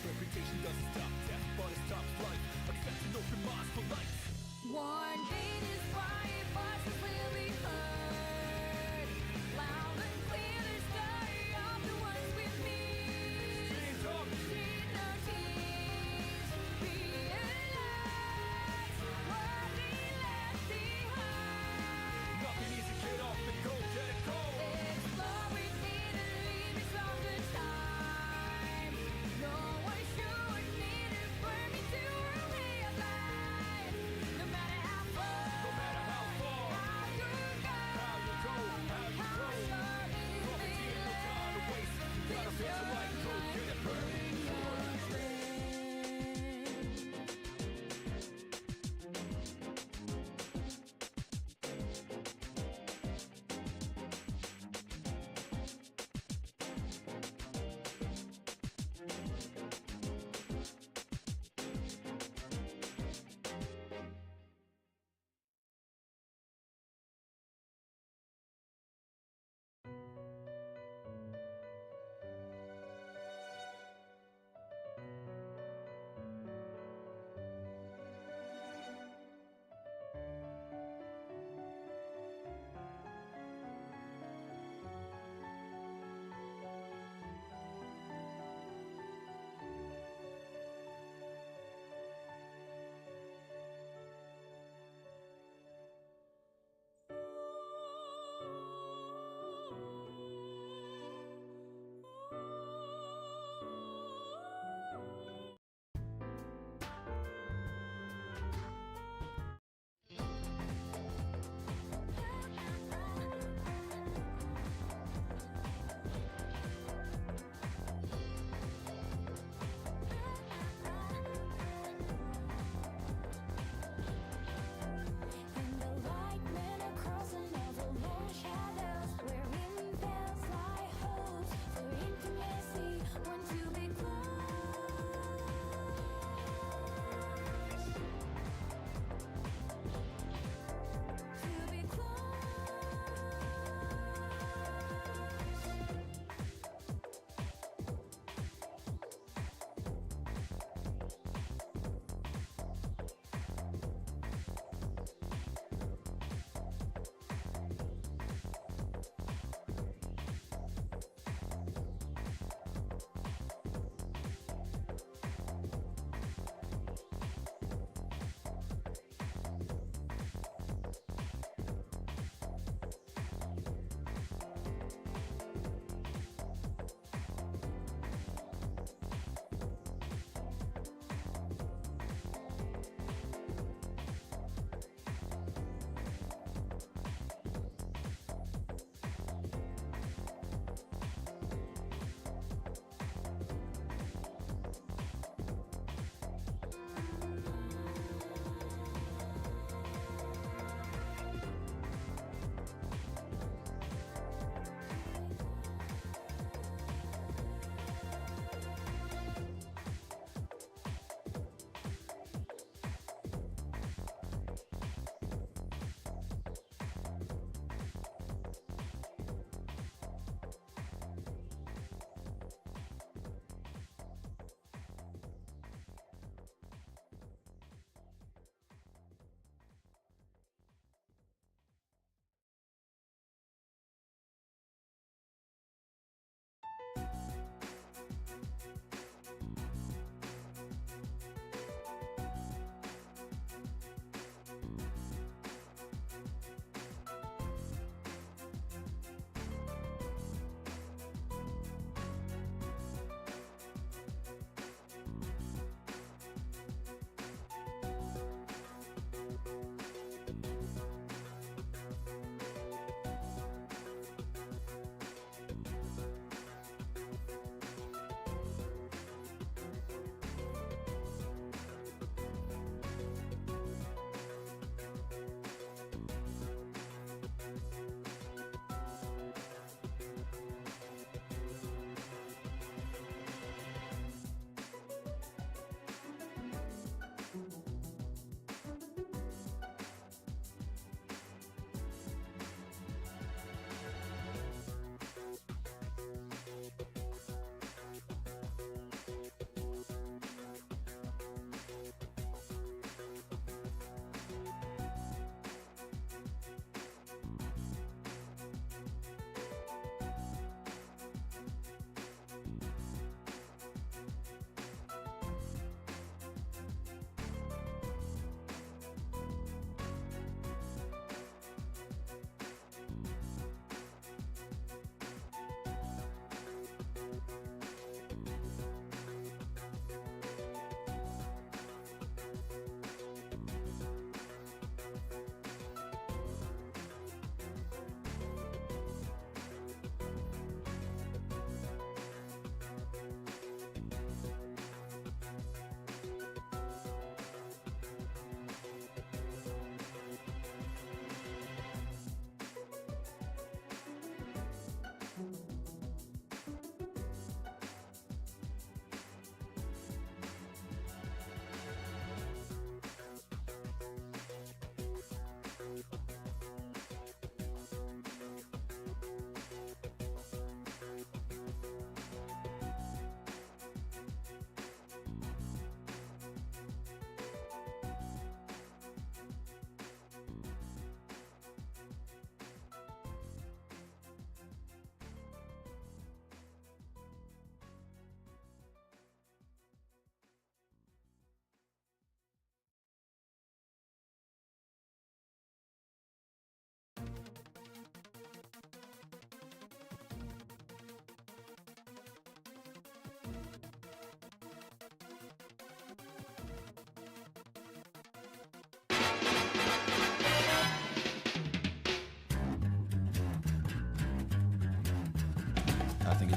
Reputation doesn't stop death, but it stops life. Accept an open mind for life. One beat is quiet, voices will be heard. Loud and clear, the story of the ones with me. Stand up. Shed no tears, realize what we left behind. Nothing easy, get off and go, get it go. Explore within the limits of the time. No one should need to burn me to a way of life. No matter how far, No matter how far, how you go,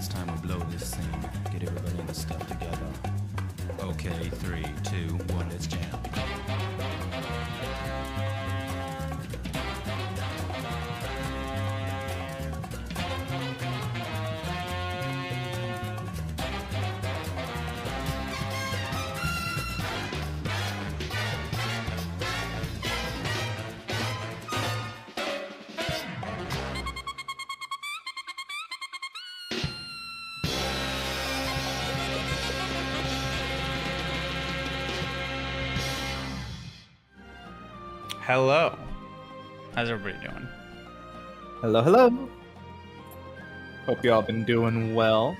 It's time to blow this scene. Get everybody in the stuff together. Okay, 3, 2, 1, let's jam. Hello. How's everybody doing? Hello, hello. Hope you all been doing well.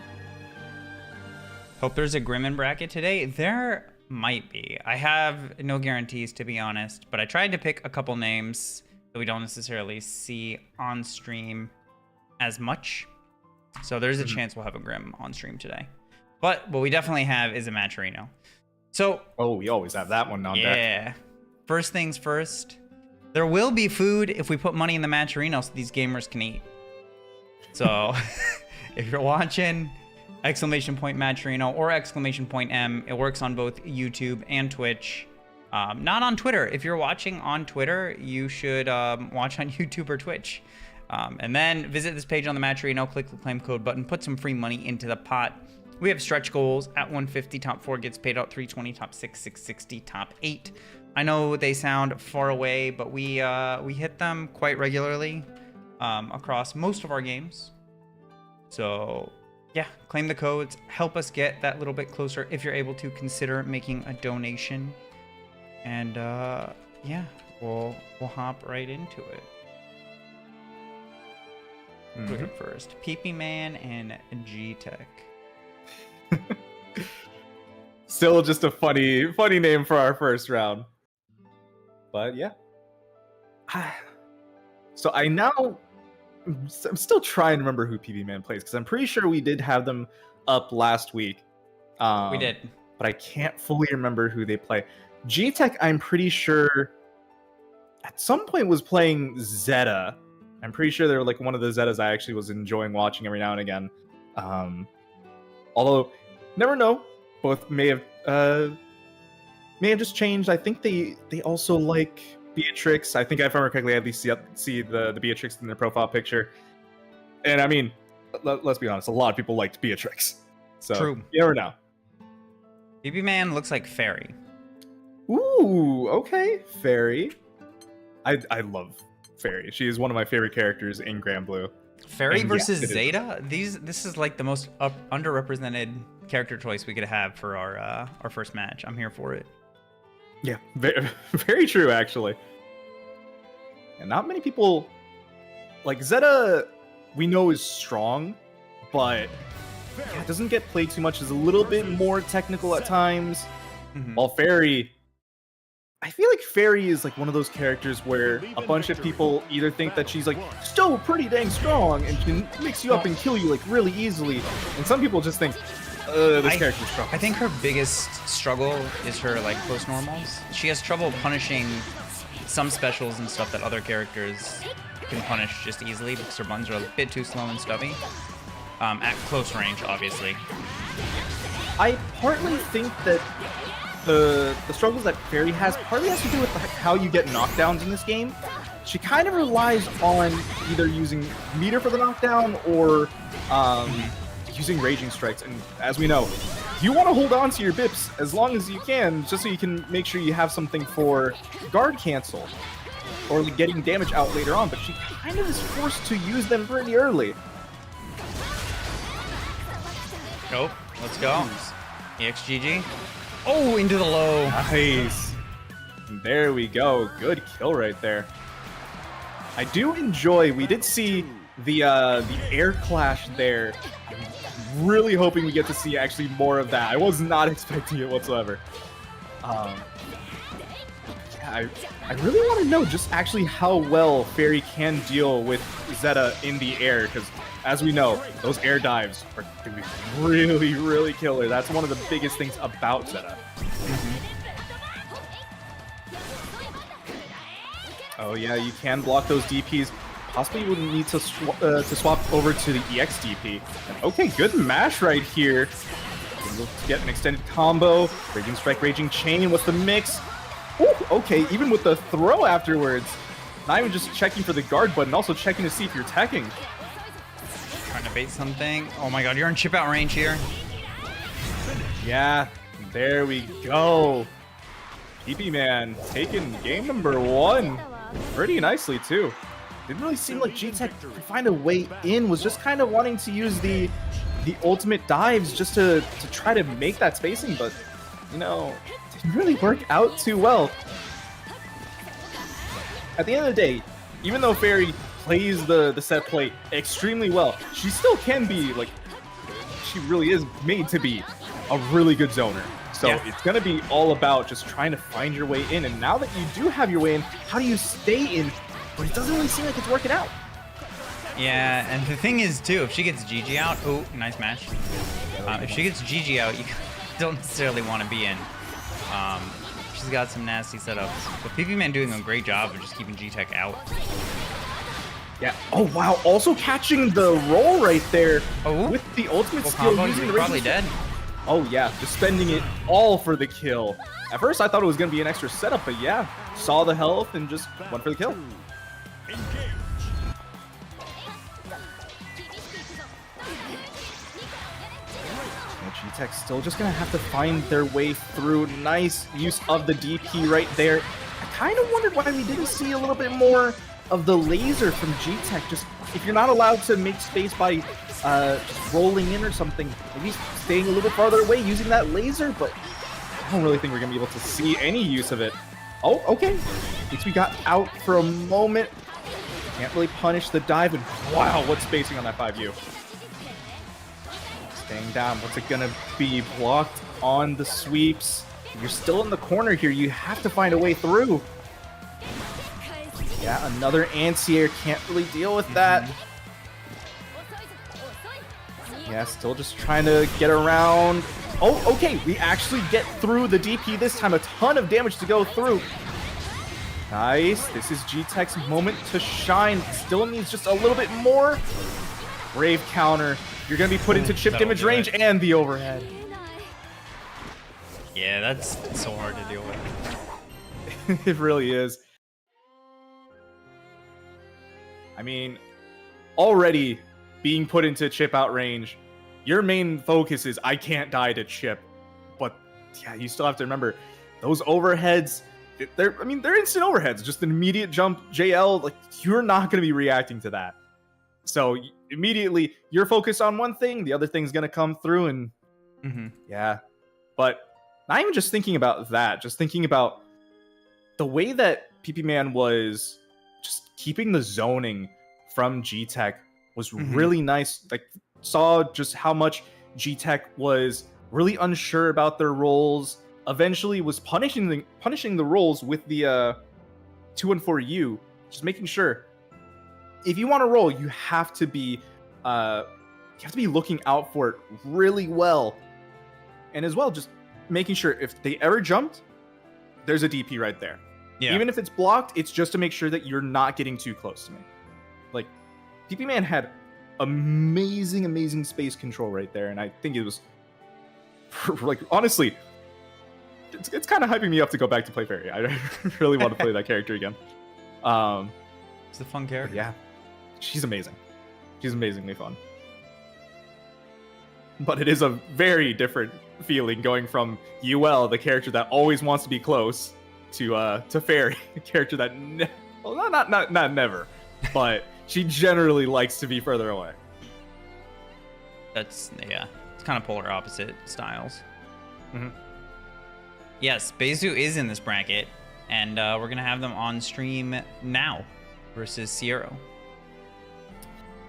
Hope there's a Grimmin bracket today. There might be. I have no guarantees, to be honest, but I tried to pick a couple names that we don't necessarily see on stream as much. So there's a chance we'll have a Grim on stream today. But what we definitely have is a Matcherino. So, Oh, we always have that one on deck. yeah. First things first, there will be food if we put money in the Matcherino so these gamers can eat. So if you're watching, !Matcherino or !M, it works on both YouTube and Twitch. Not on Twitter. If you're watching on Twitter, you should watch on YouTube or Twitch. And then visit this page on the Matcherino, click the claim code button, put some free money into the pot. We have stretch goals at 150, top 4 gets paid out 320, top 6, 660, top 8. I know they sound far away, but we hit them quite regularly across most of our games. So yeah, claim the codes, help us get that little bit closer. If you're able to, consider making a donation. And yeah, we'll hop right into it. Looking first, PPMAN and GTek. Still just a funny name for our first round. But yeah. So I'm still trying to remember who PPMAN plays, because I'm pretty sure we did have them up last week. We did. But I can't fully remember who they play. GTek, I'm pretty sure, at some point was playing Zeta. I'm pretty sure they were like one of the Zetas I actually was enjoying watching every now and again. Although, never know. Both may have just changed. I think they also like Beatrix. I think if I remember correctly, I at least see the Beatrix in their profile picture. And I mean, let's be honest, a lot of people liked Beatrix. So True. You never know. PPMAN looks like Ferry. Ooh, okay, Ferry. I love Ferry. She is one of my favorite characters in Granblue. Ferry And versus yes, it Zeta. This is like the most underrepresented character choice we could have for our first match. I'm here for it. Yeah, very, very true, actually. And not many people like Zeta. We know is strong, but yeah, it doesn't get played too much. Is a little bit more technical at times. While Ferry, I feel like Ferry is like one of those characters where a bunch of people either think that she's like still pretty dang strong and can mix you up and kill you like really easily, and some people just think this character's strong. I think her biggest struggle is her like close normals. She has trouble punishing some specials and stuff that other characters can punish just easily because her buttons are a bit too slow and stubby. At close range, obviously. I partly think that the struggles that Ferry has partly has to do with how you get knockdowns in this game. She kind of relies on either using meter for the knockdown or using raging strikes. And as we know, you want to hold on to your bips as long as you can, just so you can make sure you have something for guard cancel or like getting damage out later on. But she kind of is forced to use them pretty early. Oh, let's go. EXGG. Oh, into the low. Nice. There we go. Good kill right there. I do enjoy. We did see the air clash there. I'm really hoping we get to see actually more of that. I was not expecting it whatsoever. Yeah, I really want to know just actually how well Ferry can deal with Zeta in the air, because as we know, those air dives are going to be really, really killer. That's one of the biggest things about Zeta. Oh yeah, you can block those DPs. Possibly would need to, swap over to the EX DP. And okay, good mash right here. Able to get an extended combo. Raging Strike, Raging Chain. What's the mix? Ooh, okay, even with the throw afterwards. Not even just checking for the guard button, also checking to see if you're teching. Trying to bait something. Oh my god, you're in chip out range here. Yeah, there we go. PPMAN taking game number 1 pretty nicely too. Didn't really seem like GTek could find a way in, was just kind of wanting to use the ultimate dives just to try to make that spacing, but you know, didn't really work out too well. At the end of the day, even though Ferry plays the set play extremely well, she still can be, like, she really is made to be a really good zoner. So Yeah. it's going to be all about just trying to find your way in. And now that you do have your way in, how do you stay in? But it doesn't really seem like it's working out. Yeah, and the thing is too, if she gets GG out, oh, nice match. If she gets GG out, you don't necessarily want to be in. She's got some nasty setups, but PPMAN doing a great job of just keeping GTek out. Yeah. Oh, wow. Also catching the roll right there with the ultimate Full skill combo, using you're the probably Raging- dead. Oh, yeah. Just spending it all for the kill. At first, I thought it was going to be an extra setup, but yeah. Saw the health and just went for the kill. GTek still just going to have to find their way through. Nice use of the DP right there. I kind of wondered why we didn't see a little bit more of the laser from GTek. Just if you're not allowed to make space by just rolling in or something, maybe staying a little bit farther away using that laser, but I don't really think we're going to be able to see any use of it. Oh, okay. At least we got out for a moment. Can't really punish the dive, and wow, what spacing on that 5U. Staying down. What's it gonna be? Blocked on the sweeps. You're still in the corner here. You have to find a way through. Yeah, another anti-air. Can't really deal with that. Yeah, still just trying to get around. Oh, okay. We actually get through the DP this time. A ton of damage to go through. Nice. This is GTek's moment to shine. Still needs just a little bit more. Brave counter. You're going to be put into chip damage range and the overhead. Yeah, that's so hard to deal with. It really is. I mean, already being put into chip out range, your main focus is I can't die to chip. But yeah, you still have to remember those overheads. They're instant overheads. Just an immediate jump JL. Like, you're not going to be reacting to that. So immediately you're focused on one thing, the other thing's going to come through, and yeah. But not even just thinking about that, just thinking about the way that PPMAN was just keeping the zoning from GTek was really nice. Like, saw just how much GTek was really unsure about their roles. Eventually was punishing the roles with the 2-1-4U, just making sure if you want to roll, you have to be looking out for it really well, and as well just making sure if they ever jumped, there's a DP right there. Yeah. Even if it's blocked, it's just to make sure that you're not getting too close to me. Like, PPMAN had amazing space control right there, and I think it was like, honestly, it's kind of hyping me up to go back to play Ferry. I really want to play that character again. It's a fun character. Yeah, she's amazing. She's amazingly fun. But it is a very different feeling going from UL, the character that always wants to be close, to Ferry, a character that not never, but she generally likes to be further away. It's kind of polar opposite styles. Yes, Basu is in this bracket, and we're gonna have them on stream now versus Siero.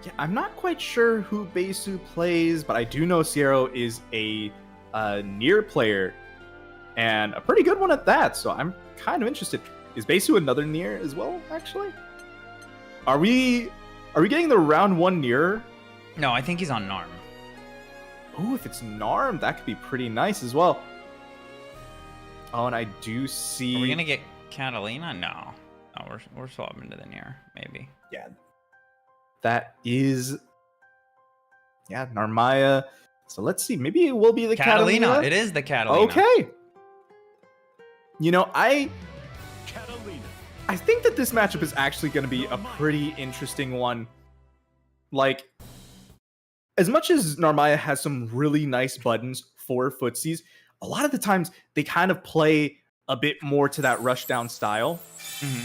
Yeah, I'm not quite sure who Basu plays, but I do know Siero is a Nier player, and a pretty good one at that. So I'm kind of interested. Is Basu another Nier as well? Actually, are we getting the round 1 Nier? No, I think he's on Narm. Oh, if it's Narm, that could be pretty nice as well. Oh, and I do see. Are we gonna get Katalina? No, we're swapping to the Nier, maybe. Yeah, that is, yeah, Narmaya. So let's see. Maybe it will be the Katalina. It is the Katalina. Okay. You know, Katalina. I think that this matchup is actually going to be a pretty interesting one. Like, as much as Narmaya has some really nice buttons for footsies, a lot of the times they kind of play a bit more to that rushdown style.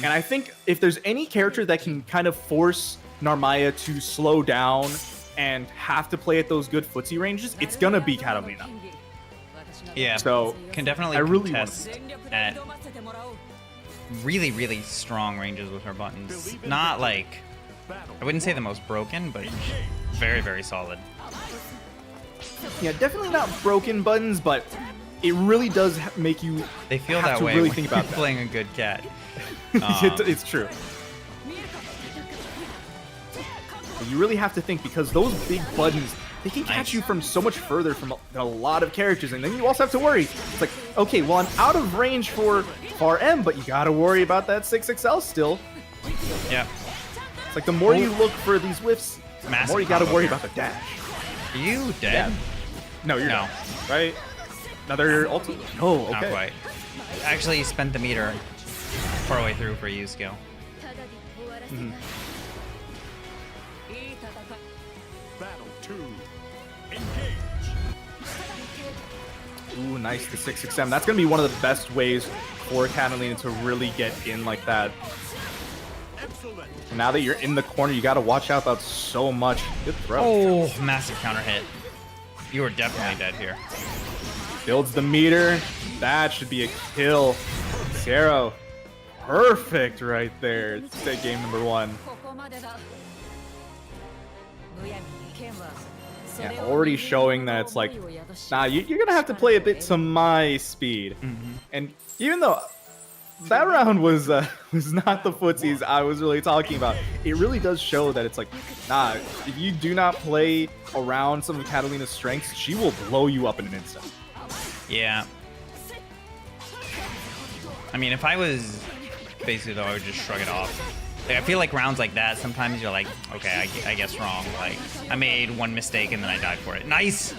And I think if there's any character that can kind of force Narmaya to slow down and have to play at those good footsie ranges, it's going to be Katalina. Yeah. So Can definitely I really contest at really, really strong ranges with her buttons. Not like, I wouldn't say the most broken, but very, very solid. Yeah, definitely not broken buttons, but it really does make you They feel have that to way really when think you're about that. playing a good cat. It's true. But you really have to think, because those big buttons, they can catch Nice. you from so much further from a lot of characters, and then you also have to worry. It's like, okay, well, I'm out of range for RM, but you gotta worry about that 6XL still. Yeah. It's like the more you look for these whiffs, the Massive more you gotta combo worry here. about the dash. Are you dead? No, you're No. not. Right? Another ulti? No, okay. Not quite. Actually, he spent the meter far way through for you skill. Battle 2. Engage. Ooh, nice, the 6XM. That's gonna be one of the best ways for Katalina to really get in like that. Excellent. And now that you're in the corner, you gotta watch out about so much. Good throw. Oh, massive counter hit. You are definitely dead here. Builds the meter. That should be a kill. Siero. Perfect right there. It's that game number 1. Yeah, already showing that it's like, nah, you're gonna have to play a bit to my speed. And even though that round was not the footsies I was really talking about, it really does show that it's like, nah, if you do not play around some of Katalina's strengths, she will blow you up in an instant. Yeah. I mean, if I was basically though, I would just shrug it off. Like, I feel like rounds like that, sometimes you're like, okay, I guess wrong. Like, I made one mistake and then I died for it. Nice!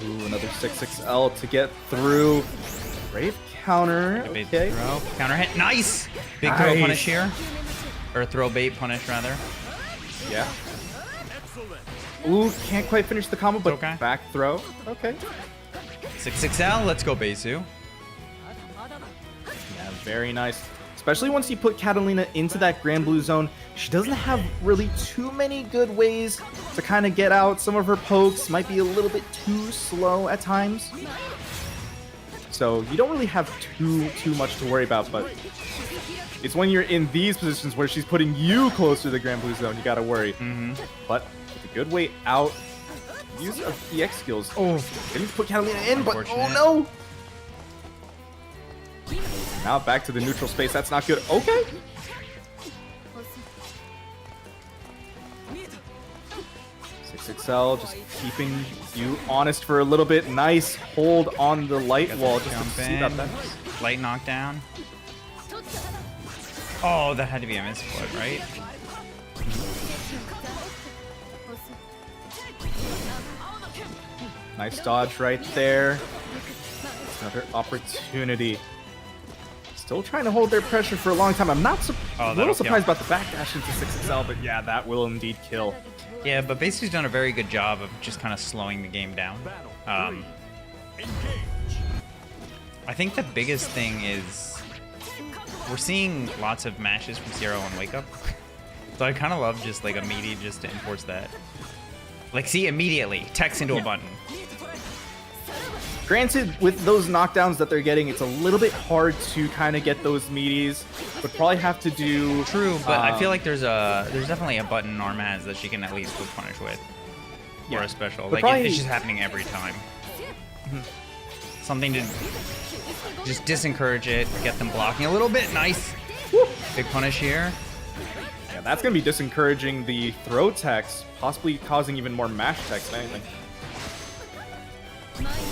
Ooh, another 6XL to get through. Brave counter. Bait Okay. throw. Counter hit. Nice! Big throw Nice. punish here. Or throw bait punish, rather. Yeah. Ooh, can't quite finish the combo, but Okay. back throw. Okay. 6XL, let's go Basu. Yeah, very nice. Especially once you put Katalina into that Granblue zone, she doesn't have really too many good ways to kind of get out. Some of her pokes might be a little bit too slow at times. So you don't really have too much to worry about, but it's when you're in these positions where she's putting you closer to the Granblue zone, you gotta worry. But with a good way out, use of EX skills. Oh, they need to put Katalina in, but oh Unfortunate. no! Now back to the neutral space. That's not good. Okay. XL just keeping you honest for a little bit. Nice hold on the light wall. Just Jump to see that. in. Light knockdown. Oh, that had to be a misfoot, right? Nice dodge right there. Another opportunity. Still trying to hold their pressure for a long time. I'm not Oh, a that'll little surprised kill. about the backdash into 6XL, but yeah, that will indeed kill. Yeah, but Basu's done a very good job of just kind of slowing the game down. I think the biggest thing is we're seeing lots of matches from Siero and Wake Up. So I kind of love just like a meaty just to enforce that. Like, see, immediately, text into a button. Granted, with those knockdowns that they're getting, it's a little bit hard to kind of get those meaties. Would probably have to do... True, but I feel like there's definitely a button Norm has that she can at least whip punish with. Or a special. But Like, probably- it's just happening every time. Something to just disencourage it, get them blocking a little bit. Nice. Big punish here. Yeah, that's going to be discouraging the throw text, possibly causing even more mash text than anything.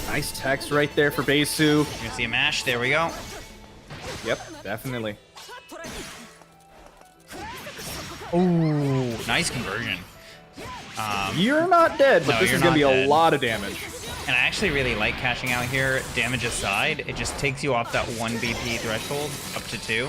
Nice text right there for Basu. You can see a mash. There we go. Yep, definitely. Ooh, nice conversion. You're not dead, but No, this you're is going to be not a dead. lot of damage. And I actually really like cashing out here. Damage aside, it just takes you off that 1 BP threshold up to 2.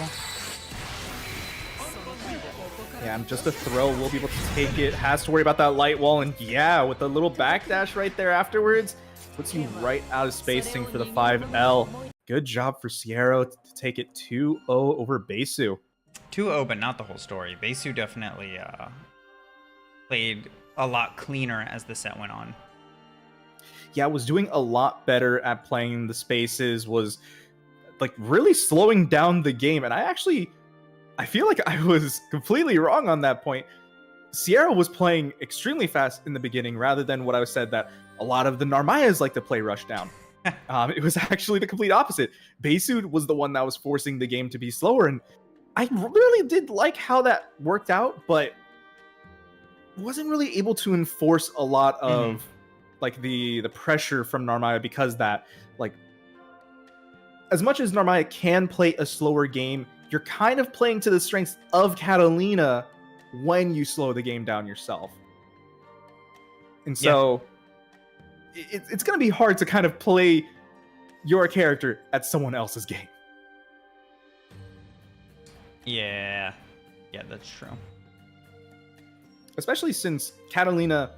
Yeah, and just a throw, we'll be able to take it. Has to worry about that light wall, and yeah, with the little backdash right there afterwards, puts you right out of spacing for the 5L. Good job for Siero to take it 2-0 over Basu. 2-0, but not the whole story. Basu definitely played a lot cleaner as the set went on. Yeah, was doing a lot better at playing the spaces, was like really slowing down the game. And I feel like I was completely wrong on that point. Siero was playing extremely fast in the beginning rather than what I said that a lot of the Narmayas like to play rushdown. It was actually the complete opposite. Basu was the one that was forcing the game to be slower. And I really did like how that worked out, but wasn't really able to enforce a lot of like the pressure from Narmaya, because that, like, as much as Narmaya can play a slower game, you're kind of playing to the strengths of Katalina when you slow the game down yourself. And so it's going to be hard to kind of play your character at someone else's game. Yeah, that's true. Especially since Katalina,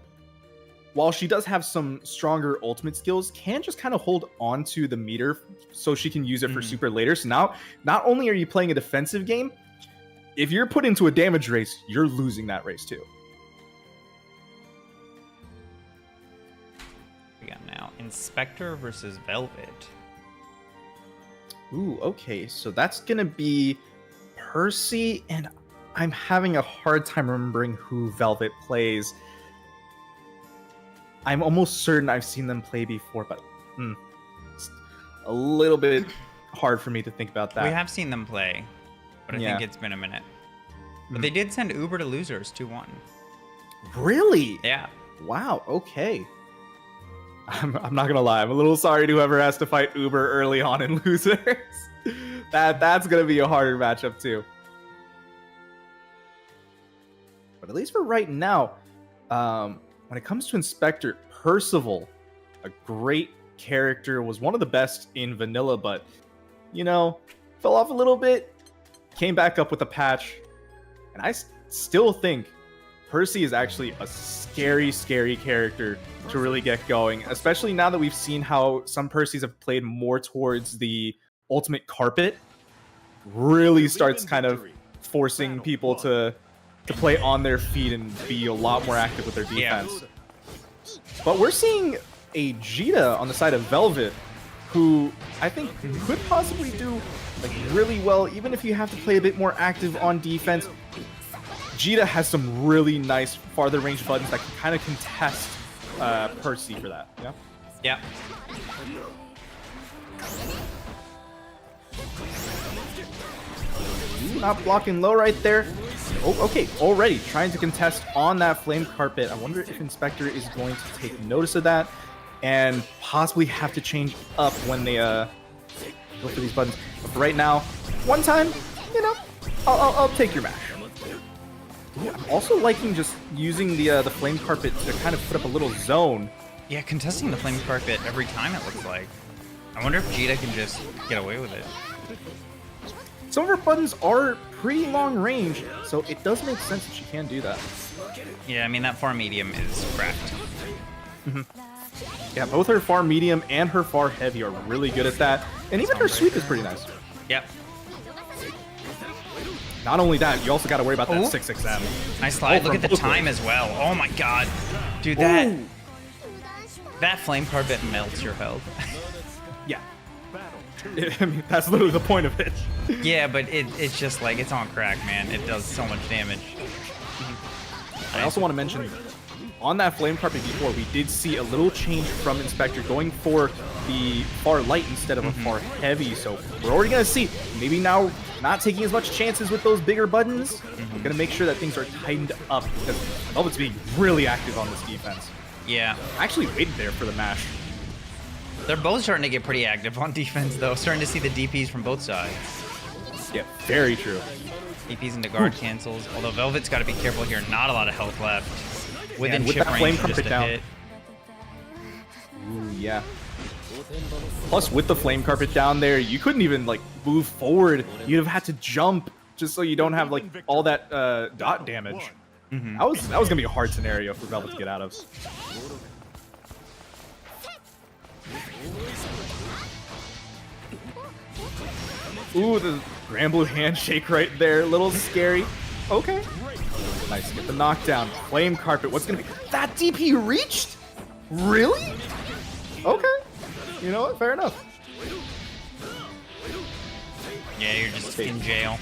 while she does have some stronger ultimate skills, can just kind of hold on to the meter so she can use it for super later. So now, not only are you playing a defensive game, if you're put into a damage race, you're losing that race too. We got now Inspector versus Velvet. Ooh, okay. So that's going to be Percy, and I'm having a hard time remembering who Velvet plays. I'm almost certain I've seen them play before, but it's a little bit hard for me to think about that. We have seen them play, but I think it's been a minute. But they did send Uber to losers 2-1. Really? Yeah. Wow, okay. I'm not gonna lie, I'm a little sorry to whoever has to fight Uber early on in losers. That's gonna be a harder matchup too. But at least for right now, when it comes to Inspector, Percival, a great character, was one of the best in vanilla, but, you know, fell off a little bit, came back up with a patch, and I still think Percy is actually a scary, scary character to really get going, especially now that we've seen how some Percys have played more towards the ultimate carpet. Really starts kind of forcing people to play on their feet and be a lot more active with their defense. But we're seeing a Djeeta on the side of Velvet, who I think could possibly do like really well, even if you have to play a bit more active on defense. Djeeta has some really nice farther range buttons that can kind of contest Percy for that. Yeah. Yeah. Ooh, not blocking low right there. Oh, okay, already trying to contest on that flame carpet. I wonder if Inspector is going to take notice of that and possibly have to change up when they go for these buttons. But for right now, one time, you know, I'll take your mash. Ooh, I'm also liking just using the flame carpet to kind of put up a little zone. Yeah, contesting the flame carpet every time, it looks like. I wonder if Djeeta can just get away with it. Some of her buttons are pretty long range, so it does make sense that she can do that. Yeah, I mean, that far medium is cracked. Yeah, both her far medium and her far heavy are really good at that. And even her sweep is pretty nice. Yep. Not only that, you also got to worry about that 6XM. Nice slide. Oh, Look at the from both time ways. as well. Oh my god. Dude, Ooh. that flame carpet melts your health. Yeah. I mean, that's literally the point of it. Yeah, but it's just like, it's on crack, man. It does so much damage. I also want to mention, on that flame carpet before, we did see a little change from Inspector going for the far light instead of a far heavy. So we're already going to see, maybe now not taking as much chances with those bigger buttons. Going to make sure that things are tightened up, because Velvet's being really active on this defense. Yeah. I actually waited there for the mash. They're both starting to get pretty active on defense, though. Starting to see the DPs from both sides. Yeah, very true. DPs into guard cancels. Although Velvet's got to be careful here. Not a lot of health left. Within with chip that flame range for just carpet a down. hit. Ooh, yeah. Plus, with the flame carpet down there, you couldn't even like move forward. You'd have had to jump just so you don't have like all that dot damage. That was gonna be a hard scenario for Velvet to get out of. Ooh, the Granblue handshake right there, a little scary. Okay. Nice, get the knockdown. Flame carpet, what's gonna be? That DP reached? Really? Okay. You know what, fair enough. Yeah, you're just in jail.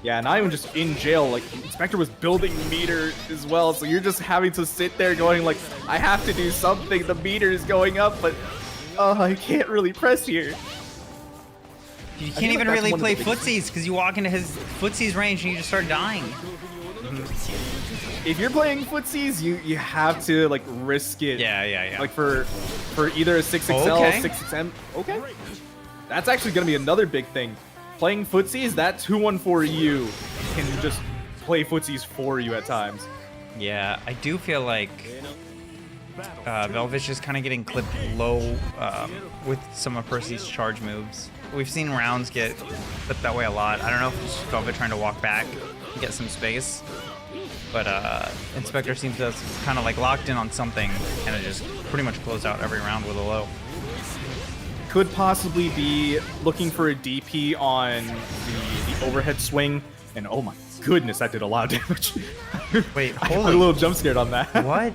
Yeah, not even just in jail, like, Inspector was building meter as well, so you're just having to sit there going like, I have to do something, the meter is going up, but, I can't really press here. You think can't even that's really one of play the biggest- footsies because you walk into his footsies range and you just start dying. If you're playing footsies, you have to, like, risk it. Yeah. Like, for either a 6XL, Okay. 6XM, okay. That's actually gonna be another big thing. Playing footsies, that 214U can just play footsies for you at times. Yeah, I do feel like Velvet's just kind of getting clipped low with some of Percy's charge moves. We've seen rounds get clipped that way a lot. I don't know if it's just Velvet trying to walk back and get some space, but Inspector seems to have kind of like locked in on something and it just pretty much close out every round with a low. Could possibly be looking for a DP on the overhead swing, and oh my goodness, that did a lot of damage. Wait, I got a holy little jump scared on that. what?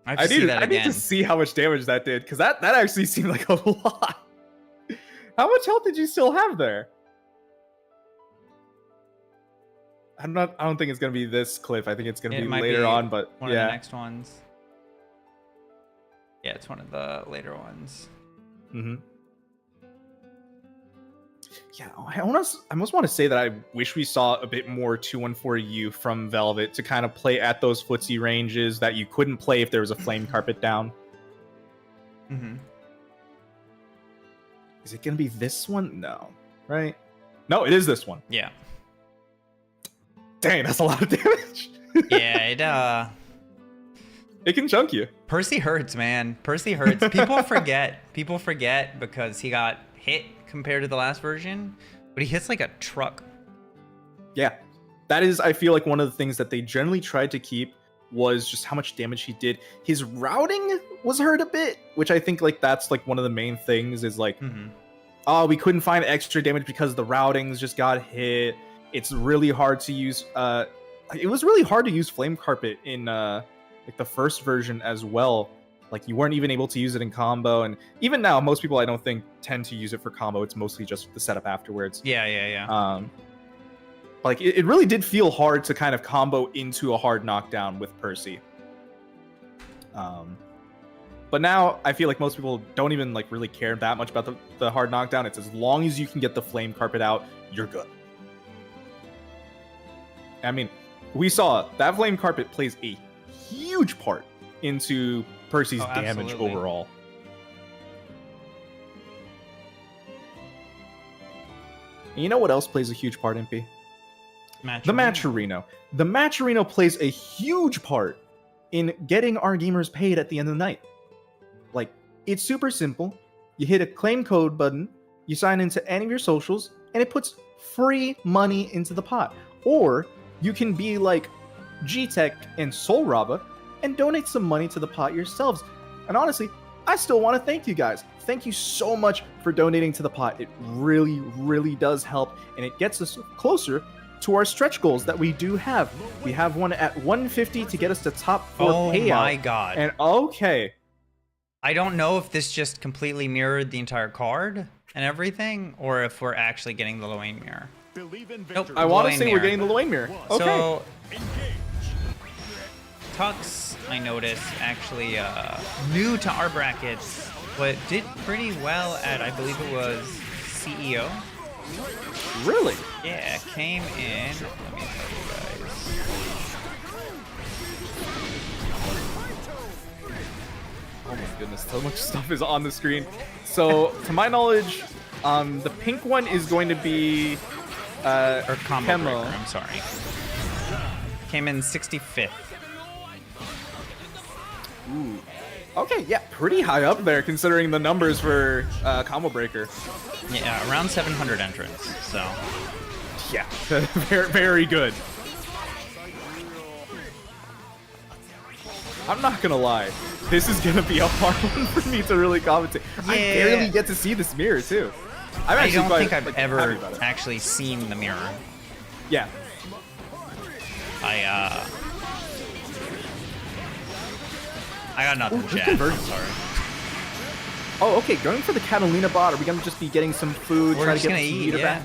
I have to I see need, that I need again. to see how much damage that did, because that actually seemed like a lot. How much health did you still have there? I don't think it's gonna be this clip. I think it's gonna It be might later be on, but one of the yeah. next ones. Yeah, it's one of the later ones. Mm-hmm. Yeah, I almost want to say that I wish we saw a bit more 214U from Velvet to kind of play at those footsie ranges that you couldn't play if there was a flame carpet down. Mm-hmm. Is it gonna be this one? No, right? No, it is this one. Yeah. Dang, that's a lot of damage. Yeah, It can chunk you. Percy hurts, man. Percy hurts. People forget. People forget because he got hit compared to the last version, but he hits like a truck. Yeah, that is, I feel like one of the things that they generally tried to keep was just how much damage he did. His routing was hurt a bit, which I think like that's like one of the main things is like, oh, we couldn't find extra damage because the routings just got hit. It's really hard to use. It was really hard to use Flame Carpet in like the first version as well. Like you weren't even able to use it in combo, and even now, most people I don't think tend to use it for combo. It's mostly just the setup afterwards. Yeah. Like it really did feel hard to kind of combo into a hard knockdown with Percy. But now I feel like most people don't even like really care that much about the hard knockdown. It's as long as you can get the Flame Carpet out, you're good. I mean, we saw that Flame Carpet plays a huge part into Percy's damage absolutely. overall. And you know what else plays a huge part, MP? The Matcherino. The Matcherino plays a huge part in getting our gamers paid at the end of the night. Like, it's super simple. You hit a claim code button, you sign into any of your socials, and it puts free money into the pot. Or you can be like GTek and Solraba and donate some money to the pot yourselves. And honestly, I still want to thank you guys. Thank you so much for donating to the pot. It really, really does help, and it gets us closer to our stretch goals that we do have. We have one at 150 to get us to top 4 payout. Oh my god. And okay. I don't know if this just completely mirrored the entire card and everything, or if we're actually getting the Lowain mirror. Nope, I want to Lowain say mirror. we're getting the Lowain mirror. Okay. So, Tux, I noticed, actually new to our brackets, but did pretty well at, I believe it was CEO. Really? Yeah, came in. Let me tell you guys. Oh my goodness, so much stuff is on the screen. So, to my knowledge, the pink one is going to be Or combo Kemo. breaker, I'm sorry. Came in 65th. Ooh. Okay, yeah, pretty high up there considering the numbers for combo breaker. Yeah, around 700 entrants, so. Yeah, very, very good. I'm not gonna lie, this is gonna be a hard one for me to really commentate. I Yeah. barely get to see this mirror too. I'm I actually don't quite, think I've like, ever happy about it. actually seen the mirror. Yeah. I got nothing, Ooh, chat. conversion. I'm sorry. Oh, okay. Going for the Katalina bot. Are we gonna just be getting some food? We're try just to get gonna some eat, meter yeah. back?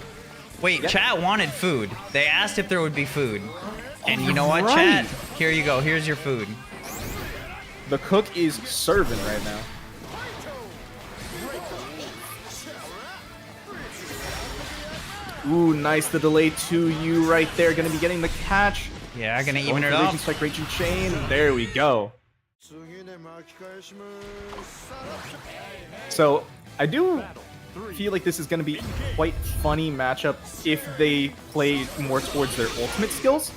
Wait, Yeah. chat wanted food. They asked if there would be food. And you you're know what, right. chat? Here you go. Here's your food. The cook is serving right now. Ooh, nice. The delay to you right there. Gonna be getting the catch. Yeah, gonna Going even for it the up. Raging Strike, Raging Chain. There we go. So, I do feel like this is going to be quite funny matchup if they play more towards their ultimate skills.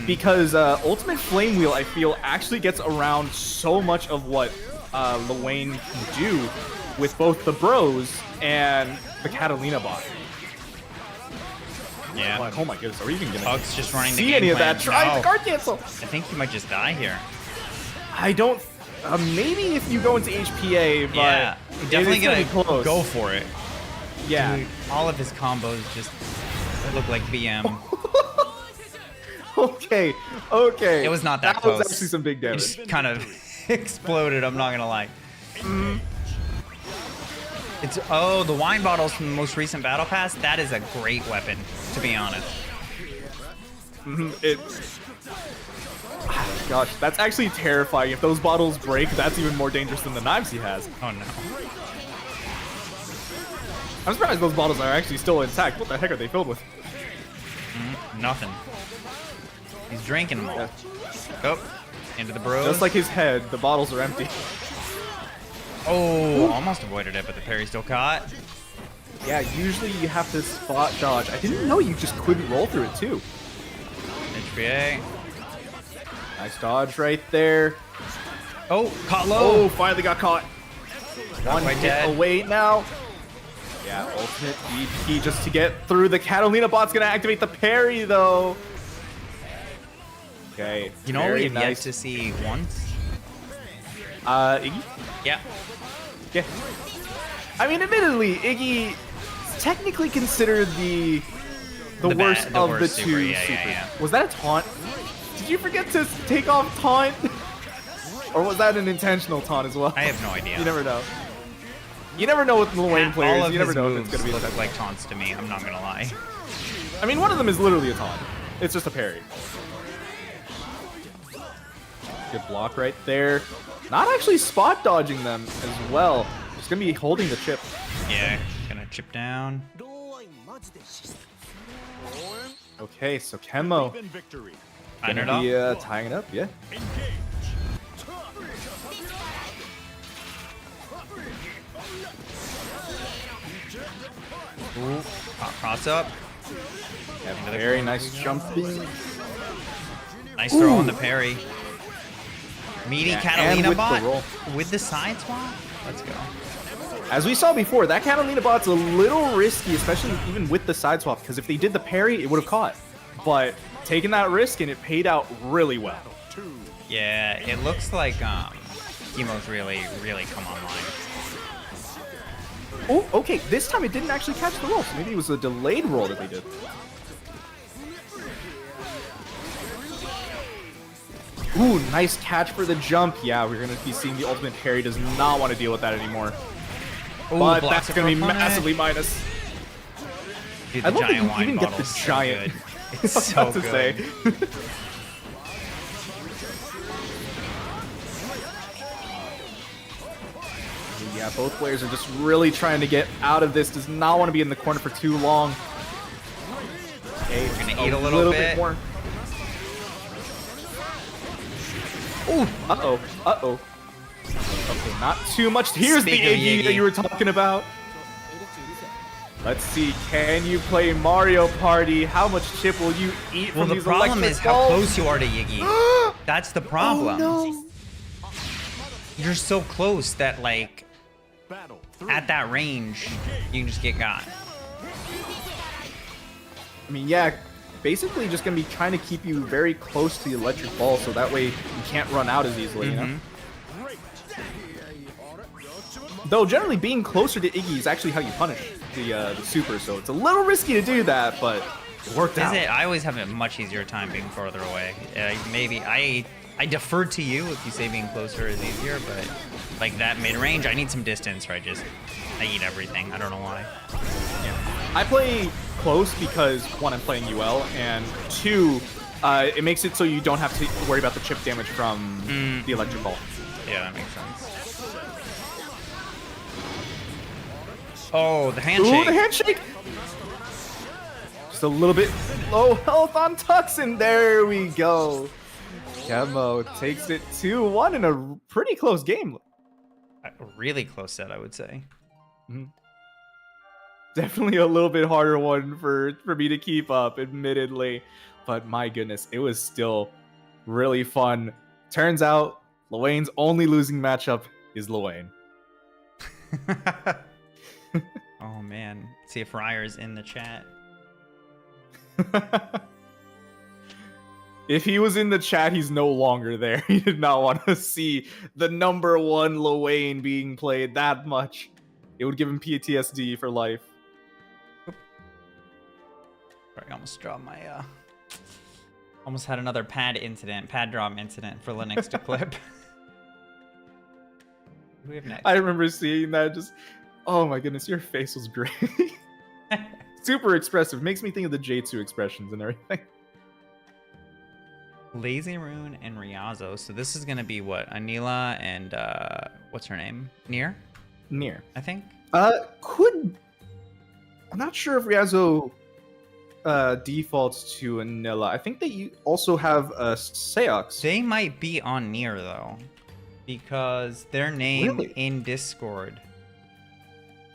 Because Ultimate Flame Wheel, I feel, actually gets around so much of what Lowain can do with both the Bros and the Katalina bot. Yeah. Like, oh my goodness, are we even going to Puck's just running the see game any of plan. that? Try No. the guard cancel! I think he might just die here. I don't... maybe if you go into HPA, but Yeah, definitely it's gonna gonna be close. go for it. Yeah. Dude, all of his combos just look like BM. Okay, okay. It was not that That close. was actually some big It damage. just kind of exploded, I'm not gonna lie. It's the wine bottles from the most recent battle pass. That is a great weapon, to be honest. Gosh, that's actually terrifying. If those bottles break, that's even more dangerous than the knives he has. Oh no. I'm surprised those bottles are actually still intact. What the heck are they filled with? Nothing. He's drinking them all. Yeah. Oh, into the bros. Just like his head, the bottles are empty. Oh, almost avoided it, but the parry still caught. Yeah, usually you have to spot dodge. I didn't know you just couldn't roll through it too. HPA. Nice dodge right there. Oh, caught low. Oh, finally got caught. One quite hit dead. away now. Yeah, ultimate EP just to get through. The Katalina bot's gonna activate the parry though. Okay. You know what very we've yet nice. to see once? Iggy? Yeah. Yeah. I mean, admittedly, Iggy is technically considered the worst the of worst the super, two yeah, supers. yeah, yeah. Was that a taunt? Did you forget to take off taunt? Or was that an intentional taunt as well? I have no idea. You never know. You never know with Lowain All players. of You never his know if moves it's gonna be look like taunts to me. I'm not gonna lie. I mean, one of them is literally a taunt. It's just a parry. Good block right there. Not actually spot dodging them as well. Just gonna be holding the chip. Yeah, gonna chip down. Okay, so Kemo Victory. Tying it gonna up. be tying it up, yeah. Ooh, cross up. Yeah, very nice jumping. Nice throw on Ooh. the parry. Meaty Yeah, and Catalina with the bot roll. with the side swap. Let's go. As we saw before, that Katalina bot's a little risky, especially even with the side swap, because if they did the parry, it would have caught. But taking that risk and it paid out really well. Yeah, it looks like Kemo's really come online. Oh, okay, this time it didn't actually catch the roll, so maybe it was a delayed roll that they did. Ooh, nice catch for the jump. Yeah, we're going to be seeing the ultimate parry. Does not want to deal with that anymore. Ooh, But blocks that's it going to be for a punish. massively minus. Dude, I the love that giant you wine even get the bottle's so giant. good. It's I was so about to good. say. Yeah, both players are just really trying to get out of this. Does not want to be in the corner for too long. Okay, Gonna eat a little bit. more. Ooh, uh-oh, uh-oh. Okay, not too much. Here's Speaking the of Iggy that Iggy. you were talking about. Let's see, can you play Mario Party? How much chip will you eat Well, from the these problem electric is how balls? close you are to Yiggy. That's the problem. Oh, You're so close that, like, Battle 3. at that range, you can just get got. I mean, yeah, basically just gonna be trying to keep you very close to the electric ball, so that way you can't run out as easily, you know? Though generally being closer to Iggy is actually how you punish the super, so it's a little risky to do that, but it worked Is out. it? I always have a much easier time being further away. Maybe I defer to you if you say being closer is easier, but like that mid-range, I need some distance or I eat everything. I don't know why. I play close because, one, I'm playing UL, and two, it makes it so you don't have to worry about the chip damage from the electric ball. Yeah, that makes sense. Oh, the handshake. Ooh, the handshake! Just a little bit low health on Tux, and there we go. Kemo takes it 2-1 in a pretty close game. A really close set, I would say. Definitely a little bit harder one for me to keep up, admittedly. But my goodness, it was still really fun. Turns out, Lowain's only losing matchup is Lowain. Oh man, see if Ryer's in the chat. If he was in the chat, he's no longer there. He did not want to see the #1 Lowain being played that much. It would give him PTSD for life. Sorry, I almost dropped my almost had another pad drop incident for Linux to clip. Who do we have next? I remember seeing that, just, oh my goodness, your face was great. Super expressive. Makes me think of the J2 expressions and everything. Lazy Rune and Ryazo. So this is gonna be what? Anila and what's her name? Nier, Nier. I think. I'm not sure if Ryazo defaults to Anila. I think that you also have a Seox. They might be on Nier though, because their name Really? in Discord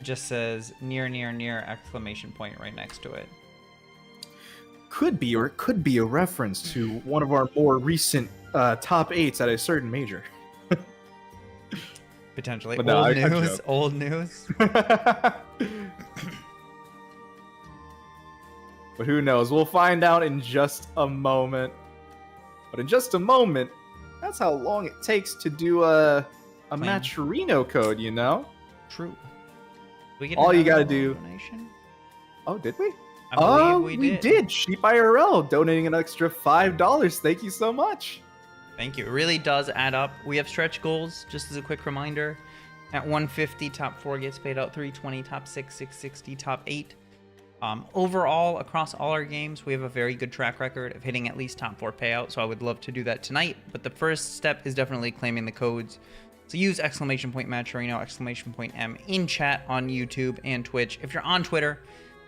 just says Nier exclamation point right next to it. Could be, or it could be a reference to one of our more recent top 8s at a certain major. Potentially. But no, old I news. joke. Old news. But who knows? We'll find out in just a moment. But in just a moment, that's how long it takes to do a Matcherino code, you know? True. We get All you another gotta do- donation? Oh, did we? I believe we did. Sheep IRL donating an extra $5. Thank you so much. Thank you. It really does add up. We have stretch goals, just as a quick reminder. At 150, top 4 gets paid out 320, top 6, 660, top 8. Overall, across all our games, we have a very good track record of hitting at least top 4 payout, so I would love to do that tonight. But the first step is definitely claiming the codes. So use exclamation point Matcherino, exclamation point M in chat on YouTube and Twitch. If you're on Twitter,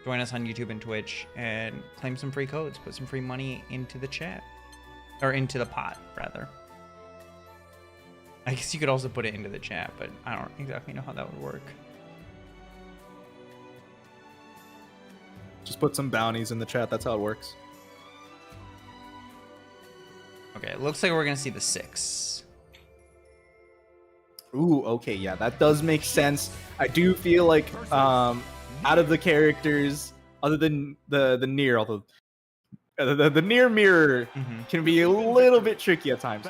join us on YouTube and Twitch and claim some free codes. Put some free money into the chat. Or into the pot, rather. I guess you could also put it into the chat, but I don't exactly know how that would work. Just put some bounties in the chat. That's how it works. Okay, it looks like we're going to see the 6. Ooh, okay, yeah, that does make sense. I do feel like out of the characters, other than the Nier, although the Nier mirror can be a little bit tricky at times.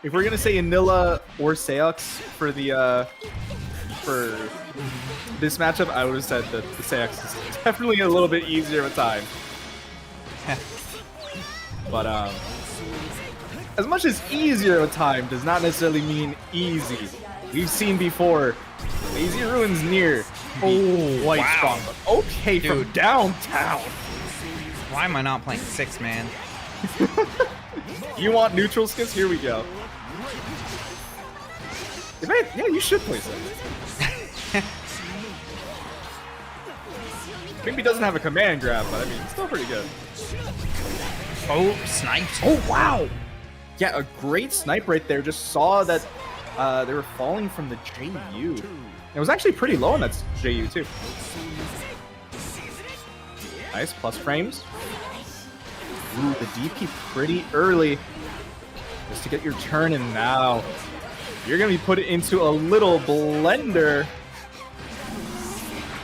If we're gonna say Anila or Seox for the for this matchup, I would have said that the Seox is definitely a little bit easier of a time. But as much as easier of a time does not necessarily mean easy. We've seen before Lazy Ruins Nier quite strong. But okay, from Dude. downtown. Why am I not playing 6, man? You want neutral skins? Here we go. Yeah, you should play some. Maybe doesn't have a command grab, but I mean, it's still pretty good. Oh, sniped. Oh, wow! Yeah, a great snipe right there. Just saw that they were falling from the JU. It was actually pretty low on that JU too. Nice, plus frames. Ooh, the DP pretty early. Just to get your turn, and now you're gonna be put into a little blender.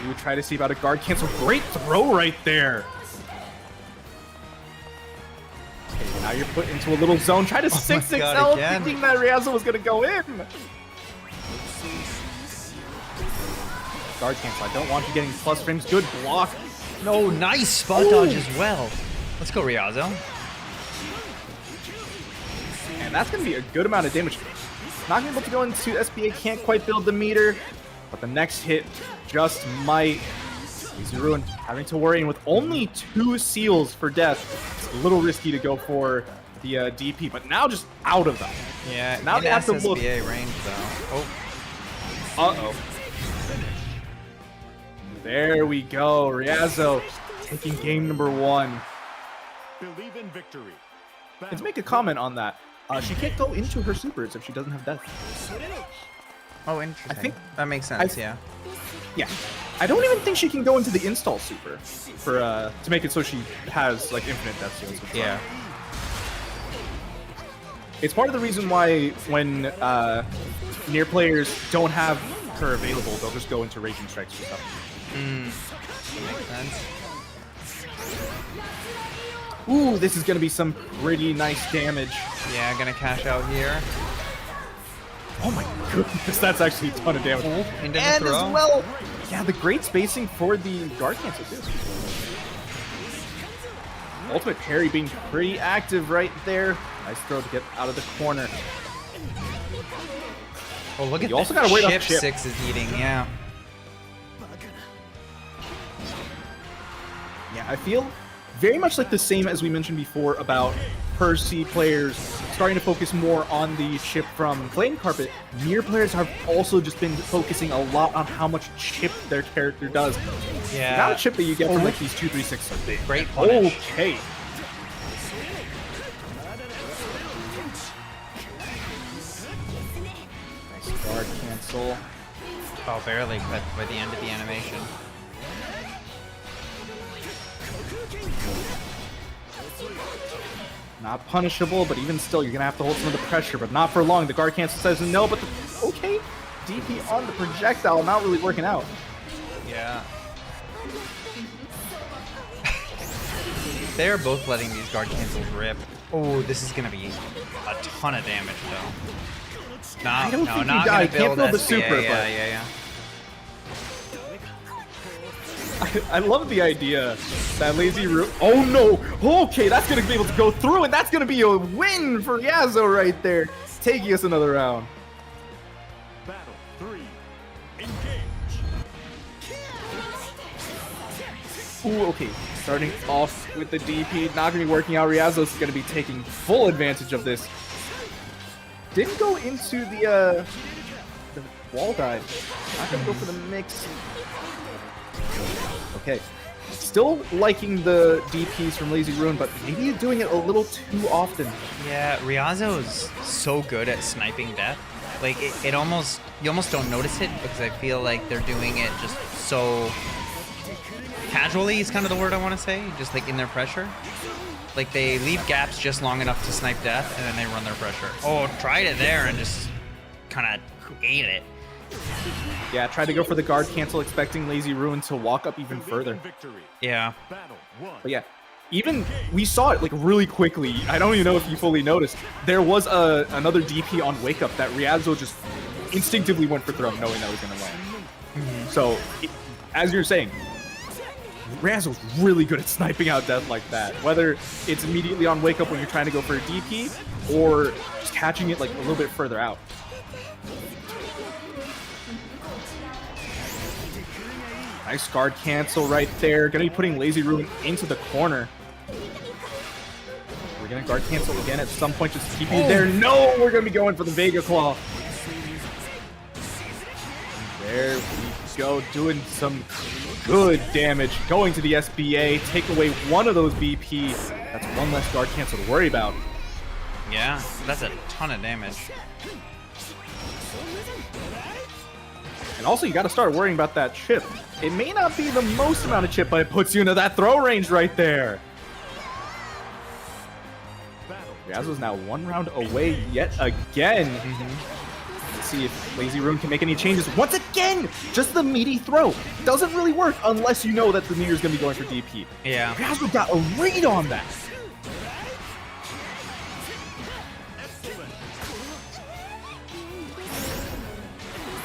You try to see about a guard cancel. Great throw right there. Okay, now you're put into a little zone. Try to 6-6L, thinking that Ryazo was gonna go in. Guard cancel. I don't want you getting plus frames. Good block. No, nice spot dodge as well. Let's go, Ryazo. And that's going to be a good amount of damage. Not able to go into SBA, can't quite build the meter, but the next hit just might. Easy Ruin having to worry, and with only 2 seals for death, it's a little risky to go for the DP, but now just out of them. Yeah, now they have to look. SBA range though. Oh. Uh-oh. There we go. Ryazo taking game number 1. Believe in victory. Let's make a comment on that. She can't go into her supers if she doesn't have death. Oh, interesting. I think that makes sense. Yeah. Yeah. I don't even think she can go into the install super for to make it so she has like infinite death seals. Yeah. It's part of the reason why when Nier players don't have her available, they'll just go into Raging Strikes or something. That makes sense. Ooh, this is gonna be some pretty nice damage. Yeah, gonna cash out here. Oh my goodness, that's actually a ton of damage. Into the And throw. as well, yeah, the great spacing for the guard cancel too. Ultimate Perry being pretty active right there. Nice throw to get out of the corner. Oh, look at You also the gotta wait off chip chip. 6 is eating. Yeah. Yeah, I feel very much like the same as we mentioned before about Percy players starting to focus more on the chip from Flame Carpet. Nier players have also just been focusing a lot on how much chip their character does. Yeah. The amount of chip that you get from like these 2-3-6 are big. Great punish. Okay. Nice guard cancel. Oh, barely, but by the end of the animation. Not punishable, but even still, you're gonna have to hold some of the pressure, but not for long. The guard cancel says no, but okay. DP on the projectile, not really working out. Yeah. They're both letting these guard cancels rip. Oh, this is gonna be a ton of damage though. I No, don't no, think not you gonna can't build build the SBA. super, Yeah, but yeah. I love the idea that Lazy Root. Oh no! Okay, that's gonna be able to go through, and that's gonna be a win for Ryazo right there, taking us another round. Battle 3. Engage. Ooh, okay. Starting off with the DP, not gonna be working out. Ryazo's gonna be taking full advantage of this. Didn't go into the wall dive. Not gonna go for the mix. Okay. Still liking the DPs from Lazy Ruin, but maybe doing it a little too often. Yeah, Ryazo is so good at sniping death. Like it almost, you almost don't notice it because I feel like they're doing it just so casually is kind of the word I want to say, just like in their pressure. Like they leave gaps just long enough to snipe death and then they run their pressure. Oh, tried it there and just kind of ate it. Yeah, tried to go for the guard cancel, expecting Lazy Ruin to walk up even further. Victory. Yeah. Battle 1. But yeah, even we saw it like really quickly. I don't even know if you fully noticed. There was another DP on Wake Up that Ryazo just instinctively went for throw, knowing that was going to land. So, as you're saying, Ryazo's really good at sniping out death like that. Whether it's immediately on Wake Up when you're trying to go for a DP, or just catching it like a little bit further out. Nice guard cancel right there. Gonna be putting Lazy Ruin into the corner. We're gonna guard cancel again at some point just to keep you there. No, we're gonna be going for the Vega Claw. There we go, doing some good damage. Going to the SBA, take away one of those BP. That's one less guard cancel to worry about. Yeah, that's a ton of damage. And also, you got to start worrying about that chip. It may not be the most amount of chip, but it puts you into that throw range right there. Ryazo's now 1 round away yet again. Let's see if Lazy Rune can make any changes. Once again, just the meaty throw. Doesn't really work unless you know that the Nier is going to be going for DP. Yeah. Ryazo got a read on that.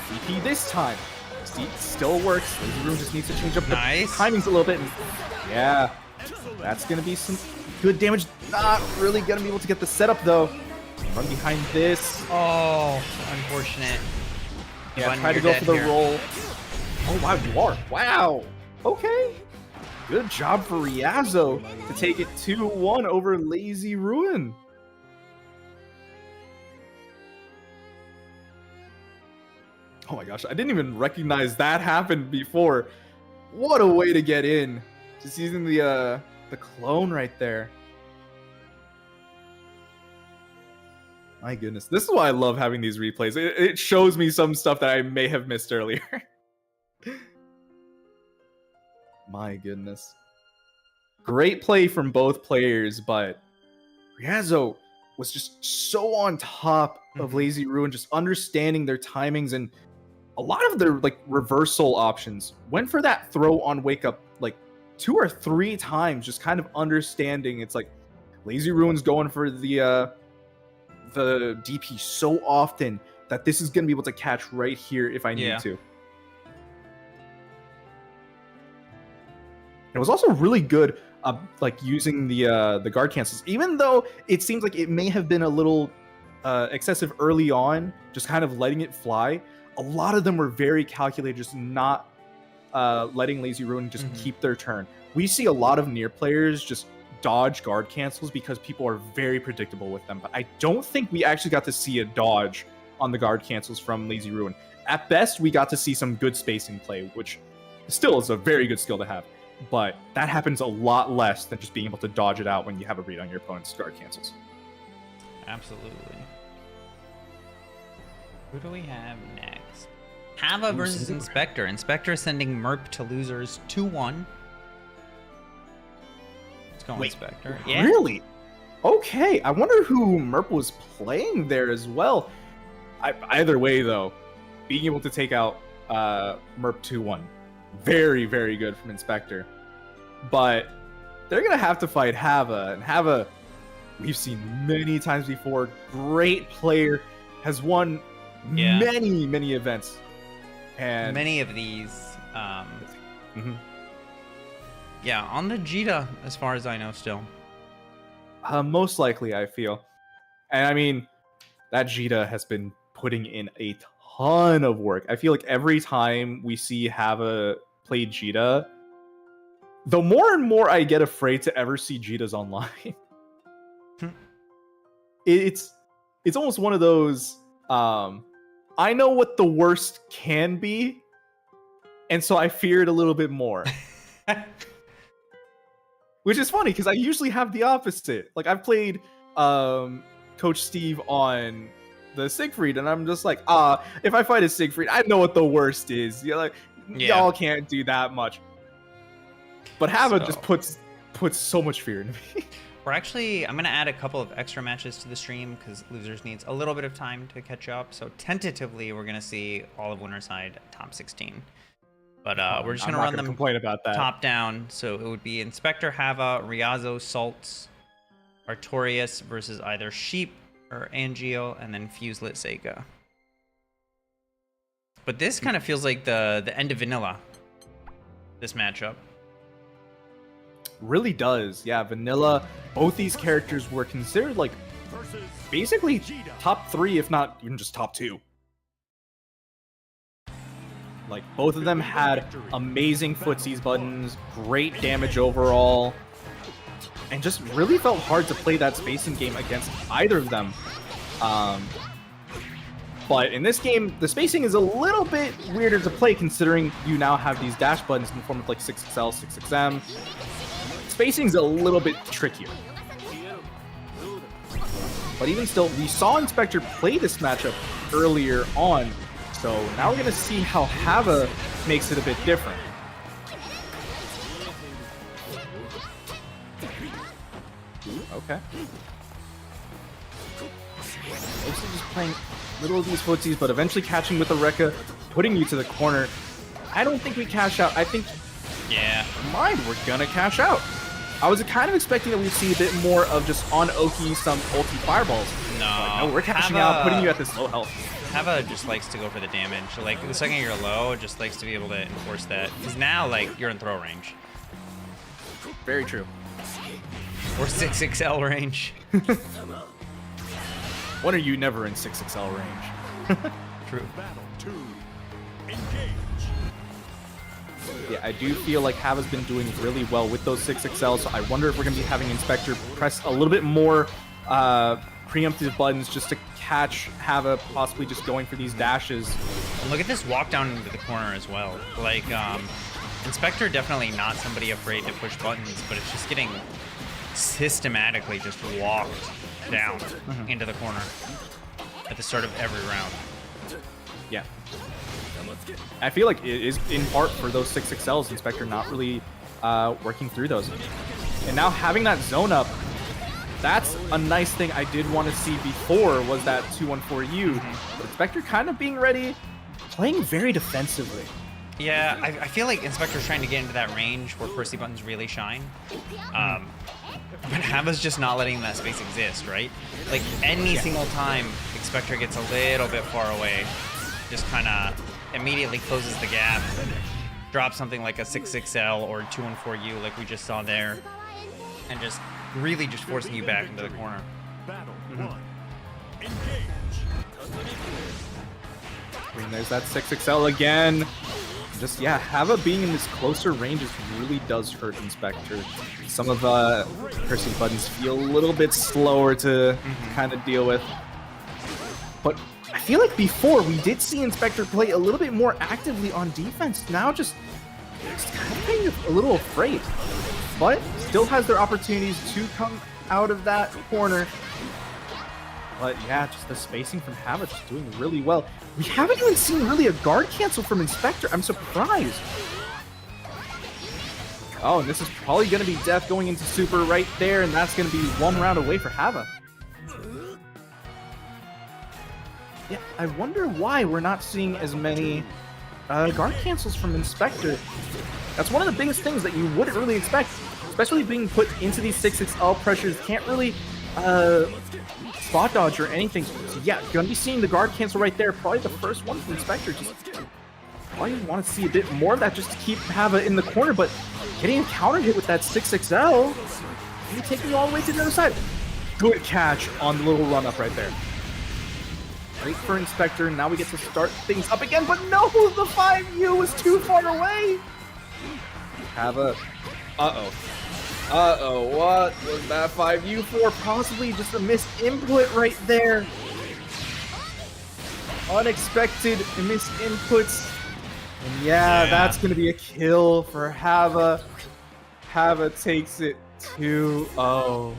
DP this time. Still works. Lazy Rune just needs to change up the timings a little bit. Yeah, that's going to be some good damage. Not really going to be able to get the setup, though. Run behind this. Oh, unfortunate. Yeah, try to go for the roll. Oh, wow, you are. Wow. Okay. Good job for Ryazo to take it 2-1 over Lazy Rune. Oh my gosh, I didn't even recognize that happened before. What a way to get in. Just using the clone right there. My goodness. This is why I love having these replays. It shows me some stuff that I may have missed earlier. My goodness. Great play from both players, but Ryazo was just so on top of Lazy Rune, just understanding their timings, and a lot of their like reversal options went for that throw on wake up like 2 or 3 times, just kind of understanding. It's like Lazy Rune's going for the DP so often that this is going to be able to catch right here if I need to. It was also really good like using the guard cancels, even though it seems like it may have been a little excessive early on, just kind of letting it fly. A lot of them were very calculated, just not letting Lazy Rune just keep their turn. We see a lot of Nier players just dodge guard cancels because people are very predictable with them, but I don't think we actually got to see a dodge on the guard cancels from Lazy Rune. At best, we got to see some good spacing play, which still is a very good skill to have, but that happens a lot less than just being able to dodge it out when you have a read on your opponent's guard cancels. Absolutely. Who do we have next? Hava versus Inspector. Inspector sending Merp to losers 2-1. Let's go Inspector. Yeah. Really? Okay. I wonder who Merp was playing there as well. Either way, though, being able to take out Merp 2-1. Very, very good from Inspector. But they're going to have to fight Hava. And Hava, we've seen many times before. Great player. Has won many events. And many of these. Yeah, on the Djeeta, as far as I know still. Most likely, I feel. And I mean, that Djeeta has been putting in a ton of work. I feel like every time we see Hava play Djeeta, the more and more I get afraid to ever see Djeetas online. It's almost one of those, I know what the worst can be, and so I fear it a little bit more. Which is funny, because I usually have the opposite. Like, I've played Coach Steve on the Siegfried, and I'm just like, if I fight a Siegfried, I know what the worst is. You're like, y'all can't do that much. But Hava just puts so much fear in me. I'm going to add a couple of extra matches to the stream because Losers needs a little bit of time to catch up. So tentatively, we're going to see all of Winner's Side top 16. But we're just going to run them complain about that. Top down. So it would be Inspector Hava, Ryazo, Saltz, Artorias versus either Sheep or Angio, and then Fuselit Seika. But this kind of feels like the end of vanilla, this matchup. Really does. Yeah, vanilla. Both these characters were considered like basically top 3, if not even just top 2. Like, both of them had amazing footsies buttons, great damage overall, and just really felt hard to play that spacing game against either of them. But in this game, the spacing is a little bit weirder to play considering you now have these dash buttons in the form of like 6XL, 6XM. Spacing's a little bit trickier. But even still, we saw Inspector play this matchup earlier on, So now we're gonna see how Hava makes it a bit different. Okay. Mostly just playing little of these footsies, but eventually catching with the Rekka, putting you to the corner. I don't think we cash out. I think, Yeah. mind, we're gonna cash out. I was kind of expecting that we'd see a bit more of just on Oki some ulti fireballs. No. No, we're cashing out, putting you at this low health. Hava just likes to go for the damage. Like, the second you're low, just likes to be able to enforce that. Because now, like, you're in throw range. Very true. Or 6XL range. When are you never in 6XL range? True. Battle 2. Engage. Yeah, I do feel like Hava's been doing really well with those 6XL, so I wonder if we're going to be having Inspector press a little bit more preemptive buttons just to catch Hava possibly just going for these dashes. And look at this walk down into the corner as well. Like, Inspector definitely not somebody afraid to push buttons, but it's just getting systematically just walked down into the corner at the start of every round. Yeah. I feel like it is in part for those 6XLs, Inspector not really working through those. And now having that zone up, that's a nice thing I did want to see before was that 2-1-4U. But Inspector kind of being ready, playing very defensively. Yeah, I feel like Inspector's trying to get into that range where Percy buttons really shine. But Hava's just not letting that space exist, right? Like, any single time Inspector gets a little bit far away, just kind of immediately closes the gap, drops something like a 6XL or 2-1-4U like we just saw there, and just really just forcing you back into the corner. Battle 1. Engage. And there's that 6XL again. Just, yeah, Hava being in this closer ranges really does hurt Inspector. Some of Percy's buttons feel a little bit slower to kind of deal with. But I feel like before we did see Inspector play a little bit more actively on defense. Now just kind of being a little afraid. But still has their opportunities to come out of that corner. But yeah, just the spacing from Hava just doing really well. We haven't even seen really a guard cancel from Inspector. I'm surprised. Oh, and this is probably going to be death going into super right there, and that's going to be one round away for Hava. Yeah, I wonder why we're not seeing as many guard cancels from Inspector. That's one of the biggest things that you wouldn't really expect, especially being put into these 6XL pressures. Can't really spot dodge or anything. So yeah, gonna be seeing the guard cancel right there. Probably the first one from Inspector. Just probably want to see a bit more of that just to keep Hava in the corner, but getting a counter hit with that 6XL, maybe taking you all the way to the other side. Good catch on the little run up right there. Great for Inspector. Now we get to start things up again, but no, the 5U was too far away. Hava. What was that 5U for? Possibly just a missed input right there. Unexpected missed inputs. And yeah, that's going to be a kill for Hava. Hava takes it 2-0.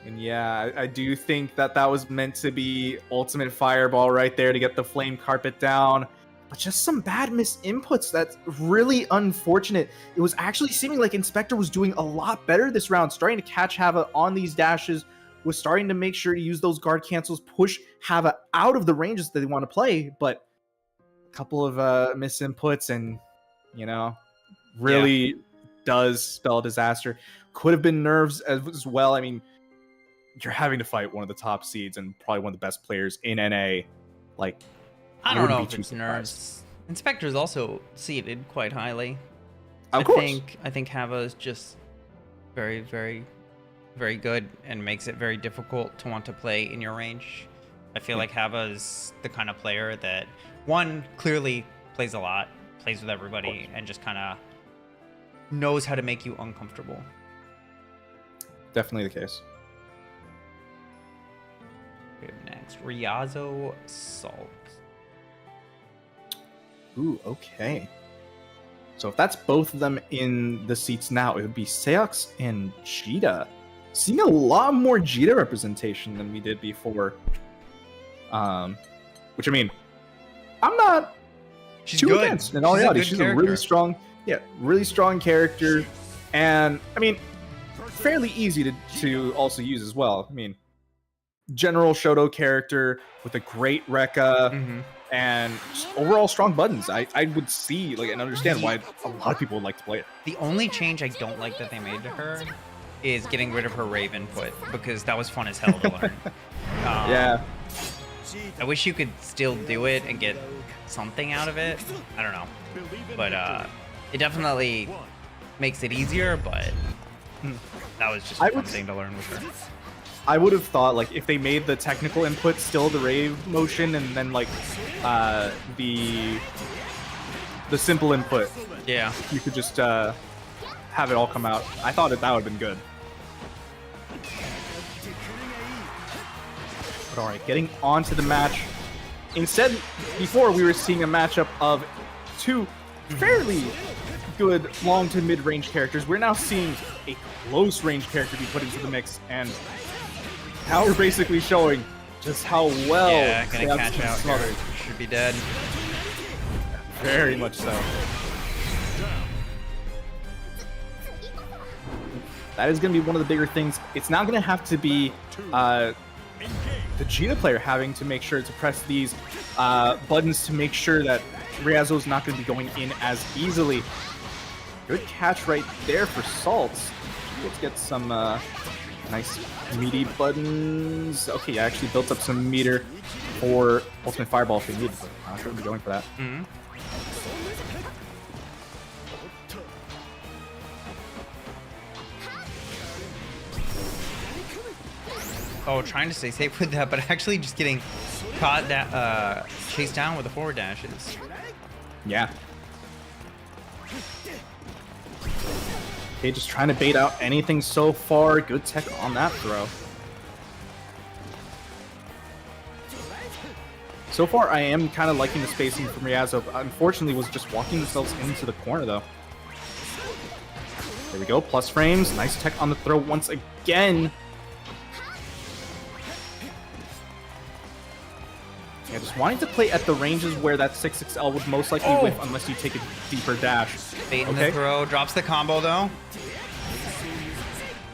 And yeah, I do think that that was meant to be ultimate fireball right there to get the flame carpet down. But just some bad missed inputs. That's really unfortunate. It was actually seeming like Inspector was doing a lot better this round, starting to catch Hava on these dashes, was starting to make sure to use those guard cancels, push Hava out of the ranges that they want to play. But a couple of missed inputs and, you know, really does spell disaster. Could have been nerves as well. I mean, you're having to fight one of the top seeds and probably one of the best players in NA. Like, I don't know if it's nerves. Inspector's also seated quite highly. Of course. I think Hava is just very, very, very good and makes it very difficult to want to play in your range. I feel like Hava is the kind of player that, one, clearly plays a lot, plays with everybody, and just kind of knows how to make you uncomfortable. Definitely the case. We have next Ryazo, Saltz. Ooh, okay. So if that's both of them in the seats now, it would be Seox and Djeeta. Seeing a lot more Djeeta representation than we did before. Which I mean, I'm not She's too good. against. In all She's a reality, good she's character. a really strong character, and I mean, fairly easy to also use as well. I mean, general Shoto character with a great Rekka and just overall strong buttons. I would see and understand why a lot of people would like to play it. The only change I don't like that they made to her is getting rid of her rave input, because that was fun as hell to learn. Yeah. I wish you could still do it and get something out of it. I don't know. But it definitely makes it easier, but that was just a fun thing to learn with her. I would have thought if they made the technical input still the rave motion and then the simple input, Yeah. you could just have it all come out. I thought that would have been good. But all right, getting on to the match. Instead, before we were seeing a matchup of two fairly good long to mid-range characters. We're now seeing a close-range character be put into the mix, and now we're basically showing just how well Yeah, gonna Seox catch can out smother. here. Should be dead. Very much so. That is going to be one of the bigger things. It's now going to have to be the Djeeta player having to make sure to press these buttons to make sure that Ryazo is not going to be going in as easily. Good catch right there for Saltz. Let's get some nice meaty buttons. Okay, I actually built up some meter for Ultimate Fireball if they needed, but I'm not sure we'll be going for that. Oh, trying to stay safe with that, but actually just getting caught, chased down with the forward dashes. Yeah. Okay, just trying to bait out anything so far. Good tech on that throw. So far, I am kind of liking the spacing from Ryazo. Unfortunately, was just walking themselves into the corner, though. There we go, plus frames. Nice tech on the throw once again. Yeah, just wanting to play at the ranges where that 6XL would most likely whiff unless you take a deeper dash. Baiting the throw, drops the combo though.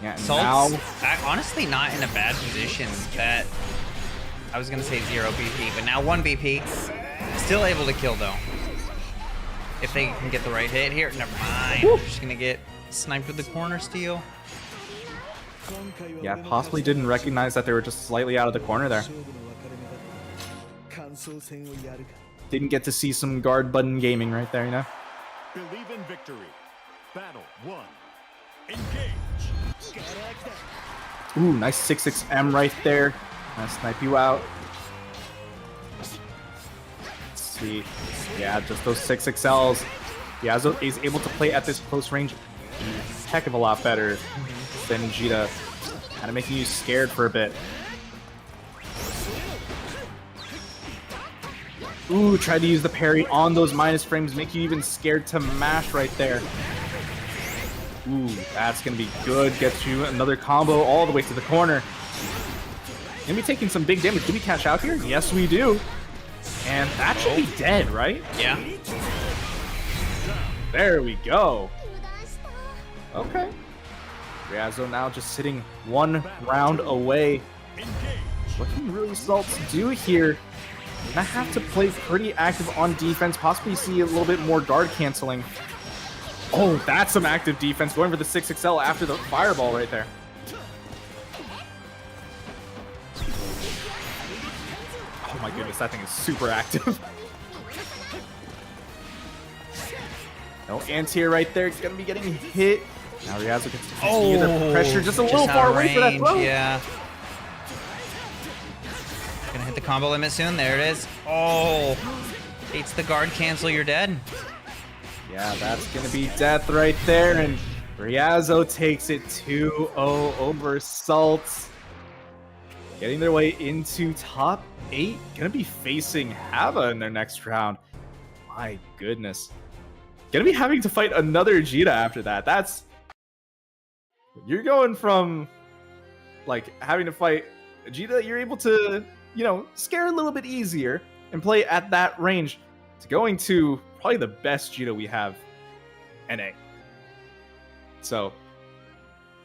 Yeah, and Saltz, now honestly not in a bad position. That I was gonna say 0 BP, but now 1 BP. Still able to kill though. If they can get the right hit here, never mind. Just gonna get sniped with the corner steal. Yeah, possibly didn't recognize that they were just slightly out of the corner there. Didn't get to see some guard button gaming right there, you know? Believe in victory. Battle 1. Engage. Ooh, nice 6XM right there. Gonna snipe you out. Let's see. Yeah, just those 6XLs. Ryazo is able to play at this close range a heck of a lot better than Djeeta. Kind of making you scared for a bit. Ooh, tried to use the parry on those minus frames, make you even scared to mash right there. Ooh, that's gonna be good. Gets you another combo all the way to the corner. Gonna be taking some big damage. Do we cash out here? Yes, we do. And that should be dead, right? Yeah. There we go. Okay. Ryazo now just sitting one round away. What can really Saltz do here? I have to play pretty active on defense, possibly see a little bit more guard canceling. Oh, that's some active defense, going for the 6XL after the fireball right there. Oh my goodness, that thing is super active. No anti-air right there, it's gonna be getting hit. Now Ryazo gets to continue the pressure just a little far away for that throw. Yeah. Gonna hit the combo limit soon. There it is. Oh, it's the guard cancel. You're dead. Yeah, that's gonna be death right there, and Ryazo takes it 2-0 over Saltz. Getting their way into top 8. Gonna be facing Hava in their next round. My goodness. Gonna be having to fight another Djeeta after that. That's... You're going from, having to fight Djeeta, you're able to scare a little bit easier and play at that range to going to probably the best Gita we have, NA. So,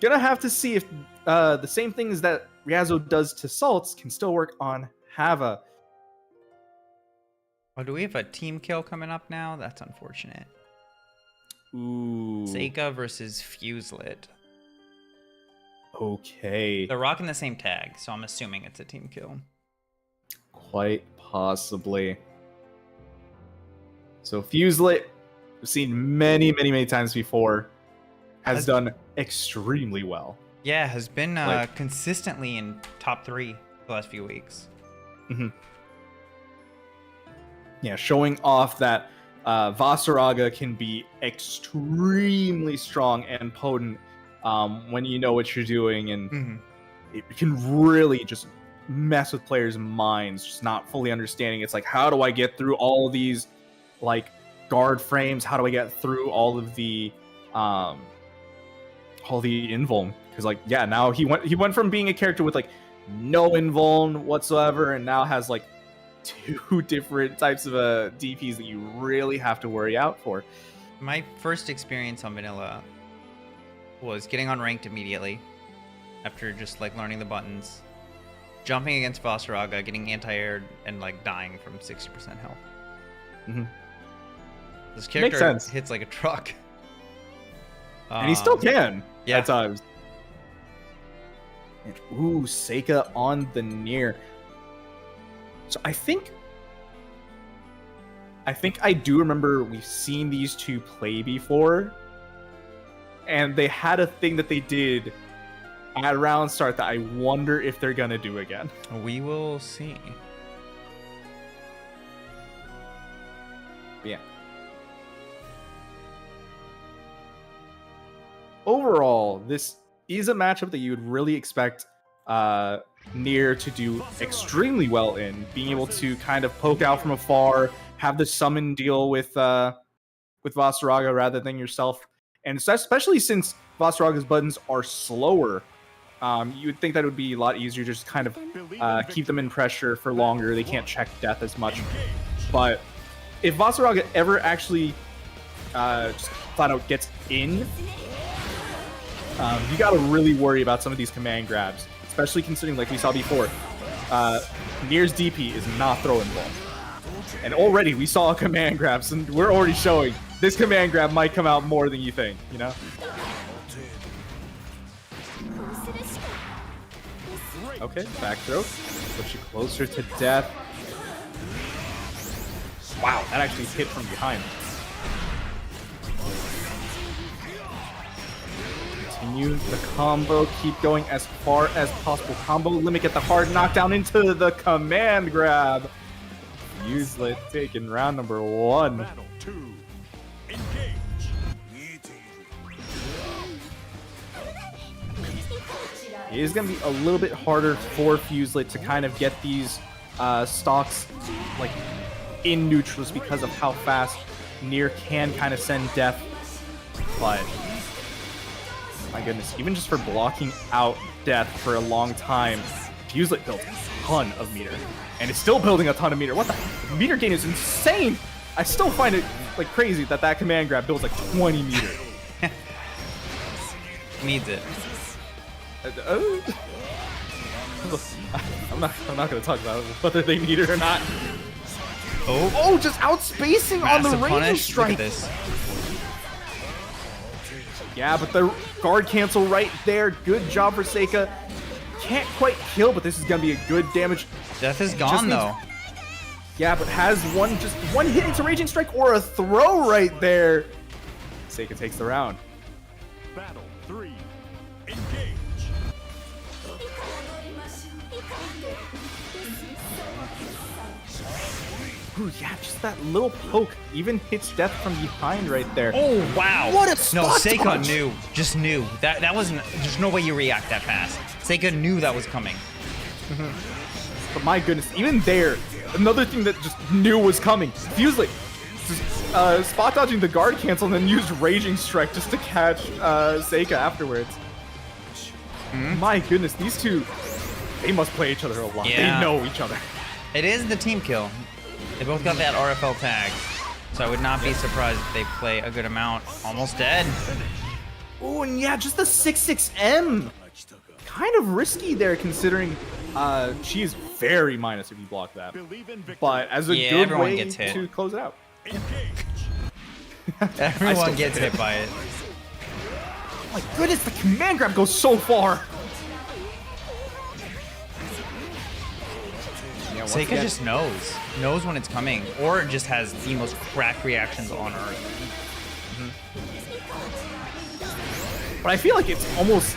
gonna have to see if the same things that Ryazo does to Saltz can still work on Hava. Oh, do we have a team kill coming up now? That's unfortunate. Ooh. Seika versus Fuselit. Okay. They're rocking the same tag, so I'm assuming it's a team kill. Quite possibly. So Fuselit, we've seen many, many, many times before, has done extremely well. Yeah, has been consistently in top 3 the last few weeks. Mm-hmm. Yeah, showing off that Vaseraga can be extremely strong and potent when you know what you're doing, and it can really just mess with players' minds, just not fully understanding. It's like, how do I get through all of these like guard frames? How do I get through all the invuln? Because like, yeah, now he went from being a character with like no invuln whatsoever, and now has like 2 different types of DPs that you really have to worry out for. My first experience on vanilla was getting on ranked immediately after just like learning the buttons, jumping against Vaseraga, getting anti-aired, and like dying from 60% health. This character hits like a truck. And he still can at Yeah. times. And, ooh, Seika on the Nier. So I think I do remember we've seen these two play before, and they had a thing that they did at round start that I wonder if they're gonna do again. We will see. But yeah. Overall, this is a matchup that you would really expect Nier to do extremely well in, being able to kind of poke out from afar, have the summon deal with Vaseraga rather than yourself, and especially since Vaseraga's buttons are slower, you would think that it would be a lot easier just kind of keep them in pressure for longer. They can't check death as much, but if Vaseraga ever actually just flat out gets in, you got to really worry about some of these command grabs, especially considering, like we saw before, Nier's DP is not throwing ball. And already we saw a command grab, so we're already showing this command grab might come out more than you think, you know? Okay, back throw. Push you closer to death. Wow, that actually hit from behind. Continue the combo, keep going as far as possible. Combo limit, get the hard knockdown into the command grab. Fuselit taking round number 1. Battle 2. Engage. It is going to be a little bit harder for Fuselit to kind of get these stocks like in neutrals because of how fast Nier can kind of send death. But my goodness, even just for blocking out death for a long time, Fuselit built a ton of meter. And it's still building a ton of meter. What the? The meter gain is insane! I still find it like crazy that command grab builds like 20 meter. Needs it. I'm not gonna talk about whether they need it or not. Oh, Just outspacing on the massive raging punish. strike. Look at this. Yeah, but the guard cancel right there. Good job for Seika. Can't quite kill, but this is gonna be a good damage. Death is gone though. Yeah, but has just one hit into raging strike or a throw right there. Seika takes the round. Battle 3. Engage. Ooh, yeah, just that little poke even hits death from behind right there. Oh wow! What a no! spot Seika dodge! knew that wasn't. There's no way you react that fast. Seika knew that was coming. But my goodness, even there, another thing that just knew was coming. Fuselit just spot dodging the guard cancel and then used raging strike just to catch Seika afterwards. My goodness, these two They must play each other a lot. Yeah. They know each other. It is the team kill. They both got that RFL tag. So I would not be surprised if they play a good amount. Almost dead. Oh, and yeah, just the 6-6M. Kind of risky there considering she is very minus if you block that. But as a good everyone way gets hit. to close it out. Everyone gets hit by it. My goodness, the command grab goes so far. Yeah, once Seika again- just knows when it's coming, or just has the most cracked reactions on Earth. But I feel like it's almost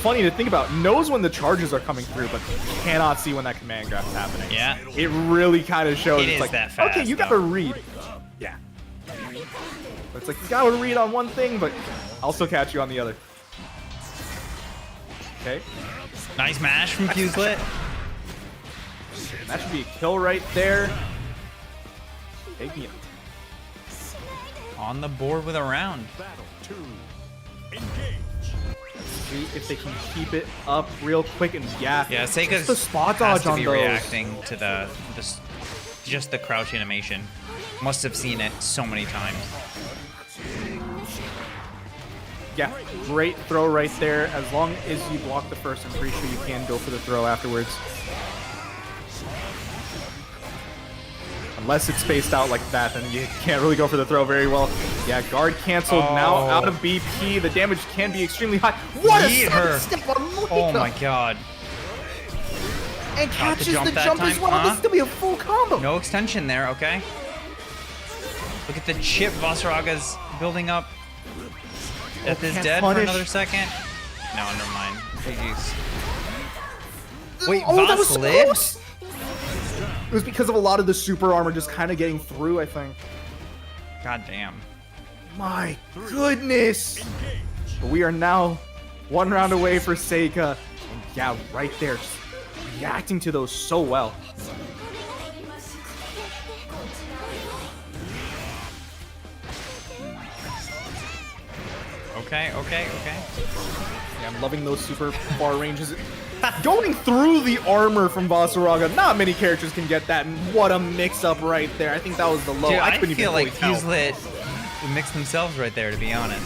funny to think about. Knows when the charges are coming through, but cannot see when that command grab is happening. Yeah. It really kind of shows. It It's is like, that fast, okay, you gotta though. read. Yeah. But it's like, you gotta read on one thing, but I'll still catch you on the other. Okay. Nice mash from Fuselit. That should be a kill right there. Taking it. On the board with a round. See if they can keep it up real quick, and yeah, Seika's just the spot has dodge to on be those. reacting to just the crouch animation. Must have seen it so many times. Yeah, great throw right there. As long as you block the first, I'm pretty sure you can go for the throw afterwards. Unless it's spaced out like that, then you can't really go for the throw very well. Yeah, guard canceled. Now out of BP. The damage can be extremely high. What Yeet a her. step on Moika. Oh my god. And catches the jump that jump as time, well. huh? This could be a full combo. No extension there, okay? Look at the chip Vaseraga's building up. Death is can't dead punish. for another second. No, never mind. GG's. Wait, Oh, that was so Vaselit? close. It was because of a lot of the super armor just kind of getting through, I think. God damn. My goodness. But we are now one round away for Seika. And yeah, right there, just reacting to those so well. Okay. Yeah, I'm loving those super far ranges. Going through the armor from Vaseraga, not many characters can get that, and what a mix-up right there. I think that was the low. Dude, I couldn't feel even like fully tell. Fuselit mixed themselves right there, to be honest.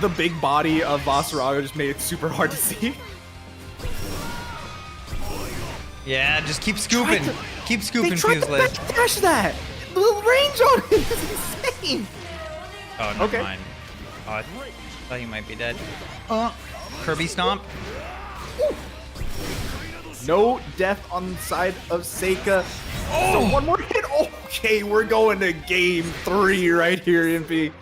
The big body of Vaseraga just made it super hard to see. Yeah, just keep scooping. Keep They scooping, tried to Fuselit. backdash that. The range on it is insane. Oh, never Okay. mind. Oh, I thought he might be dead. Kirby Stomp. No death on the side of Seika. So one more hit. Okay, we're going to game 3 right here, MP.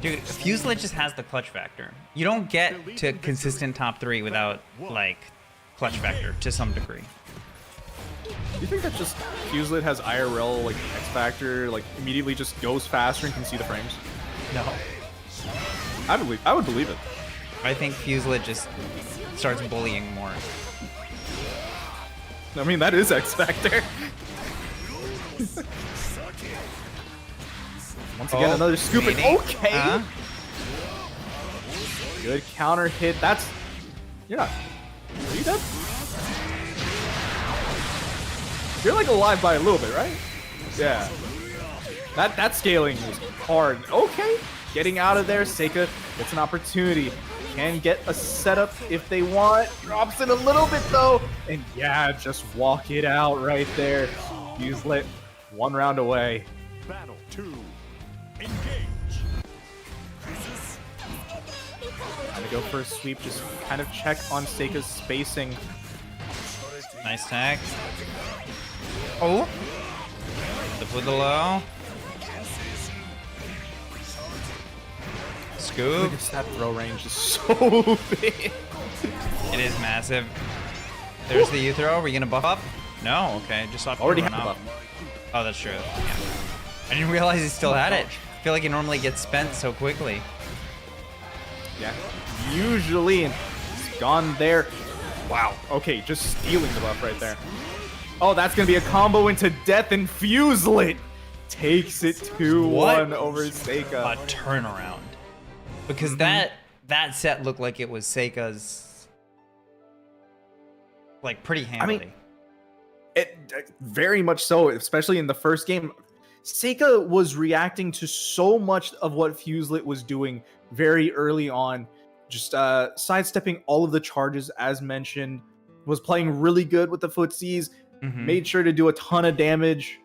Dude, Fuselit just has the clutch factor. You don't get to consistent top 3 without, like, clutch factor to some degree. Do you think that just Fuselit has IRL, like, X Factor, like, immediately just goes faster and can see the frames? No. I would believe it. I think Fuselit just starts bullying more. I mean, that is X Factor. Once again, another scoop. And maybe. okay. Good counter hit. That's... You're not... Are you dead? You're like alive by a little bit, right? Yeah. That scaling is hard. Okay. Getting out of there. Seika gets an opportunity. Can get a setup if they want. Drops it a little bit though. And yeah, just walk it out right there. Fuselit, one round away. Battle 2. Engage. Trying to go for a sweep. Just kind of check on Seika's spacing. Nice tag. Oh. Flip with the low. Scoop. Goodness, that throw range is so big. It is massive. There's the U throw. Are we gonna buff up? No. Okay. Just off Already run have up. the buff. Oh, that's true. Yeah. I didn't realize he still had it. I feel like it normally gets spent so quickly. Yeah, usually, and it's gone there. Wow. Okay, just stealing the buff right there. Oh, that's gonna be a combo into death, and Fuselit takes it 2-1 over Seika. A turnaround. Because that set looked like it was Seika's like pretty handily. I mean, it very much so, especially in the first game. Seika was reacting to so much of what Fuselit was doing very early on, just sidestepping all of the charges as mentioned, was playing really good with the footsies, made sure to do a ton of damage.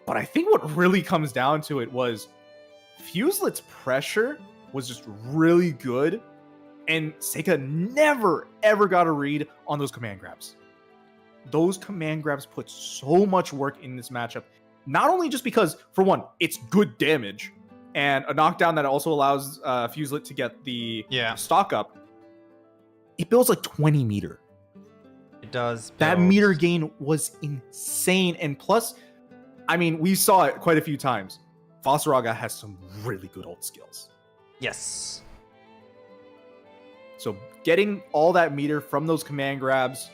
But I think what really comes down to it was Fuselit's pressure was just really good, and Seika never ever got a read on those command grabs. Those command grabs put so much work in this matchup. Not only just because, for one, it's good damage, and a knockdown that also allows Fuselit to get the stock up. It builds like 20 meter. It does. That meter gain was insane. And plus, I mean, we saw it quite a few times. Vaseraga has some really good ult skills. Yes. So getting all that meter from those command grabs,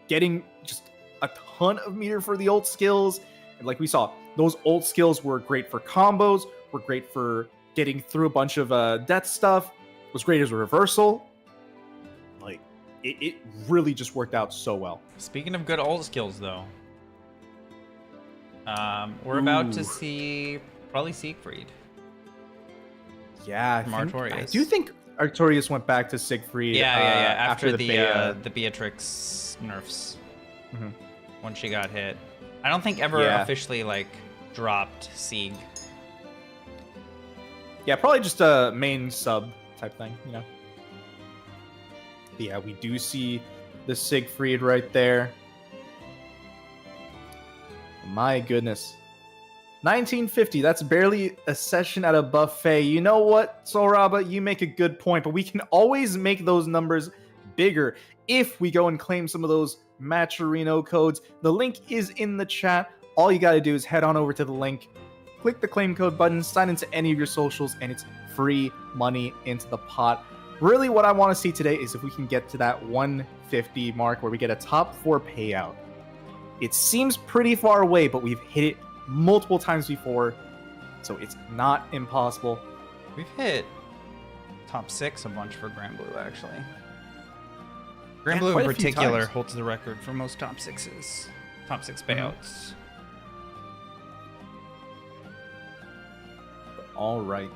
getting just a ton of meter for the ult skills, and like we saw, those ult skills were great for combos, were great for getting through a bunch of death stuff, was great as a reversal. Like, it really just worked out so well. Speaking of good ult skills, though, we're about to see probably Siegfried. Yeah, from Artorias. I do think Artorias went back to Siegfried. Yeah. After the Beatrix nerfs, when she got hit. I don't think ever officially like dropped Sieg. Yeah, probably just a main sub type thing, you know. But yeah, we do see the Siegfried right there. My goodness. 1950, that's barely a session at a buffet. You know what, Soraba, you make a good point, but we can always make those numbers bigger if we go and claim some of those Matcherino codes. The link is in the chat. All you got to do is head on over to the link, click the claim code button, sign into any of your socials, and it's free money into the pot. Really what I want to see today is if we can get to that 150 mark where we get a top 4 payout. It seems pretty far away, but we've hit it multiple times before, so it's not impossible. We've hit top 6 a bunch for Granblue, actually. Granblue in particular holds the record for most top 6s. Top 6 payouts. All right.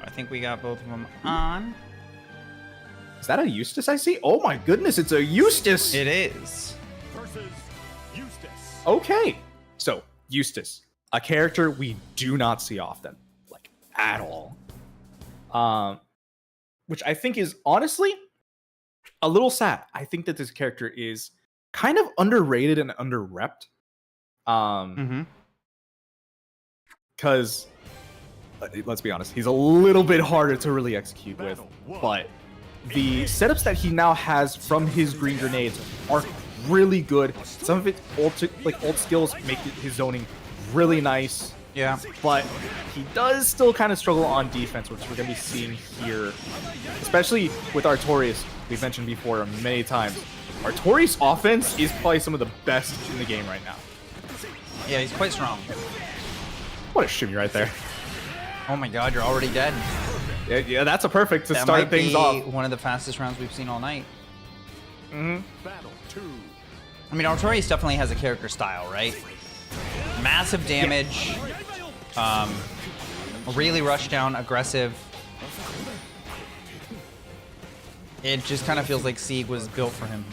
I think we got both of them on. Is that a Eustace I see? Oh my goodness, it's a Eustace! It is. Versus Eustace. Okay. So, Eustace. A character we do not see often. Like, at all. Which I think is, honestly, a little sad. I think that this character is kind of underrated and under-repped. Because, let's be honest, he's a little bit harder to really execute with. But the setups that he now has from his green grenades are really good. Some of its ult skills make his zoning really nice. Yeah. But he does still kind of struggle on defense, which we're going to be seeing here. Especially with Artorias, we've mentioned before many times. Artorias' offense is probably some of the best in the game right now. Yeah, he's quite strong. What a shimmy right there. Oh my god, you're already dead. Yeah, that's a perfect to That start might things be off. one of the fastest rounds we've seen all night. Battle 2. I mean, Artorias definitely has a character style, right? Massive damage, really rush down, aggressive. It just kind of feels like Sieg was built for him.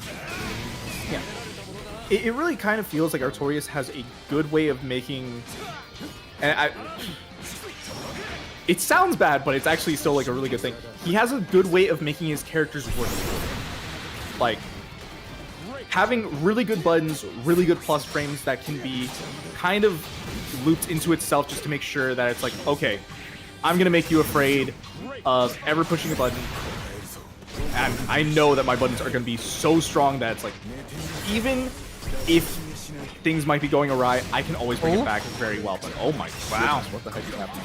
Yeah. It really kind of feels like Artorias has a good way of making... And it sounds bad, but it's actually still like a really good thing. He has a good way of making his characters work. Like, having really good buttons, really good plus frames that can be kind of looped into itself just to make sure that it's like, okay, I'm going to make you afraid of ever pushing a button. And I know that my buttons are going to be so strong that it's like, even if things might be going awry, I can always bring it back very well. But oh my wow, what the heck is happening?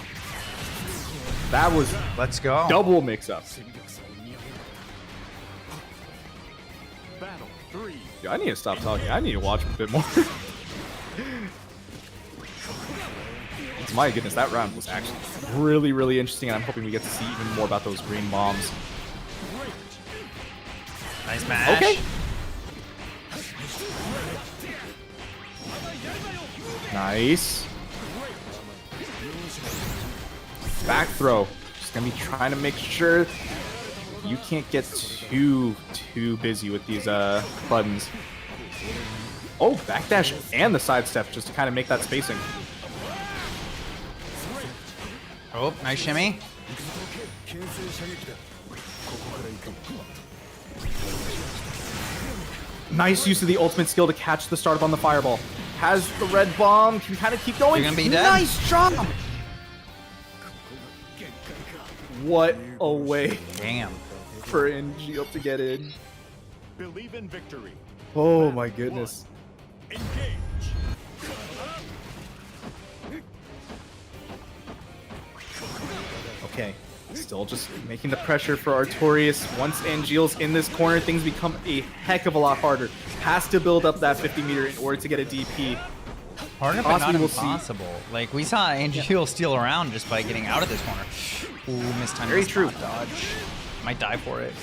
That was Let's go. double mix-up. Battle 3. Yeah, I need to stop talking. I need to watch a bit more. My goodness, that round was actually really, really interesting, and I'm hoping we get to see even more about those green bombs. Nice Nice mash. Okay. Nice. Back throw. Just gonna be trying to make sure you can't get too busy with these buttons. Oh, backdash and the sidestep just to kind of make that spacing. Oh, nice shimmy. Nice use of the ultimate skill to catch the startup on the fireball. Has the red bomb, can kind of keep going. You're gonna be dead. Nice job! What a way Damn. for NGL to get in. Believe in victory. Oh my goodness. Engage. Okay, still just making the pressure for Artorias. Once Angeal's in this corner, things become a heck of a lot harder. Has to build up that 50 meter in order to get a DP. Harder, but not Possibly we'll see. impossible. Like, we saw Angel steal around just by getting out of this corner. Ooh, missed time. Very true. Dodge. Might die for it.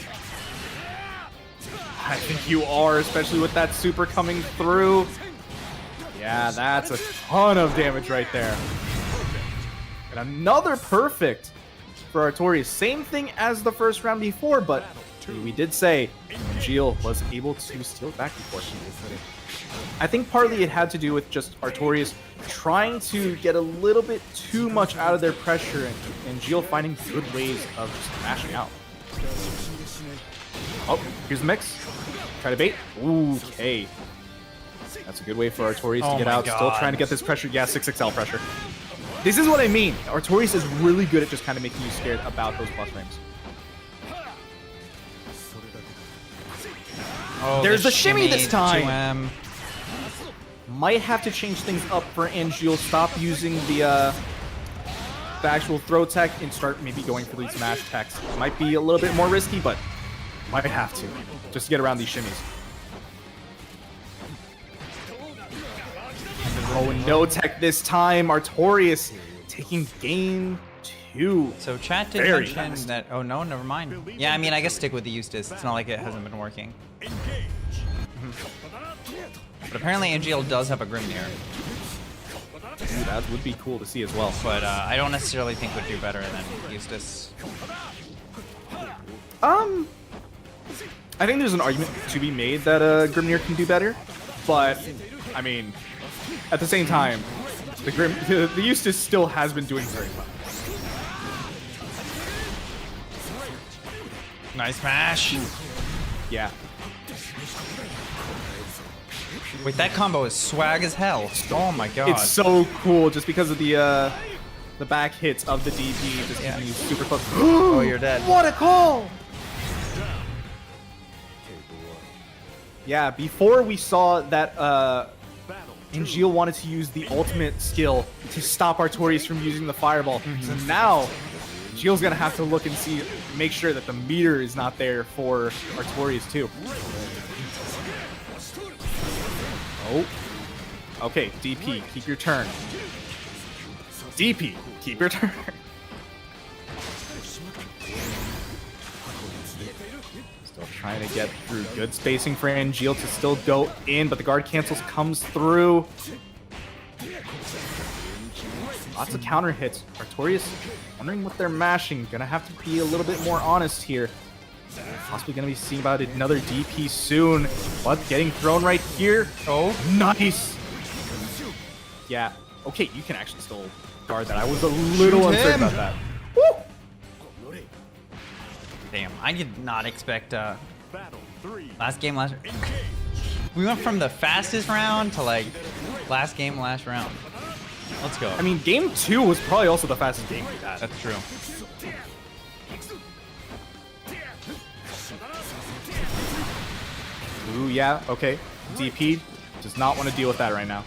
I think you are, especially with that super coming through. Yeah, that's a ton of damage right there. And another perfect for Artorias. Same thing as the first round before, but we did say Geel was able to steal it back before. I think partly it had to do with just Artorias trying to get a little bit too much out of their pressure and Geel finding good ways of just mashing out. Oh, here's the mix. Try to bait. Okay. That's a good way for Artorias to get out. Still trying to get this pressure. Yeah, 6XL pressure. This is what I mean. Artorias is really good at just kind of making you scared about those plus frames. Oh, There's the shimmy this time. 2M. Might have to change things up for Angel. Stop using the actual throw tech and start maybe going for these smash techs. Might be a little bit more risky, but might have to just to get around these shimmies. Oh, no tech this time. Artorias taking game 2. So chat did Very mention fast. that. Oh no, never mind. Yeah, I mean, I guess stick with the Eustace. It's not like it hasn't been working. But apparently, Angel does have a Grimnir, Ooh, that would be cool to see as well. but I don't necessarily think would do better than Eustace. I think there's an argument to be made that Grimnir can do better, but I mean, at the same time, the Eustace still has been doing very well. Nice mash. Yeah. Wait, that combo is swag as hell. Oh my god. It's so cool just because of the back hits of the DP just Yeah. keeping you super close. Oh, you're dead. What a call! Yeah, before we saw that Angel wanted to use the ultimate skill to stop Artorias from using the fireball. So now Angel's gonna have to look and see, make sure that the meter is not there for Artorias too. Oh. Okay, DP, keep your turn. DP, keep your turn. Still trying to get through. Good spacing for Angel to still go in, but the guard cancels comes through. Lots of counter hits. Artorias wondering what they're mashing. Gonna have to be a little bit more honest here. Possibly gonna be seeing about another DP soon, but getting thrown right here. Oh, nice. Yeah. Okay, you can actually still guard that. I was a little Shoot uncertain him. about that. Woo! Damn, I did not expect Battle 3. last game last. We went from the fastest round to like last game last round. Let's go. I mean, game 2 was probably also the fastest game we've had. That's true. Ooh, yeah, okay. DP does not want to deal with that right now.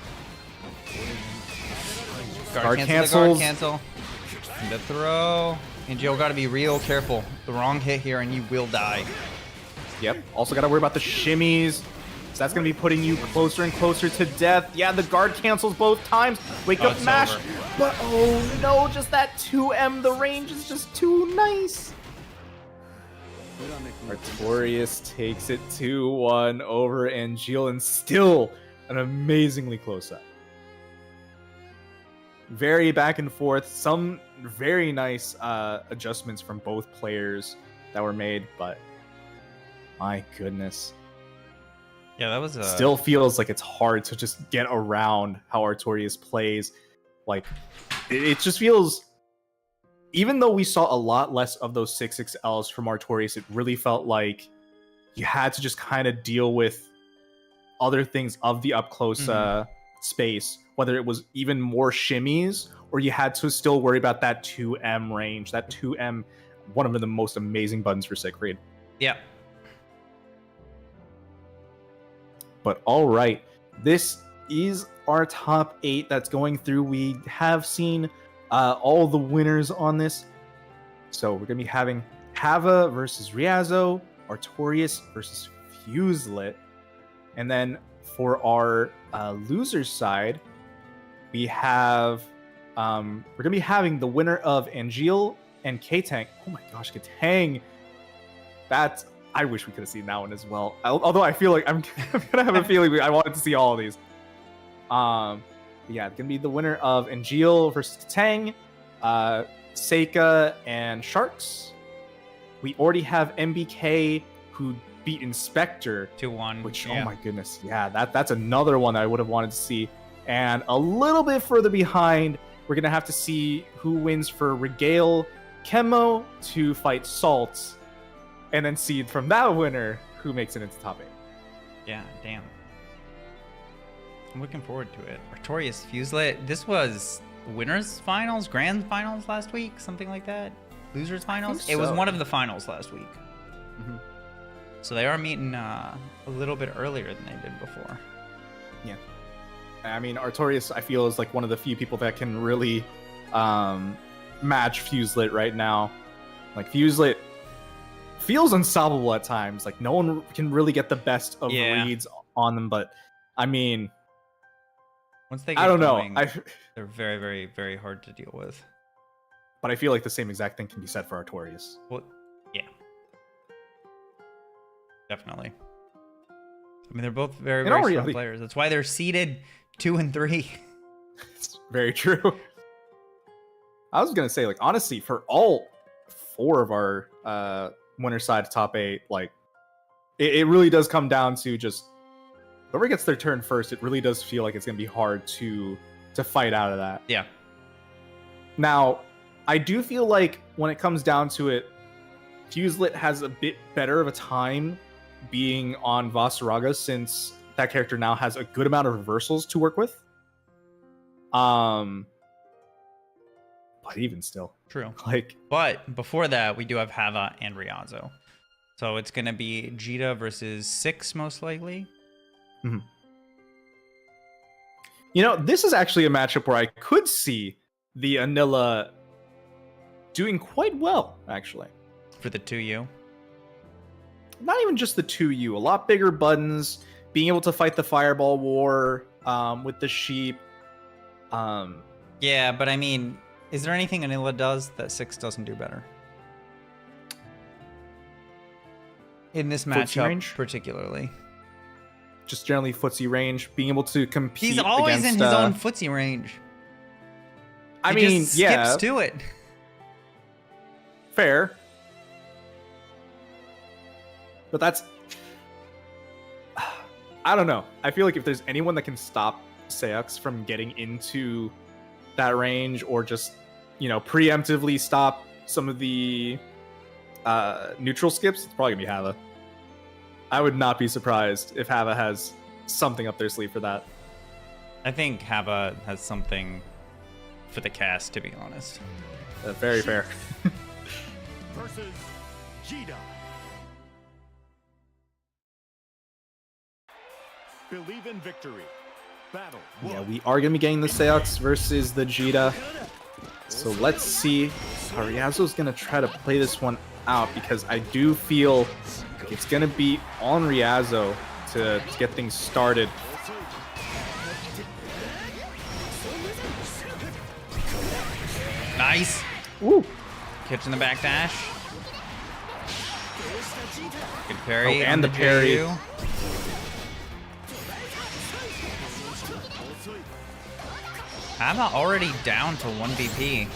Guard cancel. cancels. The guard cancel. And the throw. And Joe got to be real careful. The wrong hit here, and you will die. Yep. Also got to worry about the shimmies. So that's going to be putting you closer and closer to death. Yeah, the guard cancels both times. Wake up, it's mash. over. But oh no, just that 2M. The range is just too nice. Artorias takes it 2-1 over Angeal, and still an amazingly close set. Very back and forth. Some very nice adjustments from both players that were made, but my goodness. Yeah, that was Still feels like it's hard to just get around how Artorias plays. Like, it just feels... Even though we saw a lot less of those 6XLs from Artorias, it really felt like you had to just kind of deal with other things of the up-close space, whether it was even more shimmies, or you had to still worry about that 2M range. That 2M, one of the most amazing buttons for Siegfried. Yeah. But all right, this is our top 8 that's going through. We have seen all the winners on this. So we're going to be having Hava versus Ryazo, Artorias versus Fuselit. And then for our losers side, we have we're going to be having the winner of Angeal and Ktang. Oh my gosh, Ktang. That's... I wish we could have seen that one as well. Although I feel like I'm gonna have a feeling I wanted to see all of these. Yeah, it's gonna be the winner of Angeal versus Ktang, Seika and Sharkz. We already have MBK who beat Inspector 2-1. Which, yeah. oh my goodness, yeah, that's another one that I would have wanted to see. And a little bit further behind, we're gonna have to see who wins for Regale, Kemo to fight Saltz. And then see from that winner who makes it into top 8. Yeah, damn. I'm looking forward to it. Artorias, Fuselit. This was winners finals, grand finals last week, something like that. Losers finals. It was one of the finals last week. Mm-hmm. So they are meeting a little bit earlier than they did before. Yeah. I mean, Artorias, I feel, is like one of the few people that can really match Fuselit right now. Like, Fuselit feels unstoppable at times. Like, no one can really get the best of reads on them, but I mean, once they get going, they're very, very, very hard to deal with. But I feel like the same exact thing can be said for Artorias. Well, yeah. Definitely. I mean, they're both very, very strong players. That's why they're seeded 2 and 3. It's very true. I was gonna say, like, honestly, for all 4 of our winner side top 8, like, it really does come down to just whoever gets their turn first. It really does feel like it's gonna be hard to fight out of that. Yeah. Now, I do feel like when it comes down to it, Fuselit has a bit better of a time being on Vaseraga, since that character now has a good amount of reversals to work with. But even still. True. Like, but before that, we do have Hava and Ryazo. So it's going to be Djeeta versus 6, most likely. Mm-hmm. You know, this is actually a matchup where I could see the Anila doing quite well, actually. For the 2U? Not even just the 2U. A lot bigger buttons, being able to fight the Fireball War with the sheep. Yeah, but I mean... Is there anything Anila does that 6 doesn't do better? In this matchup, particularly. Just generally footsie range, being able to compete. He's always in his own footsie range. I mean, just skips to it. Fair. But that's... I don't know. I feel like if there's anyone that can stop Seox from getting into that range, or just, you know, preemptively stop some of the neutral skips, it's probably gonna be Hava. I would not be surprised if Hava has something up their sleeve for that. I think Hava has something for the cast, to be honest. Very fair. Versus Djeeta. Believe in victory. Battle. Yeah, we are going to be getting the Seox versus the Djeeta. So let's see how Ryazo's going to try to play this one out, because I do feel it's going to be on Ryazo to get things started. Nice. Woo. Catching the back dash. Good parry. Oh, and on the parry. JU. Hava already down to 1 BP.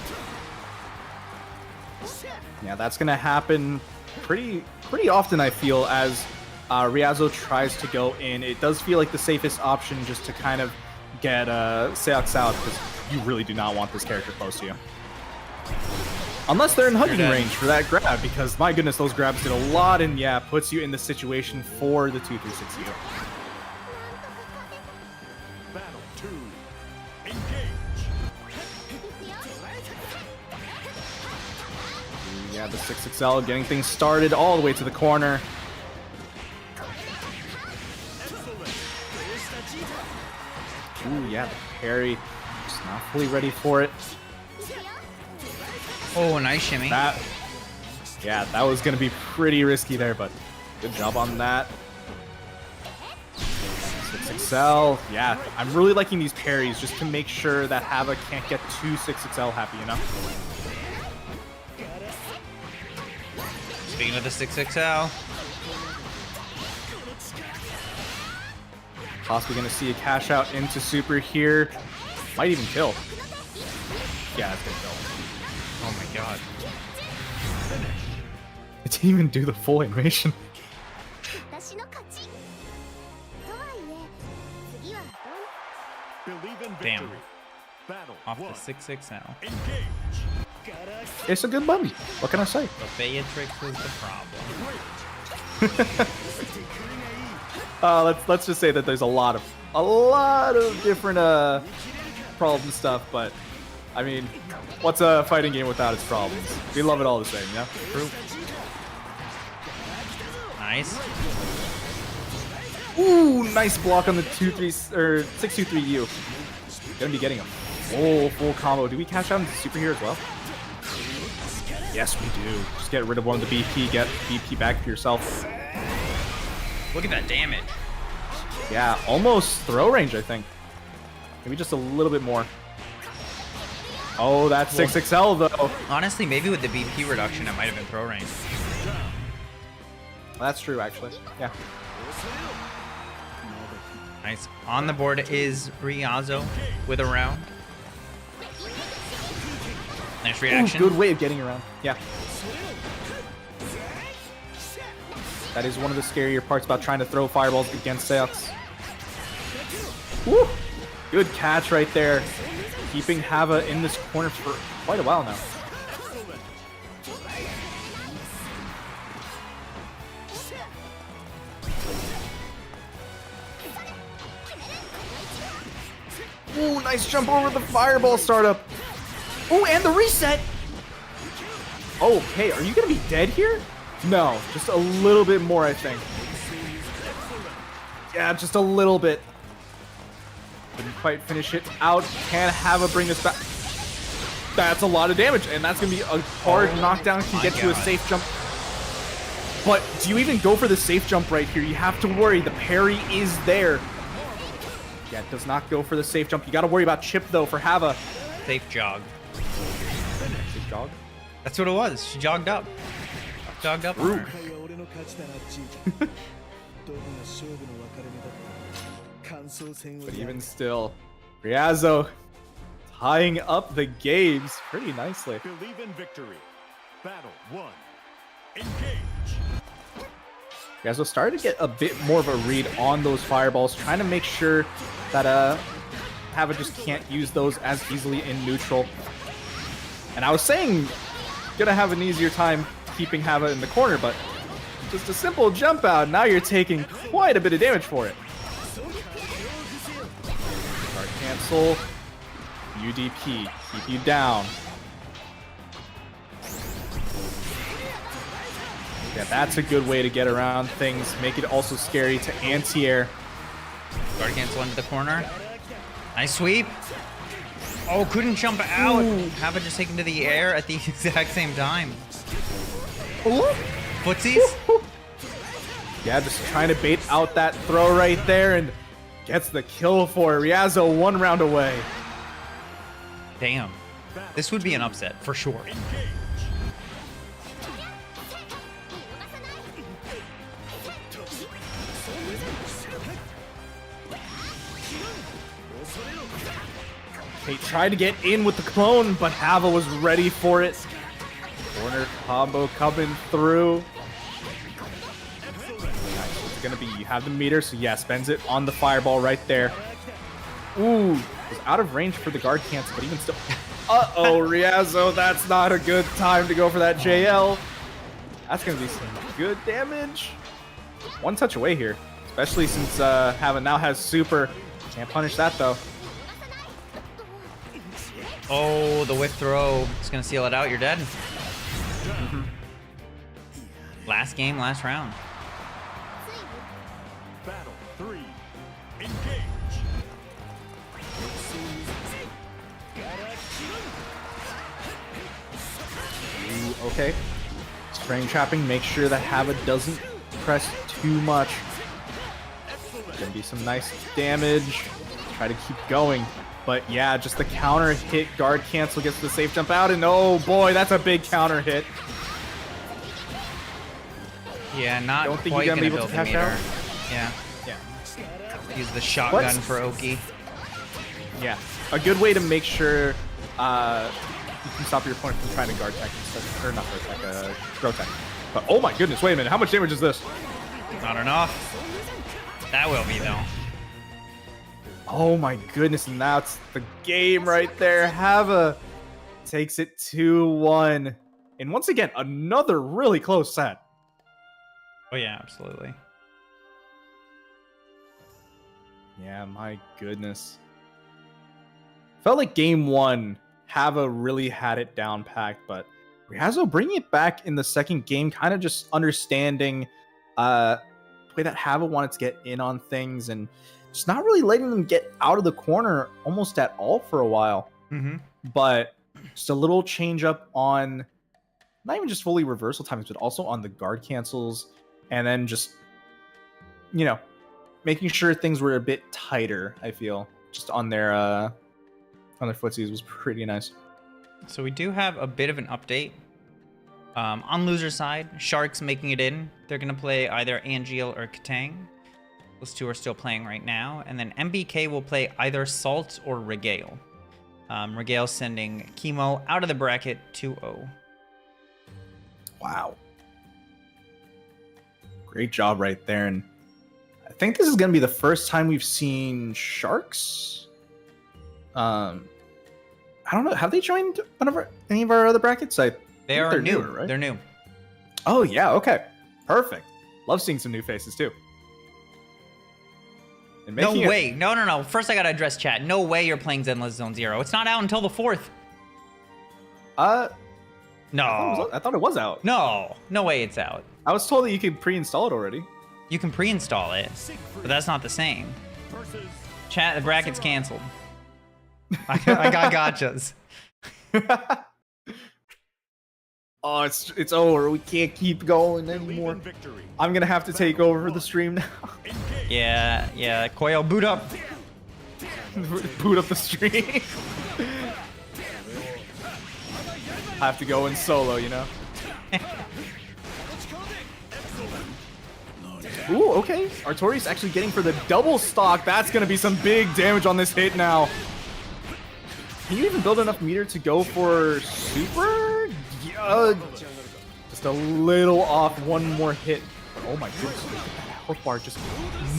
Yeah, that's gonna happen pretty often, I feel, as Ryazo tries to go in. It does feel like the safest option just to kind of get Seox out, because you really do not want this character close to you. Unless they're in hugging range for that grab, because my goodness, those grabs did a lot, and yeah, puts you in the situation for the 2-3-6 U. Battle 2. Engage. Yeah, the 6XL getting things started all the way to the corner. Ooh, yeah, the parry. Just not fully ready for it. Oh, nice shimmy. Yeah, that was going to be pretty risky there, but good job on that. 6XL. Yeah, I'm really liking these parries just to make sure that Hava can't get too 6XL happy, you know? Speaking of the 6XL. Possibly going to see a cash out into super here. Might even kill. Yeah, that's going to kill. Oh my god. It didn't even do the full animation. Believe in victory. Damn. Battle Off 1. the 6XL. Engage. It's a good bummy. What can I say? But Beatrix was the problem. Let's just say that there's a lot of different problem stuff, but I mean, what's a fighting game without its problems? We love it all the same, yeah? True. Nice. Ooh, nice block on the 2-3 or 6-2-3-U. Gonna be getting a full combo. Do we cash out into super here as well? Yes, we do. Just get rid of one of the BP, get BP back for yourself. Look at that damage. Yeah, almost throw range, I think. Maybe just a little bit more. Oh, that's 6XL though. Honestly, maybe with the BP reduction, it might have been throw range. That's true, actually. Yeah. Nice. On the board is Ryazo with a round. Nice reaction. Ooh, good way of getting around. Yeah. That is one of the scarier parts about trying to throw fireballs against Seox. Woo! Good catch right there. Keeping Hava in this corner for quite a while now. Ooh, nice jump over the fireball startup. Ooh, and the reset. Okay, are you gonna be dead here? No, just a little bit more, I think. Yeah, just a little bit. Couldn't quite finish it out. Can Hava bring this back? That's a lot of damage, and that's gonna be a hard knockdown. Can get to a safe jump. But do you even go for the safe jump right here? You have to worry. The parry is there. Yeah, it does not go for the safe jump. You got to worry about chip, though, for Hava. Safe jog. Safe jog? That's what it was. She jogged up. Jogged up. on her. But even still, Ryazo tying up the games pretty nicely. Believe in victory. Battle 1. Engage. Ryazo started to get a bit more of a read on those fireballs, trying to make sure that Hava just can't use those as easily in neutral. And I was saying, gonna have an easier time keeping Hava in the corner, but just a simple jump out, now you're taking quite a bit of damage for it. Guard cancel, UDP, keep you down. Yeah, that's a good way to get around things, make it also scary to anti-air. Guard cancel into the corner. Nice sweep. Oh, couldn't jump out. Hava just taken to the air at the exact same time. Ooh. Footsies. Yeah, just trying to bait out that throw right there and gets the kill for Ryazo 1 round away. Damn. This would be an upset, for sure. He tried to get in with the clone, but Hava was ready for it. Corner combo coming through. It's gonna be, you have the meter, so yeah, spends it on the fireball right there. Ooh, was out of range for the guard cancel, but even still. Uh-oh, Ryazo, that's not a good time to go for that JL. That's gonna be some good damage. One touch away here, especially since Hava now has super. Can't punish that though. Oh, the whip throw. It's gonna seal it out. You're dead. Last game, last round. Battle 3. Engage. Ooh, okay. Spring trapping, make sure that Hava doesn't press too much. Gonna be some nice damage. Try to keep going. But yeah, just the counter hit, guard cancel gets the safe jump out, and oh boy, that's a big counter hit. Yeah, not Don't think quite you're gonna gonna be able build to the cash meter. out? Yeah, Yeah. use the shotgun What? for Oki. Yeah. A good way to make sure you can stop your opponent from trying to guard tech instead, or not guard tech, throw tech. But oh my goodness, wait a minute, how much damage is this? Not enough. That will be though. Oh my goodness, and that's the game right there. Hava takes it 2-1. And once again, another really close set. Oh yeah, absolutely. Yeah, my goodness. Felt like game one, Hava really had it down packed, but Ryazo bringing it back in the second game, kind of just understanding the way that Hava wanted to get in on things and just not really letting them get out of the corner almost at all for a while. Mm-hmm. But just a little change up on not even just fully reversal timings, but also on the guard cancels, and then just, you know, making sure things were a bit tighter. I feel just on their footsies was pretty nice. So we do have a bit of an update. On loser side, Sharkz making it in. They're gonna play either Angeal or Ktang. Those two are still playing right now, and then MBK will play either Saltz or Regale. Regale sending Kemo out of the bracket 2-0. Wow. Great job right there. And I think this is going to be the first time we've seen Sharkz. I don't know. Have they joined any of our other brackets? They think are they're new. newer, right? They're new. Oh, yeah. Okay. Perfect. Love seeing some new faces, too. And No making it- way. No. First, I gotta address chat. No way you're playing Zenless Zone Zero. It's not out until the 4th. No. I thought it was out. No way it's out. I was told that you could pre-install it already. You can pre-install it, but that's not the same. Chat, the bracket's canceled. I got gotchas. Oh, it's over. We can't keep going anymore. I'm gonna have to take over the stream now. Yeah. Koyo, boot up. Boot up the stream. I have to go in solo, you know. Ooh, okay. Artorias actually getting for the double stock. That's gonna be some big damage on this hit now. Can you even build enough meter to go for super? Yeah, just a little off. One more hit. Oh my goodness. Look at that health bar just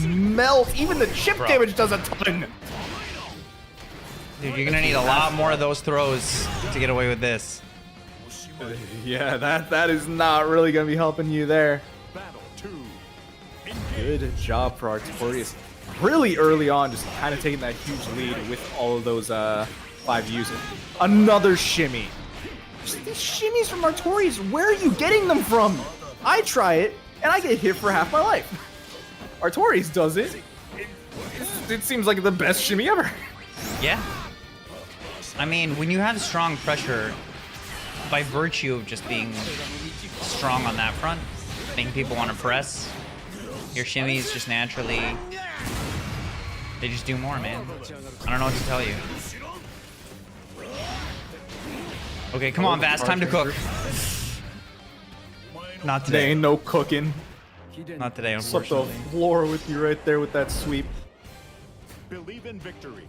melt. Even the chip damage does a ton. Dude, you're gonna need a lot more of those throws to get away with this. Yeah, that is not really gonna be helping you there. Battle 2. Good job for Artorias. Really early on, just kind of taking that huge lead with all of those 5 uses. Another shimmy. Just these shimmies from Artorias, where are you getting them from? I try it, and I get hit for half my life. Artorias does it. It seems like the best shimmy ever. Yeah. I mean, when you have strong pressure, by virtue of just being strong on that front, making people want to press, your shimmies just naturally, they just do more, man. I don't know what to tell you. Okay, come on, Vas, time to cook. Not There today. ain't no cooking. Not today, Swept the unfortunately. floor with you right there with that sweep. Believe in victory.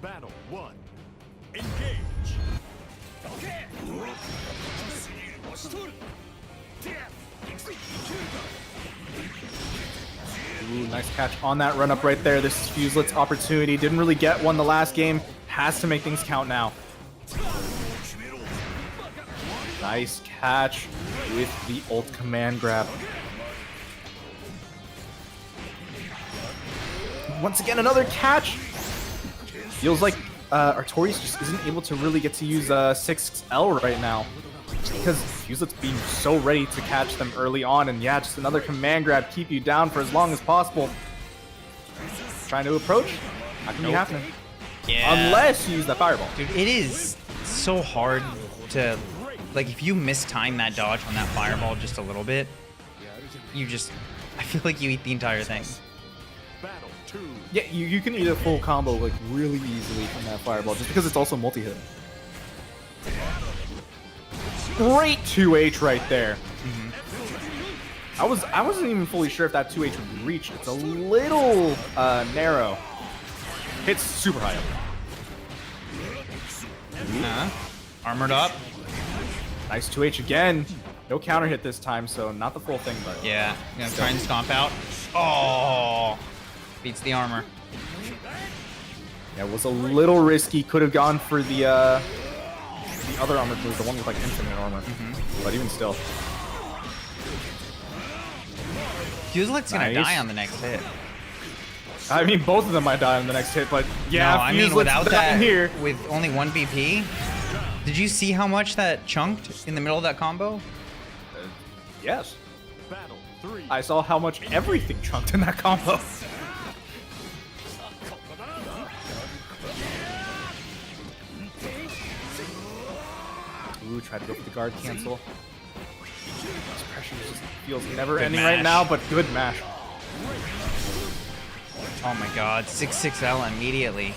Battle 1. Ooh, nice catch on that run up right there. This is Fuselit's opportunity. Didn't really get one the last game. Has to make things count now. Nice catch with the ult command grab. Once again, another catch. Feels like Artorias just isn't able to really get to use 6L right now. Because Fuselit's being so ready to catch them early on. And yeah, just another command grab, keep you down for as long as possible. Trying to approach. Not gonna be happening. Yeah. Unless you use that fireball. Dude, it is so hard to, like, if you mistime that dodge on that fireball just a little bit, you just, I feel like you eat the entire thing. Yeah, you can eat a full combo like really easily from that fireball just because it's also multi-hit. Great 2H right there. I wasn't even fully sure if that 2H would reach. It's a little narrow. Hits super high up. Armored up. Nice 2H again. No counter hit this time, so not the full thing, but Yeah, gonna try and stomp out. Oh, beats the armor. yeah, it was a little risky. Could have gone for the other armored move, the one with like infinite armor. But even still. Fuselit's gonna die on the next hit. I mean, both of them might die on the next hit, but yeah, No, I mean, Fuselet's without down that, here. with only 1 BP, did you see how much that chunked in the middle of that combo? Yes. I saw how much everything chunked in that combo. Ooh, try to go for the guard cancel. This pressure just feels never ending right now, but good mash. Oh my god, 6-6L immediately.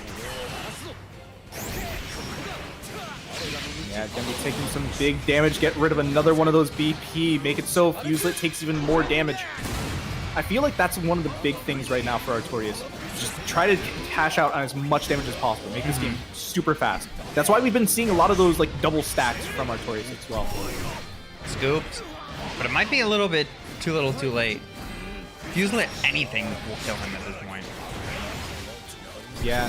Yeah, gonna be taking some big damage. Get rid of another one of those BP. Make it so Fuselit takes even more damage. I feel like that's one of the big things right now for Artorias. Just try to cash out on as much damage as possible. Make this game super fast. That's why we've been seeing a lot of those like double stacks from Artorias as well. Scooped. But it might be a little bit too little too late. Fuselit, anything will kill him at this point. Yeah,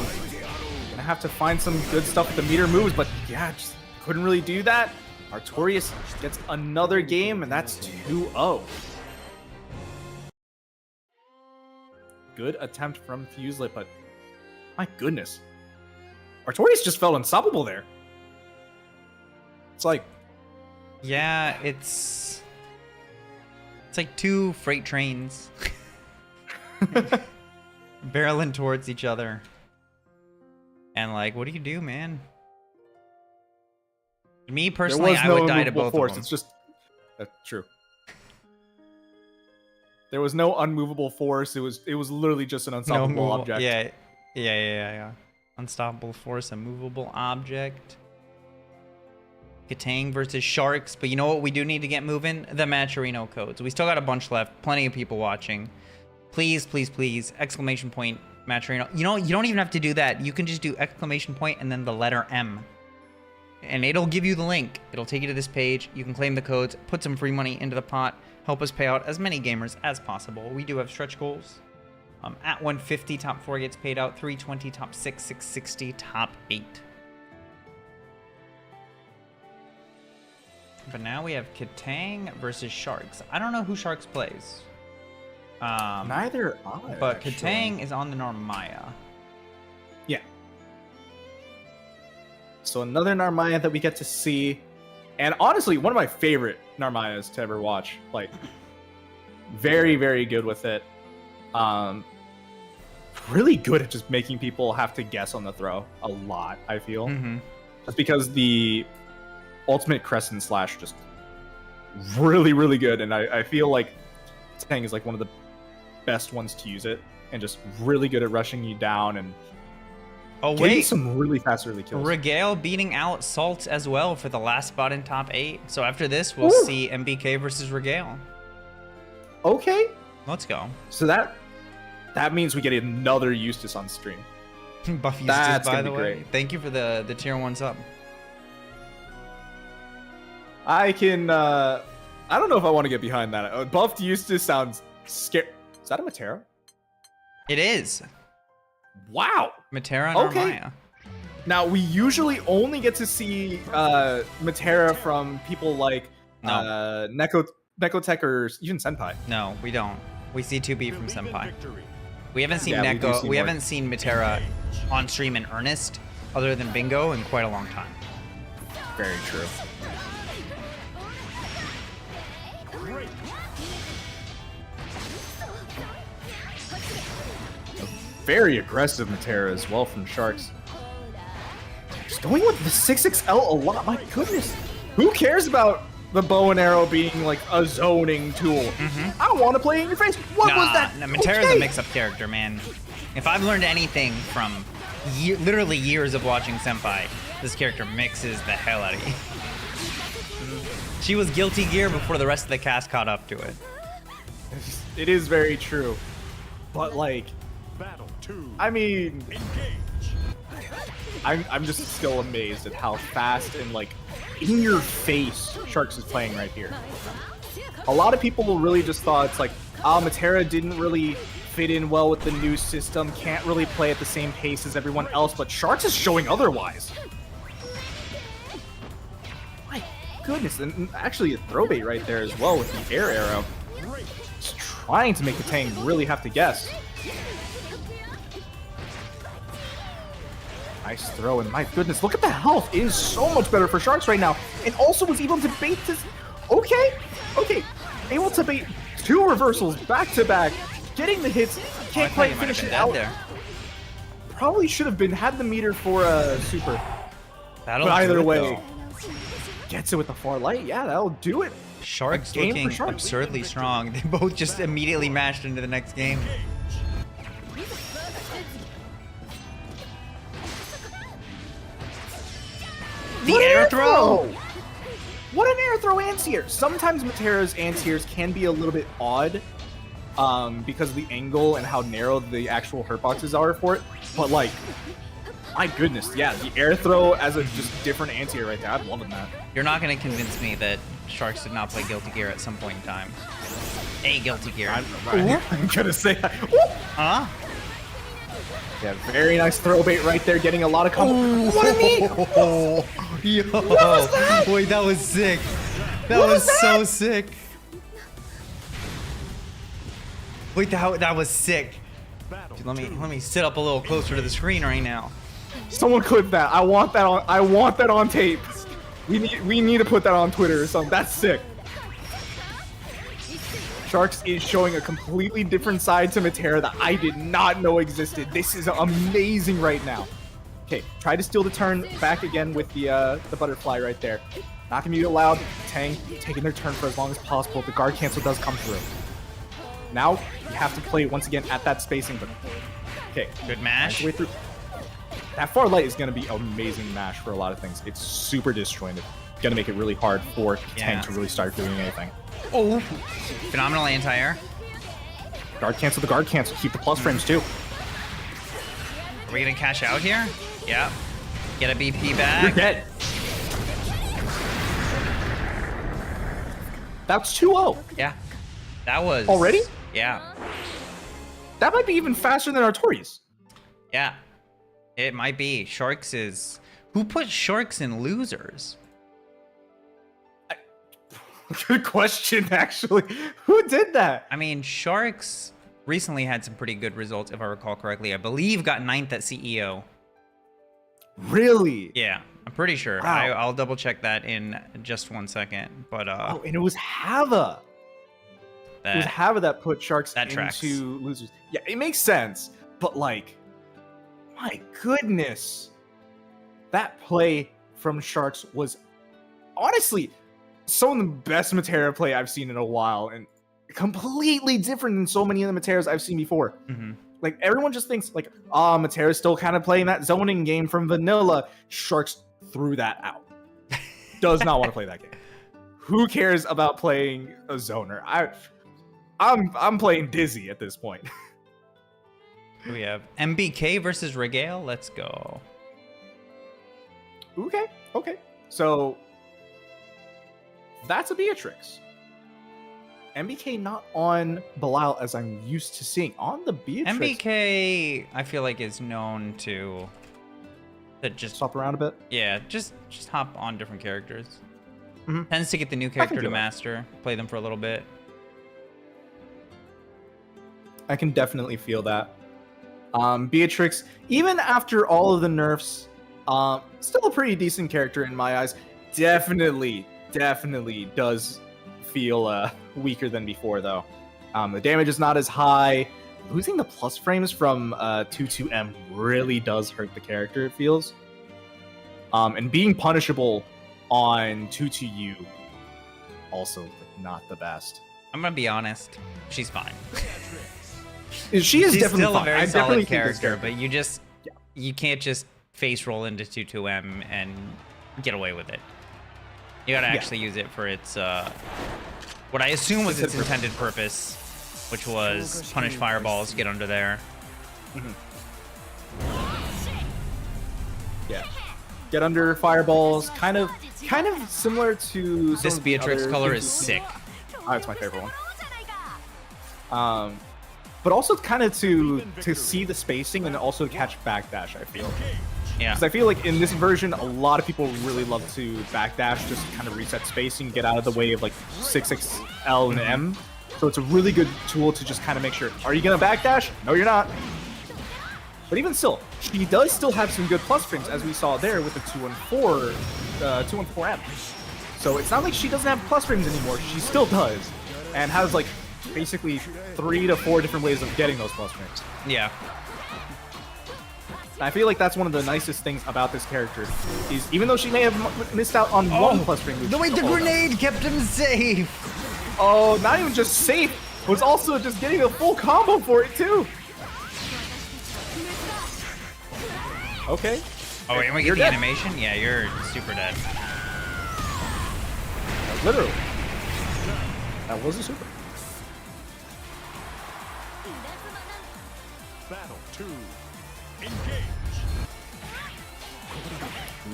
gonna have to find some good stuff with the meter moves, but yeah, just couldn't really do that. Artorias gets another game, and that's 2-0. Good attempt from Fuselit, but my goodness. Artorias just felt unstoppable there. It's like... Yeah, it's like 2 freight trains barreling towards each other. And like, what do you do, man? Me personally, I would die to both of them. It's just that's true. There was no unmovable force. It was literally just an unstoppable object. Yeah. Unstoppable force, a movable object. Ktang versus Sharkz, but you know what we do need to get moving? The Matcherino codes. We still got a bunch left. Plenty of people watching. Please, please, please! Exclamation point Matcherino. You know, you don't even have to do that. You can just do exclamation point and then the letter M. And it'll give you the link. It'll take you to this page. You can claim the codes, put some free money into the pot, help us pay out as many gamers as possible. We do have stretch goals. At 150, top 4 gets paid out. 320, top 6, 660, top 8. But now we have Ktang versus Sharkz. I don't know who Sharkz plays. Neither I. But actually. Ktang is on the Narmaya. Yeah. So another Narmaya that we get to see. And honestly, one of my favorite Narmayas to ever watch. Like, very, very good with it. Really good at just making people have to guess on the throw a lot, I feel. Just because the ultimate crescent slash just really, really good. And I feel like Ktang is like one of the best ones to use it. And just really good at rushing you down and getting some really fast early kills. Regale beating out Saltz as well for the last spot in top 8. So after this, we'll see MBK versus Regale. Okay. Let's go. So that means we get another Eustace on stream. Buff Eustace, That's by gonna the be way. great. Thank you for the tier 1 sub. I can. I don't know if I want to get behind that. Buffed Eustace sounds scary. Is that a Metera? It is. Wow. Metera and Okay. Narmaya. Now we usually only get to see Metera from people like Nekotek or even Senpai. No, we don't. We see 2B from Senpai. Victory. We haven't seen Yeah, we do Neko. see We more. haven't seen Metera on stream in earnest, other than Bingo, in quite a long time. Very true. Very aggressive Metera as well from Sharkz. Just going with the 6XL a lot. My goodness. Who cares about the bow and arrow being like a zoning tool? I want to play in your face. What was that? Nah, Metera's Okay. a mix-up character, man. If I've learned anything from literally years of watching Senpai, this character mixes the hell out of you. She was Guilty Gear before the rest of the cast caught up to it. It is very true. But like, Battle 2. I mean, Engage. I'm just still amazed at how fast and like in your face Sharkz is playing right here. A lot of people really just thought it's like, Metera didn't really fit in well with the new system, can't really play at the same pace as everyone else, but Sharkz is showing otherwise. My goodness, and actually a throwbait right there as well with the air arrow. Just trying to make the Ktang really have to guess. Nice throw, and my goodness, look at the health. It is so much better for Sharkz right now. And also was able to bait this. Okay, able to bait 2 reversals back to back, getting the hits. Oh, I Can't thought quite you might have finish been it dead out. there. Probably should have been had the meter for super. That'll But either do it, way, though. gets it with the far light. Yeah, that'll do it. Sharkz game for looking Sharkz. absurdly strong. They both just immediately mashed into the next game. The What an air throw! What an air throw anti-air! Sometimes Metera's anti-airs can be a little bit odd because of the angle and how narrow the actual hurt boxes are for it. But like, my goodness, yeah, the air throw as a just different anti-air right there. I'm loving that. You're not going to convince me that Sharkz did not play Guilty Gear at some point in time. A Guilty Gear. I'm gonna say that. Huh? Yeah, very nice throw bait right there, getting a lot of combo. What a knee! Yo, was that? wait, that was sick. That What was was so that? sick. Wait, that was sick. Battle Dude, let me sit up a little closer to the screen right now. Someone clip that. I want that on tape. We need to put that on Twitter or something. That's sick. Sharkz is showing a completely different side to Metera that I did not know existed. This is amazing right now. Okay, try to steal the turn back again with the butterfly right there. Not gonna be allowed. Ktang taking their turn for as long as possible. The guard cancel does come through. Now you have to play once again at that spacing, but okay, Good mash. way through. That far light is gonna be amazing mash for a lot of things. It's super disjointed. Gonna make it really hard for Ktang Yeah. to really start doing anything. Oh, phenomenal anti-air. Guard cancel the guard cancel. Keep the plus frames too. Are we gonna cash out here? Yeah. Get a BP You're back. dead. That's 2-0. Yeah. That was Already? Yeah. That might be even faster than Artorias. Yeah. It might be. Sharkz is. Who put Sharkz in losers? Good question, actually. Who did that? I mean, Sharkz recently had some pretty good results, if I recall correctly. I believe got 9th at CEO. Really? Yeah, I'm pretty sure. Wow. I'll double check that in just 1 second. But Oh, and it was Hava. It was that, Hava that put Sharkz that tracks. into losers. Yeah, it makes sense. But like, my goodness. That play from Sharkz was honestly some of the best Metera play I've seen in a while, and completely different than so many of the Meteras I've seen before. Mhm. Like, everyone just thinks, like, Metera's still kind of playing that zoning game from vanilla. Sharkz threw that out. Does not want to play that game. Who cares about playing a zoner? I'm playing Dizzy at this point. We have MBK versus Regale. Let's go. Okay. So that's a Beatrix. MBK not on Belial as I'm used to seeing. On the Beatrix. MBK, I feel like, is known to just swap around a bit. Yeah, just hop on different characters. Mhm. Tends to get the new character do to that. master, play them for a little bit. I can definitely feel that. Beatrix, even after all of the nerfs, still a pretty decent character in my eyes. Definitely does feel weaker than before, though. The damage is not as high. Losing the plus frames from 22M really does hurt the character, it feels. And being punishable on 22U also not the best. I'm gonna be honest, she's fine. She is She's definitely still fine. a very I solid definitely think this character, but you can't just face roll into 22M and get away with it. You gotta actually use it for its what I assume was its intended purpose, which was punish fireballs, get under there. Yeah. Get under fireballs, kind of similar to some This of the Beatrix other color things is we've sick. seen. Oh, it's my favorite one. But also kind of to see the spacing and also catch backdash, I feel. Yeah. Because I feel like in this version, a lot of people really love to backdash, just kind of reset spacing, get out of the way of like 6XL and M. So it's a really good tool to just kind of make sure, are you going to backdash? No, you're not. But even still, she does still have some good plus frames, as we saw there with the 214M. So it's not like she doesn't have plus frames anymore. She still does. And has like basically 3 to 4 different ways of getting those plus frames. Yeah. I feel like that's one of the nicest things about this character, is even though she may have missed out on one plus frame. The way the grenade kept him safe. Oh, not even just safe, was also just getting a full combo for it too. Okay. Oh, wait, and we get You're the dead. animation? Yeah, you're super dead. Literally. That was a super. Battle 2. Engage.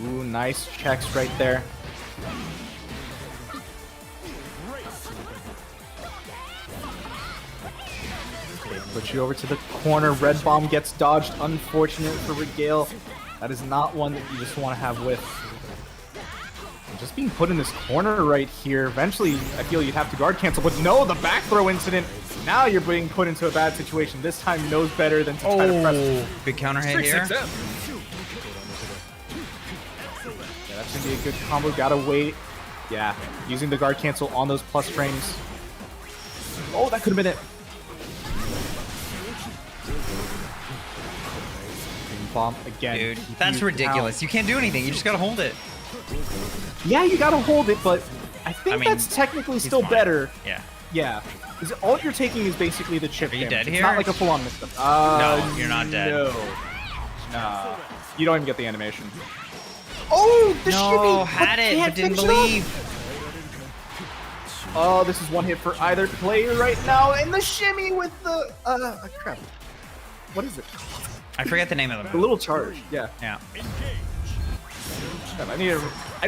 Ooh, nice checks right there. Okay, put you over to the corner. Red bomb gets dodged. Unfortunate for Regale. That is not one that you just want to have with. And just being put in this corner right here. Eventually, I feel you'd have to guard cancel, but no, the back throw incident. Now you're being put into a bad situation. This time knows better than to try to press. Big counter hit here. 6XM. Yeah, that's gonna be a good combo. Gotta wait. Yeah, using the guard cancel on those plus frames. Oh, that could have been it. Bomb again. Dude, keeping that's you ridiculous. You can't do anything. You just gotta hold it. down. Yeah, you gotta hold it, but I think I mean, that's technically still fine. better. Yeah. Yeah. Is all you're taking is basically the chip Are you damage. dead It's here? not like a full-on misstep. No, you're not dead. No. Nah. You don't even get the animation. Oh, the shimmy! No, had it, can't but didn't finish it off. believe. Oh, this is one hit for either player right now, and the shimmy with the crap. What is it? I forget the name of The the move. little charge. Yeah. Yeah. Damn, I need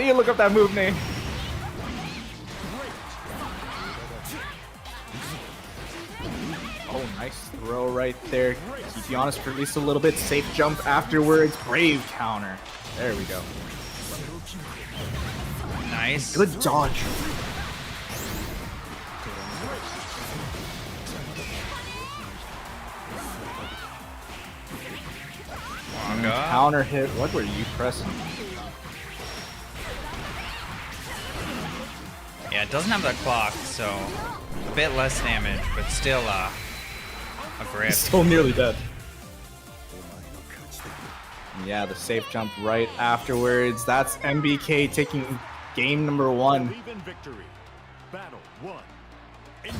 to look up that move name. Oh, nice throw right there. Keep you honest for at least a little bit. Safe jump afterwards. Brave counter. There we go. Nice. Good dodge. Counter hit. What were you pressing? Yeah, it doesn't have that clock, so a bit less damage, but still a grip. Still nearly dead. Yeah, the safe jump right afterwards. That's MBK taking game number 1. Believe in victory. Battle 1. Engage.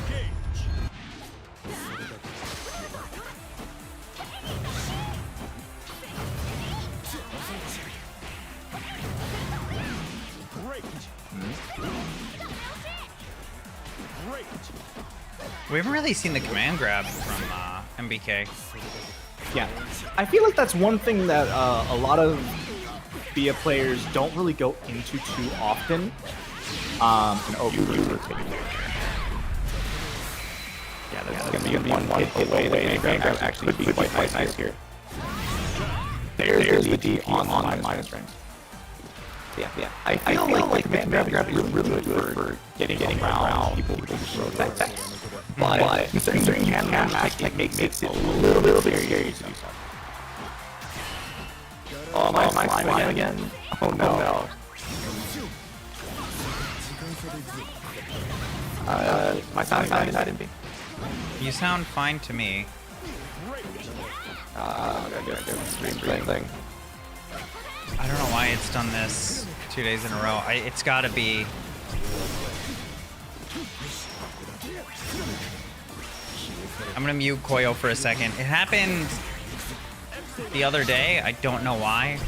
Great. Great. We haven't really seen the command grab from MBK. Yeah, I feel like that's one thing that a lot of Bia players don't really go into too often. And Yeah, that's gonna be one hit away. The Granblue actually could be quite nice here. There's the D on my minus range. Yeah. I feel like Granblue is really good for getting around people who throw that. But considering you can like makes it a little bit scary to do so. Oh, my slime again. Oh no. My sound didn't be. You sound fine to me. Same thing. I don't know why it's done this 2 days in a row. It's gotta be... I'm gonna mute Koyo for a second. It happened the other day. I don't know why.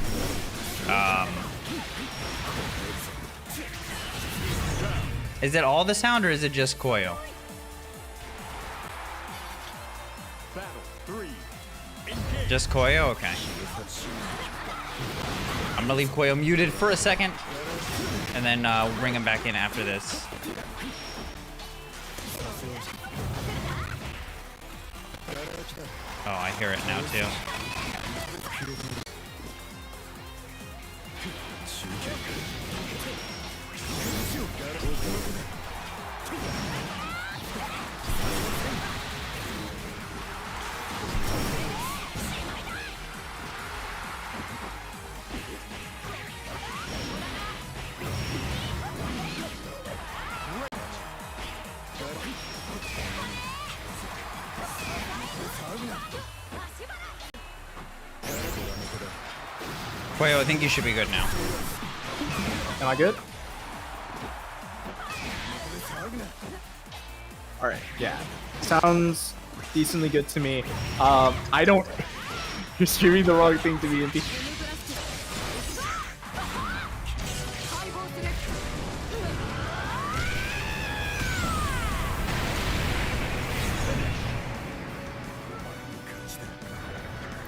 Is it all the sound or is it just Koyo? Just Koyo? Okay. I'm gonna leave Koyo muted for a second and then bring him back in after this. Oh, I hear it now too. Koyo, I think you should be good now. Am I good? Alright, yeah. Sounds decently good to me. I don't... You're streaming the wrong thing to me, MP.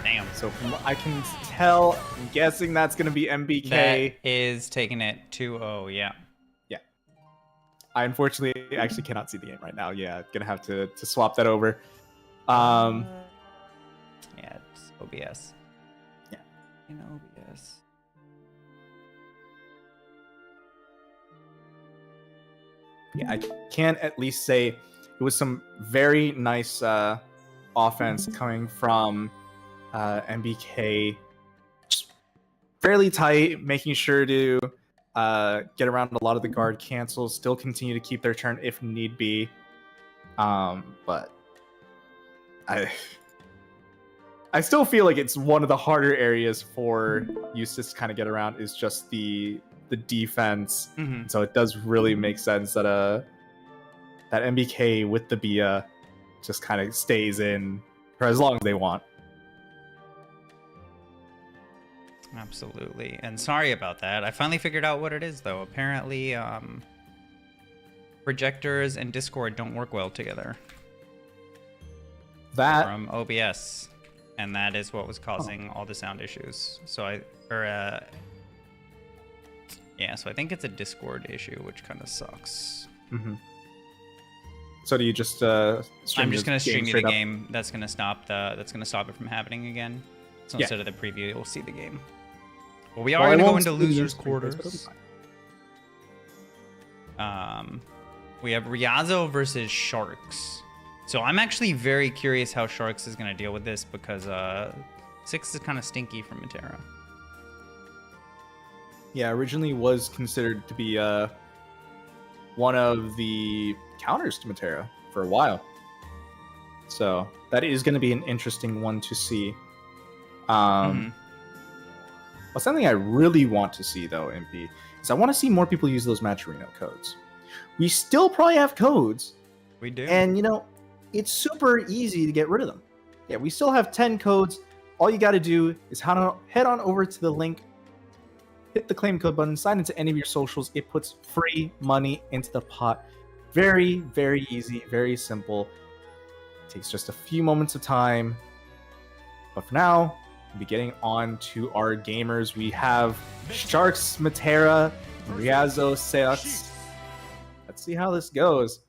Damn. So from what I can tell, I'm guessing that's going to be MBK. That is taking it 2-0, yeah. Yeah. I unfortunately actually cannot see the game right now. Yeah, gonna have to swap that over. Yeah, it's OBS. Yeah. In OBS. Yeah, I can at least say it was some very nice offense coming from MBK. Just fairly tight, making sure to get around a lot of the guard cancels, still continue to keep their turn if need be. But I still feel like it's one of the harder areas for Eustace to kind of get around is just the defense. Mm-hmm. So it does really make sense that that MBK with the Bia just kind of stays in for as long as they want. Absolutely. And sorry about that. I finally figured out what it is, though. Apparently, projectors and Discord don't work well together That from OBS. And that is what was causing all the sound issues. So yeah, so I think it's a Discord issue, which kind of sucks. Mm-hmm. So do you just stream I'm just gonna stream you the straight up? game. That's gonna stop it from happening again. So Yeah. instead of the preview, you'll see the game. Well, we are gonna go into losers quarters. We have Ryazo versus Sharkz. So I'm actually very curious how Sharkz is gonna deal with this because 6 is kind of stinky from Metera. Yeah, originally was considered to be one of the counters to Metera for a while. So that is going to be an interesting one to see. Well, something I really want to see, though, MP, is I want to see more people use those Matcherino codes. We still probably have codes. We do. And, it's super easy to get rid of them. Yeah, we still have 10 codes. All you got to do is head on over to the link, hit the claim code button, sign into any of your socials. It puts free money into the pot. Very, very easy, very simple. It takes just a few moments of time. But for now, we'll be getting on to our gamers. We have Sharkz, Metera, Ryazo, Seox. Let's see how this goes.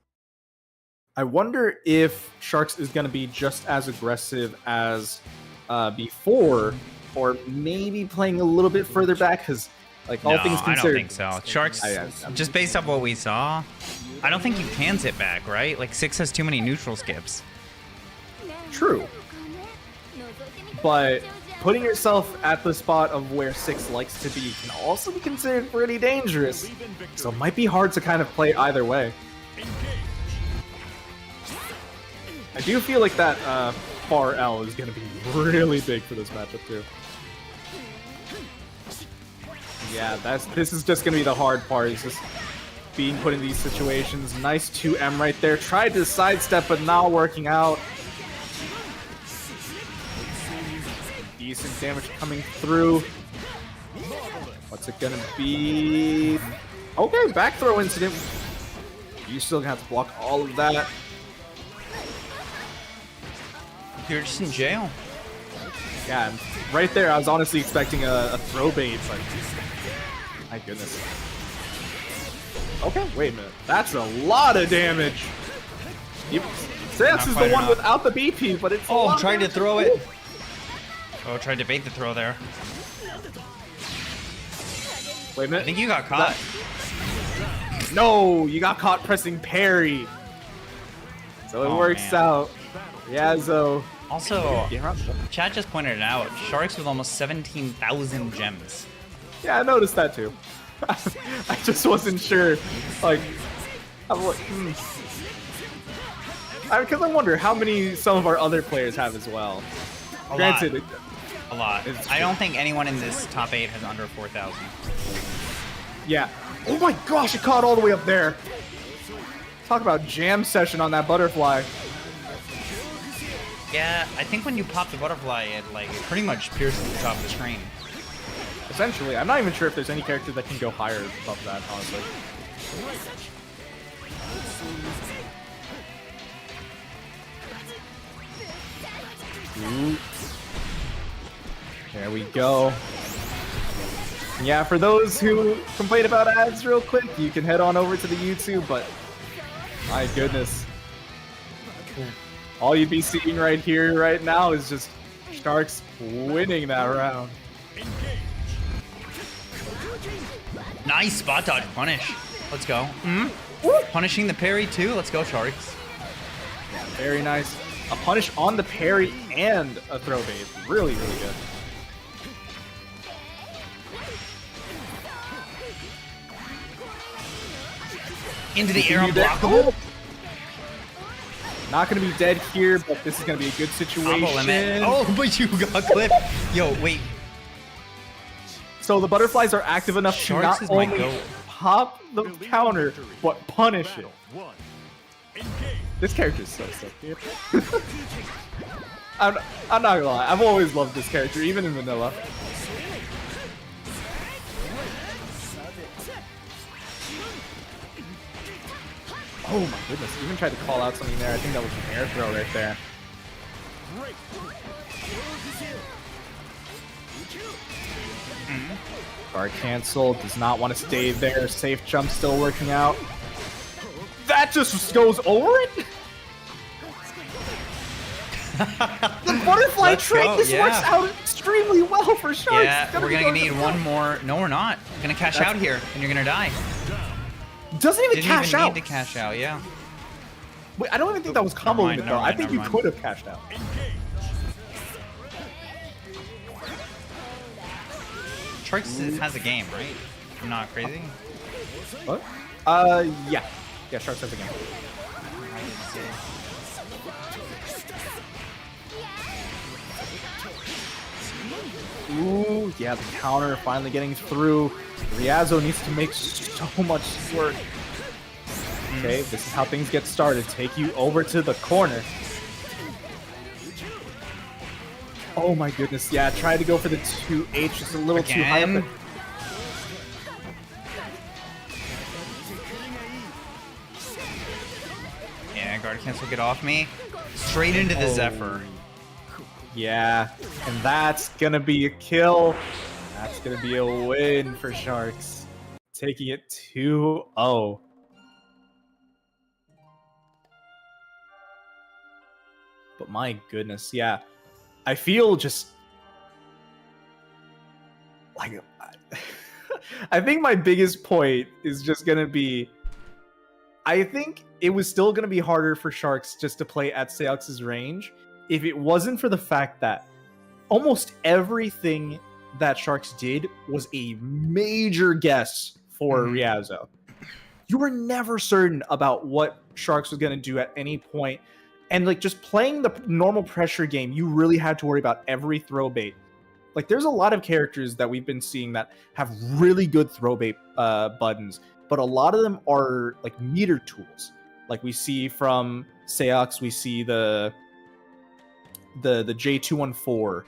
I wonder if Sharkz is going to be just as aggressive as before, or maybe playing a little bit further back, because like all things considered, I don't think so. Sharkz, just based off what we saw, I don't think you can sit back, right? Like 6 has too many neutral skips. True. But putting yourself at the spot of where 6 likes to be can also be considered pretty dangerous. So it might be hard to kind of play either way. I do feel like that far L is going to be really big for this matchup too. Yeah, this is just going to be the hard part. It's just being put in these situations. Nice 2M right there. Tried to sidestep, but not working out. Decent damage coming through. What's it gonna be? Okay, back throw incident. You still gonna have to block all of that. You're just in jail. Yeah, right there, I was honestly expecting a throw bait, but my goodness. Okay, wait a minute. That's a lot of damage. Seox is the one without the BP, but it's trying to throw it. Oh, tried to bait the throw there. Wait a minute. I think you got caught. No, you got caught pressing parry. So it works out. Ryazo. Also, chat just pointed it out. Sharkz with almost 17,000 gems. Yeah, I noticed that too. I just wasn't sure. Like, because I wonder how many some of our other players have as well. Granted, a lot. I don't think anyone in this top 8 has under 4,000. Yeah. Oh my gosh, it caught all the way up there. Talk about jam session on that butterfly. Yeah, I think when you pop the butterfly, it pretty much pierces the top of the screen. Essentially, I'm not even sure if there's any character that can go higher above that, honestly. Ooh. There we go. Yeah, for those who complain about ads real quick, you can head on over to the YouTube, but my goodness. All you'd be seeing right here, right now, is just Sharkz winning that round. Nice spot dodge punish. Let's go. Punishing the parry too. Let's go, Sharkz. Yeah, very nice. A punish on the parry and a throw bait. Really, really good. Into the air unblockable. Not going to be dead here, but this is going to be a good situation. Oh, but you got clipped. Yo, wait. So the butterflies are active enough to not only pop the counter, but punish it. This character is so sick. I'm not gonna lie, I've always loved this character, even in vanilla. Oh my goodness, even tried to call out something there. I think that was an air throw right there. Guard cancel, does not want to stay there. Safe jump still working out. That just goes over it? The butterfly trick, this works out extremely well for Sharkz. Yeah, we're gonna need one more. No, we're not. We're gonna cash out here, and you're gonna die. Doesn't even cash Didn't out. even need to cash out, yeah. Wait, I don't even think that was combo limit though. I think you could have cashed out. Sharkz has a game, right? I'm not crazy. What? Yeah. Yeah, Sharkz has a game. Ooh, yeah, the counter finally getting through. Ryazo needs to make so much work. Okay, this is how things get started. Take you over to the corner. Oh my goodness, yeah, try to go for the 2H, just a little too high up there. Yeah, guard cancel, get off me. Straight into the Zephyr. Yeah, and that's gonna be a kill. That's gonna be a win for Sharkz. Taking it 2-0. But my goodness, yeah. I feel just like I think my biggest point is just gonna be I think it was still gonna be harder for Sharkz just to play at Seox's range if it wasn't for the fact that almost everything that Sharkz did was a major guess for Ryazo. You were never certain about what Sharkz was gonna do at any point. And like just playing the normal pressure game, you really had to worry about every throw bait. Like there's a lot of characters that we've been seeing that have really good throw bait buttons, but a lot of them are like meter tools. Like we see from Seox, we see the J214.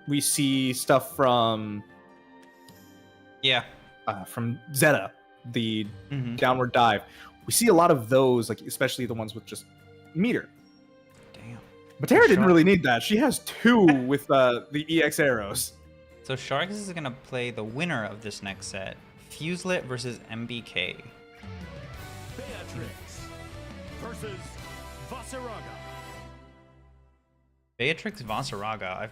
We see stuff from Zeta, the downward dive. We see a lot of those, like especially the ones with just meter. Damn. Metera didn't really need that. She has 2 with the EX arrows. So Sharkz is gonna play the winner of this next set, Fuselit versus MBK. Beatrix versus Vaseraga. Beatrix Vaseraga.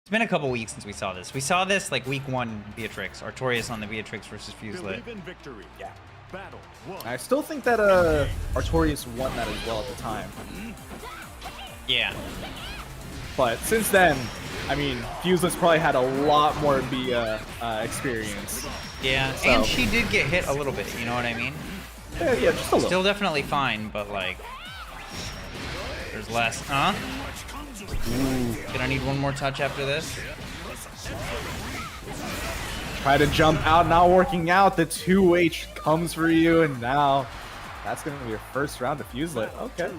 It's been a couple weeks since we saw this. We saw this like week 1 Beatrix, Artorias on the Beatrix versus Fuselit. Believe in victory. Yeah. Battle 1. I still think that Artorias won that as well at the time. Yeah. But since then, I mean, Fuselit's probably had a lot more experience. Yeah, So- and she did get hit a little bit, you know what I mean? Yeah, just a little. Still definitely fine, but like, there's less. Huh? Gonna need one more touch after this. Try to jump out, not working out. The 2H comes for you, and now that's going to be your first round of Fuselit. Okay.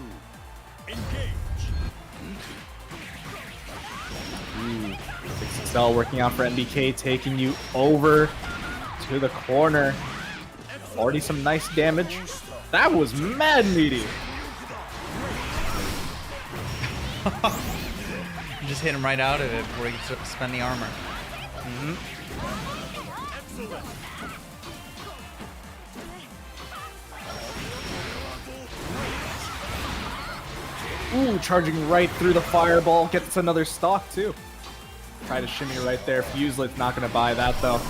Ooh, 6XL working out for MBK, taking you over to the corner. Already some nice damage. That was mad meaty. You just hit him right out of it before you spend the armor. Ooh, charging right through the fireball. Gets another stock, too. Try to shimmy right there. Fuselit's not going to buy that, though.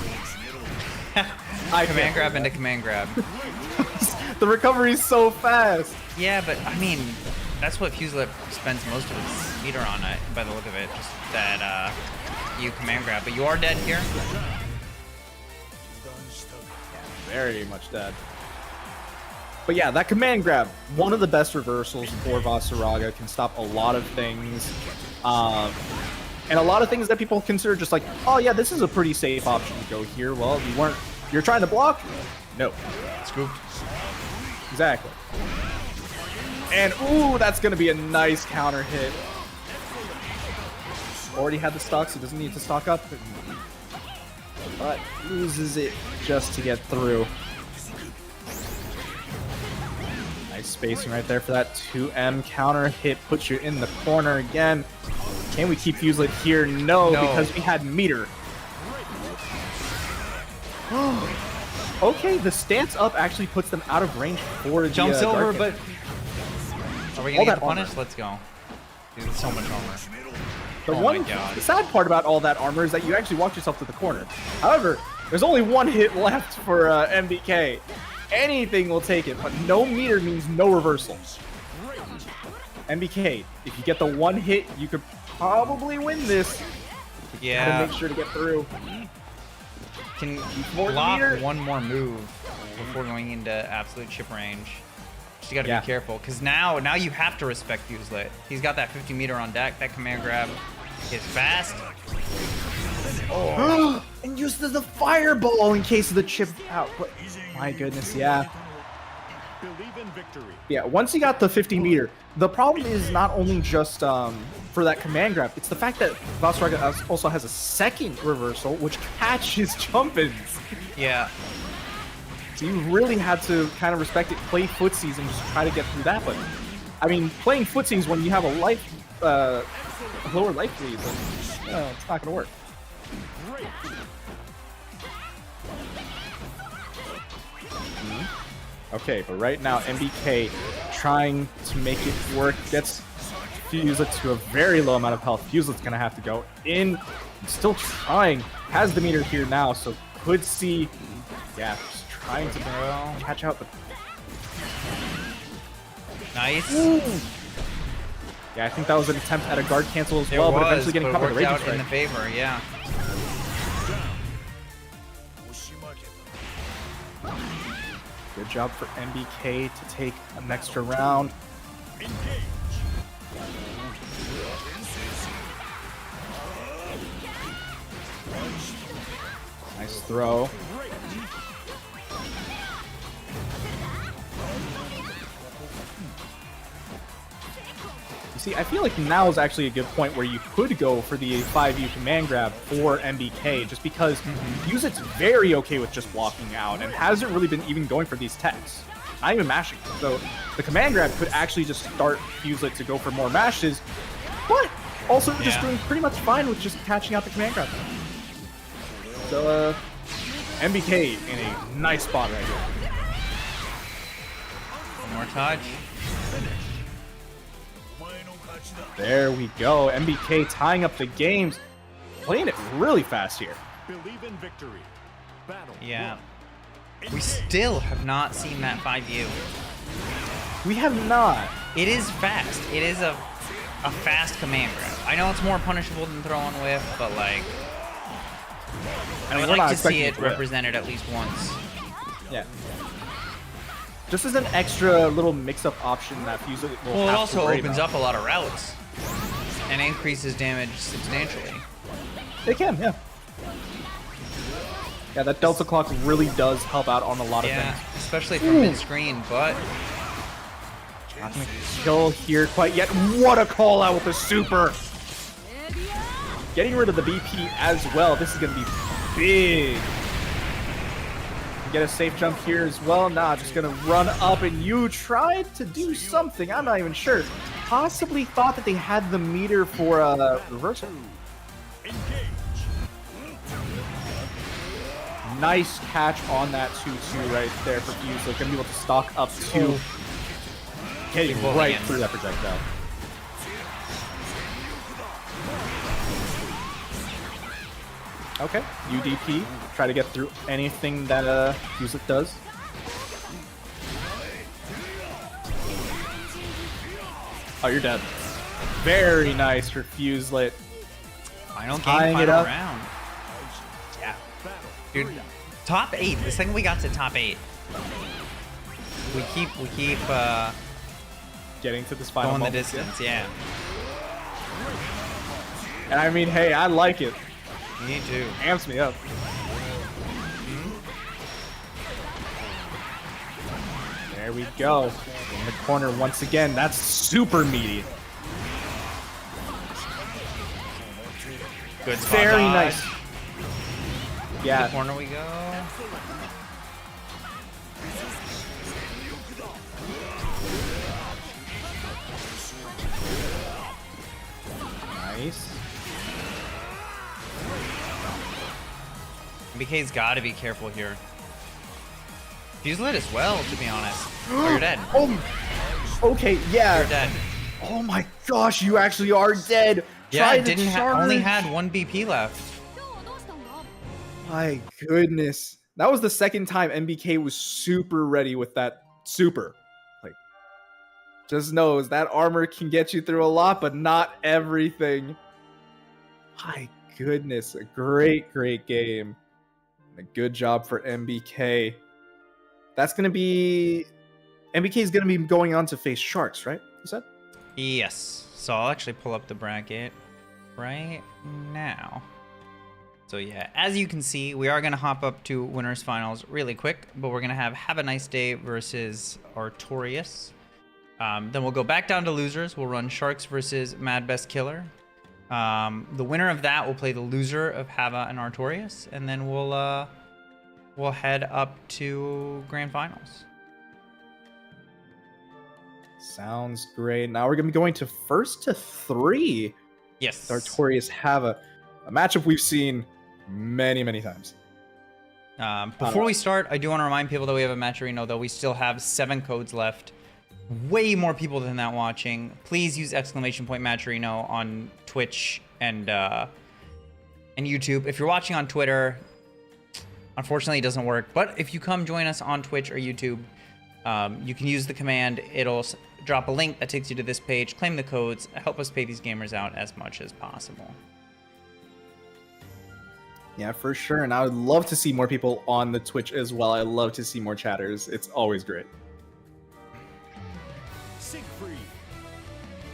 Command grab into command grab. The recovery's so fast. Yeah, but I mean, that's what Fuselit spends most of his meter on it, by the look of it. Just that you command grab. But you are dead here. Very much dead. But yeah, that command grab, one of the best reversals for Vaseraga, can stop a lot of things. And a lot of things that people consider just like, oh yeah, this is a pretty safe option to go here. Well, you're trying to block? No. Scooped. Exactly. And ooh, that's gonna be a nice counter hit. Already had the stock, so doesn't need to stock up. But loses it just to get through. Nice spacing right there for that 2M counter hit. Puts you in the corner again. Can we keep Fuselit here? No, because we had meter. Okay, the stance up actually puts them out of range for the Jumps over, Dark but are we gonna get the punish? Let's go. Dude, so much armor. The sad part about all that armor is that you actually walked yourself to the corner. However, there's only one hit left for MBK. Anything will take it, but no meter means no reversal. MBK, if you get the one hit, you could probably win this. Yeah. Gotta make sure to get through. Can More block meter. one more move before going into absolute chip range. Just you gotta be careful, because now you have to respect Fuselit. He's got that 50 meter on deck. That command grab is fast. Oh. And used the fireball in case of the chip out. But my goodness, yeah. Believe in victory. Yeah, once you got the 50 meter, the problem is not only just for that command grab, it's the fact that Vaseraga also has a second reversal, which catches jump-ins. Yeah. So you really had to kind of respect it, play footsies, and just try to get through that. But, I mean, playing footsies when you have a life lower life lead, then it's not gonna work. Okay, but right now MBK trying to make it work, gets Fuselit to a very low amount of health. Fuselit's gonna have to go in, still trying, has the meter here now, so could see, yeah, just trying to catch out, but Nice. yeah, I think that was an attempt at a guard cancel as well, but eventually getting but caught it with a worked Raging out in the Strike. favor, yeah. Good job for MBK to take an extra round. Nice throw. You see, I feel like now is actually a good point where you could go for the 5U command grab for MBK, just because Fuselit's very okay with just walking out and hasn't really been even going for these techs. Not even mashing. So the command grab could actually just start Fuselit to go for more mashes, but also just doing pretty much fine with just catching out the command grab. So MBK in a nice spot right here. One more touch. There we go. MBK tying up the games, playing it really fast here. Believe in victory. Battle. Yeah. We still have not seen that 5U. We have not. It is fast. It is a fast command grab. I know it's more punishable than throwing whip, but like, I would we're not like to see expecting it to whip. represented at least once. Yeah. Just as an extra little mix-up option that Fuselit will Well, it have also to worry opens about. up a lot of routes and increases damage substantially. They can, yeah. Yeah, that Delta Clock really does help out on a lot of Yeah, things. especially from mid-screen, but Not gonna kill here quite yet. What a call out with the super! Getting rid of the BP as well. This is gonna be big. Get a safe jump here as well. Nah, just gonna run up, and you tried to do something. I'm not even sure. Possibly thought that they had the meter for reversal. Nice catch on that 2-2 right there for Fuselit. Gonna be able to stock up to getting Big right hands. through that projectile. Okay, UDP. Try to get through anything that Fuselit does. Oh, you're dead. Very nice for Fuselit. final game, Tying it final up. round. Yeah. Dude, top 8. The second we got to top 8, we keep Getting to this final going the moment, distance. Yeah. And I mean, hey, I like it. Me too. Amps me up. There we go. In the corner once again. That's super meaty. Good spot Very dodge. nice. The Yeah. corner we go. Nice. BK's got to be careful here. Fuselit as well, to be honest. Oh, you're dead. Oh. Okay. Yeah. You're dead. Oh my gosh, you actually are dead. Yeah, Try it to didn't charge. only had 1 BP left. My goodness. That was the second time MBK was super ready with that super. Like, just knows that armor can get you through a lot, but not everything. My goodness. A great, great game. A good job for MBK. That's going to be... MBK is going to be going on to face Sharkz, right? You said? Yes. So I'll actually pull up the bracket right now. So yeah, as you can see, we are going to hop up to winners finals really quick, but we're going to have Havaniceday versus Artorias. Then we'll go back down to losers. We'll run Sharkz versus MadBestKiller. The winner of that will play the loser of Hava and Artorias, and then we'll head up to grand finals. Sounds great. Now we're going to be going to first to 3. Yes. Artorias have a matchup we've seen many, many times. Before we start, I do want to remind people that we have a Matcherino, though we still have 7 codes left. Way more people than that watching. Please use !Matcherino on Twitch and YouTube. If you're watching on Twitter, unfortunately it doesn't work. But if you come join us on Twitch or YouTube, you can use the command. It'll drop a link that takes you to this page. Claim the codes. Help us pay these gamers out as much as possible. Yeah, for sure. And I would love to see more people on the Twitch as well. I love to see more chatters. It's always great. Siegfried.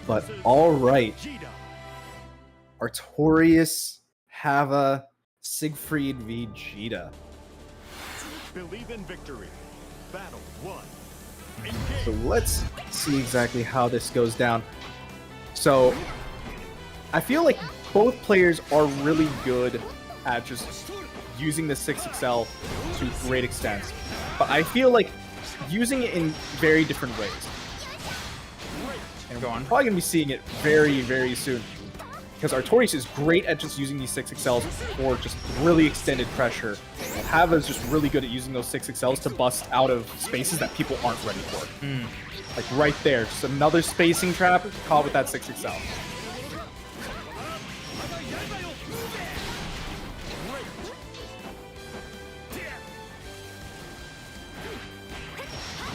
But all right. Djeeta. Artorias, Hava, Siegfried v Djeeta. Believe in victory. Battle 1. So let's see exactly how this goes down. So I feel like both players are really good at just using the 6XL to great extent. But I feel like using it in very different ways. And we're probably going to be seeing it very, very soon. Because Artorias is great at just using these 6XLs for just really extended pressure. And Hava is just really good at using those 6XLs to bust out of spaces that people aren't ready for. Like right there, just another spacing trap caught with that 6XL.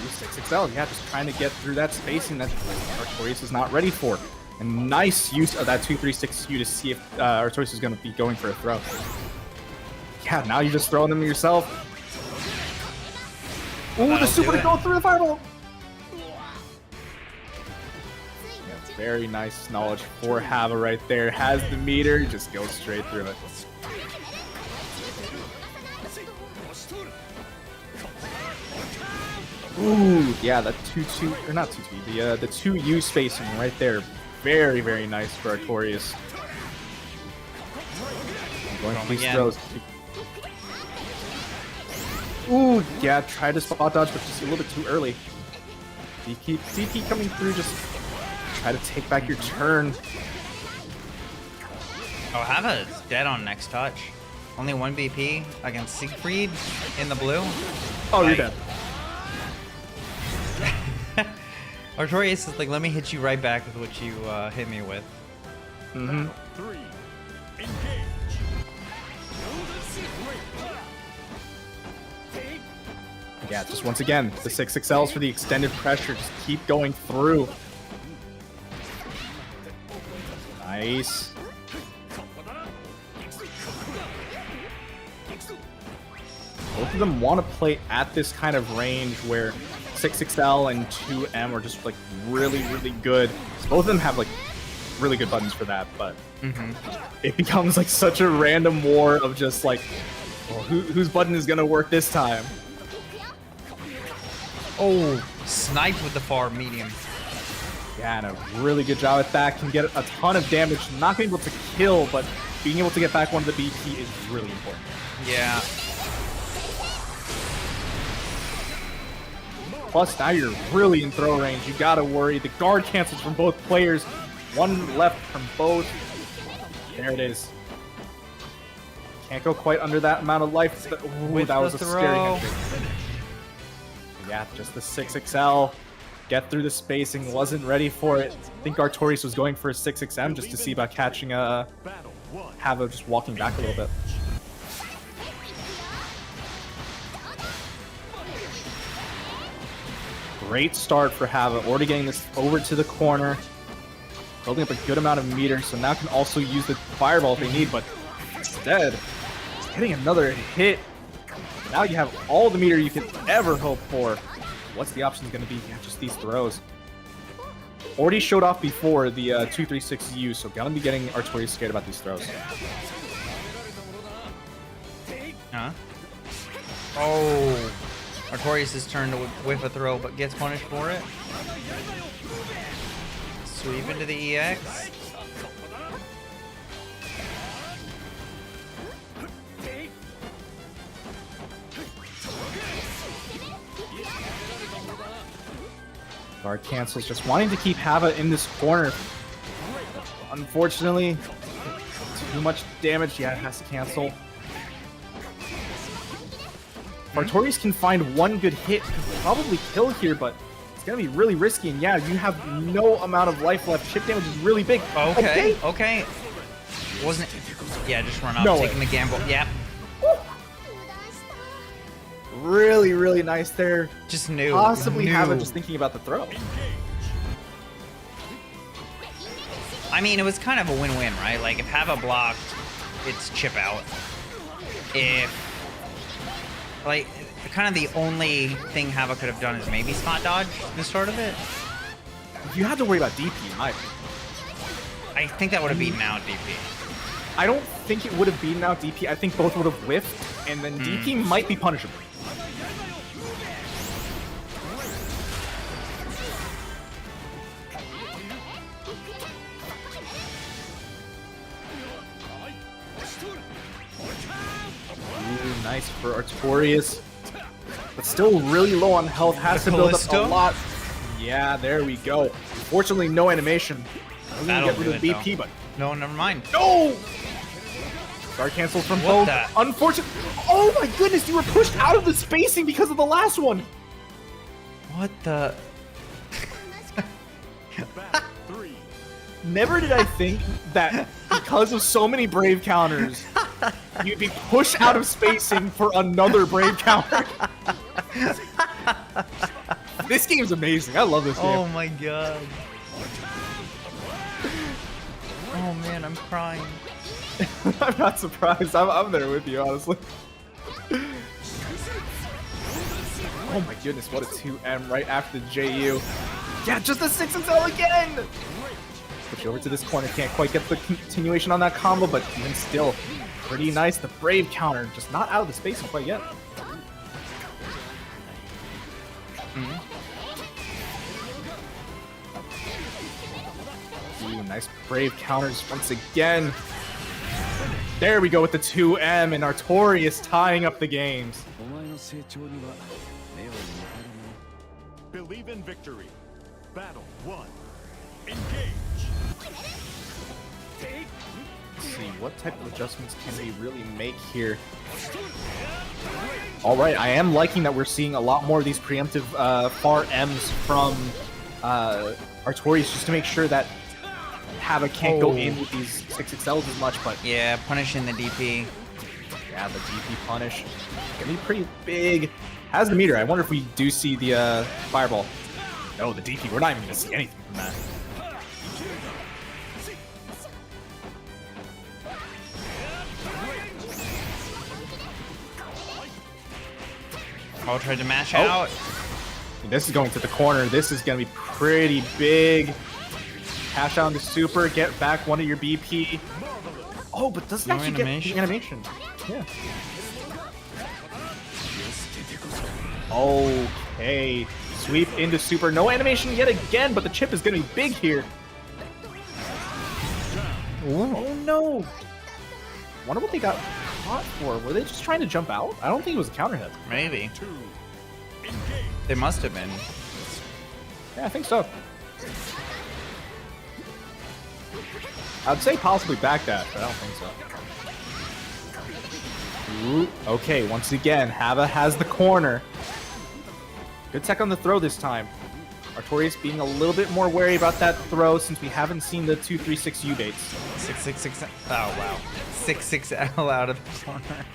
Use 6XL, yeah, just trying to get through that spacing that Artorias is not ready for. And nice use of that 2-3-6 U to see if Artorias is going to be going for a throw. Yeah, now you're just throwing them yourself. Ooh, the super to go through the fireball. Yeah, very nice knowledge for Hava right there. Has the meter, just goes straight through it. Ooh, yeah, the 2-2, or not 2-2, the 2U spacing right there. Very, very nice for Artorias. Going for these throws. Ooh, yeah, try to spot dodge, but just a little bit too early. DP coming through, just try to take back your turn. Oh, Hava is dead on next touch. Only 1 BP against Siegfried in the blue. Oh, you're dead. Artorias is like, let me hit you right back with what you hit me with. Battle 3. Engage. Yeah, just once again, the 6XLs for the extended pressure. Just keep going through. Nice. Both of them want to play at this kind of range where 6XL and 2M are just like really, really good. So both of them have like really good buttons for that, but it becomes like such a random war of just like, well, whose button is gonna work this time? Oh, sniped with the far medium. Yeah, and a really good job at that. Can get a ton of damage. Not being able to kill, but being able to get back one of the BP is really important. Yeah. Plus, now you're really in throw range. You gotta worry. The guard cancels from both players. One left from both. There it is. Can't go quite under that amount of life. Ooh, that was a scary handshake. Yeah, just the 6XL. Get through the spacing. Wasn't ready for it. I think Artorias was going for a 6XM just to see about catching a Hava just walking back a little bit. Great start for Hava, already getting this over to the corner, building up a good amount of meters, so now can also use the fireball if they need, but instead, getting another hit. Now you have all the meter you could ever hope for. What's the option going to be? Yeah, just these throws. Already showed off before the 2-3-6 U, so gonna be getting Artorias scared about these throws. Huh? Oh. Artorias is turned to whiff a throw, but gets punished for it. Sweep into the EX. Guard cancels, just wanting to keep Hava in this corner. Unfortunately, too much damage. Yeah, it has to cancel. Artorias can find one good hit, could probably kill here, but it's gonna be really risky. And yeah, you have no amount of life left. Chip damage is really big. Okay. Wasn't it? Yeah, just run up, taking the gamble. Yeah. Really, really nice there. Just knew. Possibly Hava just thinking about the throw. I mean, it was kind of a win-win, right? Like, if Hava blocked, it's chip out. If, like, kind of the only thing Hava could have done is maybe spot dodge the start of it. You had to worry about DP, in my opinion. I think that would have beaten out DP. I don't think it would have beaten out DP. I think both would have whiffed, and then DP might be punishable. Ooh, nice for Artorias. But still really low on health. Has to build up a lot. Yeah, there we go. Unfortunately, no animation. I'm gonna get rid of BP, but no, never mind. No! Guard cancels from both. Unfortunate. Oh my goodness, you were pushed out of the spacing because of the last one. What the? Never did I think that because of so many Brave counters, you'd be pushed out of spacing for another Brave counter. This game's amazing. I love this game. Oh my god. Oh man, I'm crying. I'm not surprised. I'm there with you, honestly. Oh my goodness, what a 2M right after the JU. Yeah, just a 6XL again! Push over to this corner. Can't quite get the continuation on that combo, but even still, pretty nice. The Brave counter, just not out of the spacing quite yet. Ooh, nice Brave counters once again. There we go with the 2M, and Artorias tying up the games. Believe in victory. Battle 1. Engage. Let's see, what type of adjustments can we really make here? Alright, I am liking that we're seeing a lot more of these preemptive far M's from Artorias, just to make sure that Hava can't go in with these 6XLs as much, but yeah, punishing the DP. Yeah, the DP punish. Gonna be pretty big. Has the meter. I wonder if we do see the fireball. No, the DP. We're not even gonna see anything from that. I'll try to mash out. This is going to the corner. This is gonna be pretty big. Cash out into super, get back one of your BP. Oh, but doesn't No actually animation? get the animation. Yeah. Okay. Sweep into super. No animation yet again, but the chip is going to be big here. Oh no. Wonder what they got caught for. Were they just trying to jump out? I don't think it was a counter hit. Maybe. They must have been. Yeah, I think so. I'd say possibly backdash, but I don't think so. Ooh, okay, once again, Hava has the corner. Good tech on the throw this time. Artorias being a little bit more wary about that throw since we haven't seen the 236 U-baits. 666. Oh wow. 66L out of the corner.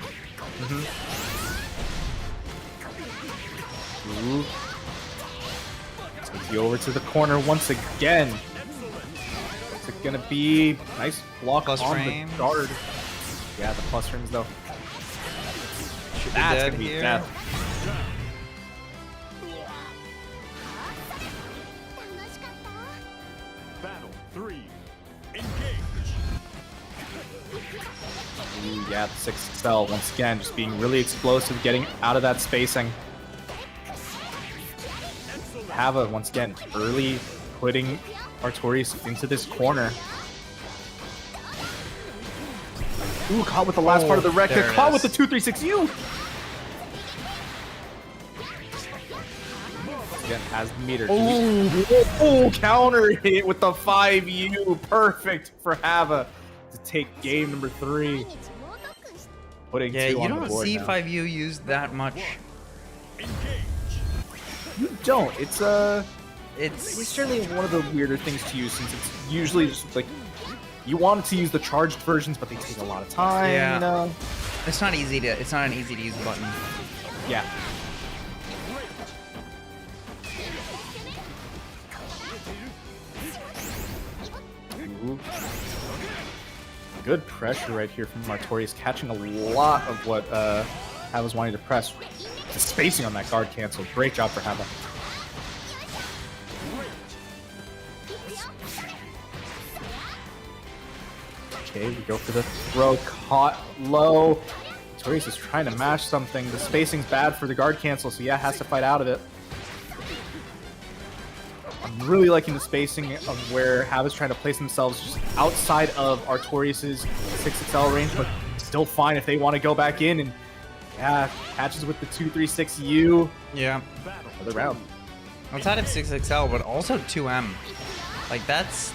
Ooh. Take you over to the corner once again. Is it gonna be nice block Plus on frame. the guard? Yeah, the plus frames though. Should be That's dead gonna be here. death. Battle 3. Engage. Ooh, yeah, the 6XL once again just being really explosive, getting out of that spacing. Hava once again early putting Artorias into this corner. Ooh, caught with the last part of the wreck. there it Caught is. with the 236U. again has the meter. Oh, counter hit with the 5U. Perfect for Hava to take game number 3. Putting Yeah, 2 you on the don't board see now. 5U used that much. You don't. It's It's certainly one of the weirder things to use since it's usually just like you want to use the charged versions, but they take a lot of time. Yeah. You know? it's not easy to use button. Yeah. Ooh. Good pressure right here from Artorias, catching a lot of what Hava's wanting to press. The spacing on that guard cancel. Great job for Hava. Okay, we go for the throw. Caught low. Artorias is trying to mash something. The spacing's bad for the guard cancel, so yeah, has to fight out of it. I'm really liking the spacing of where Hava's trying to place themselves just outside of Artorias' 6XL range, but still fine if they want to go back in. And yeah, catches with the 236U. Yeah. Another round. Outside of 6XL, but also 2M. Like that's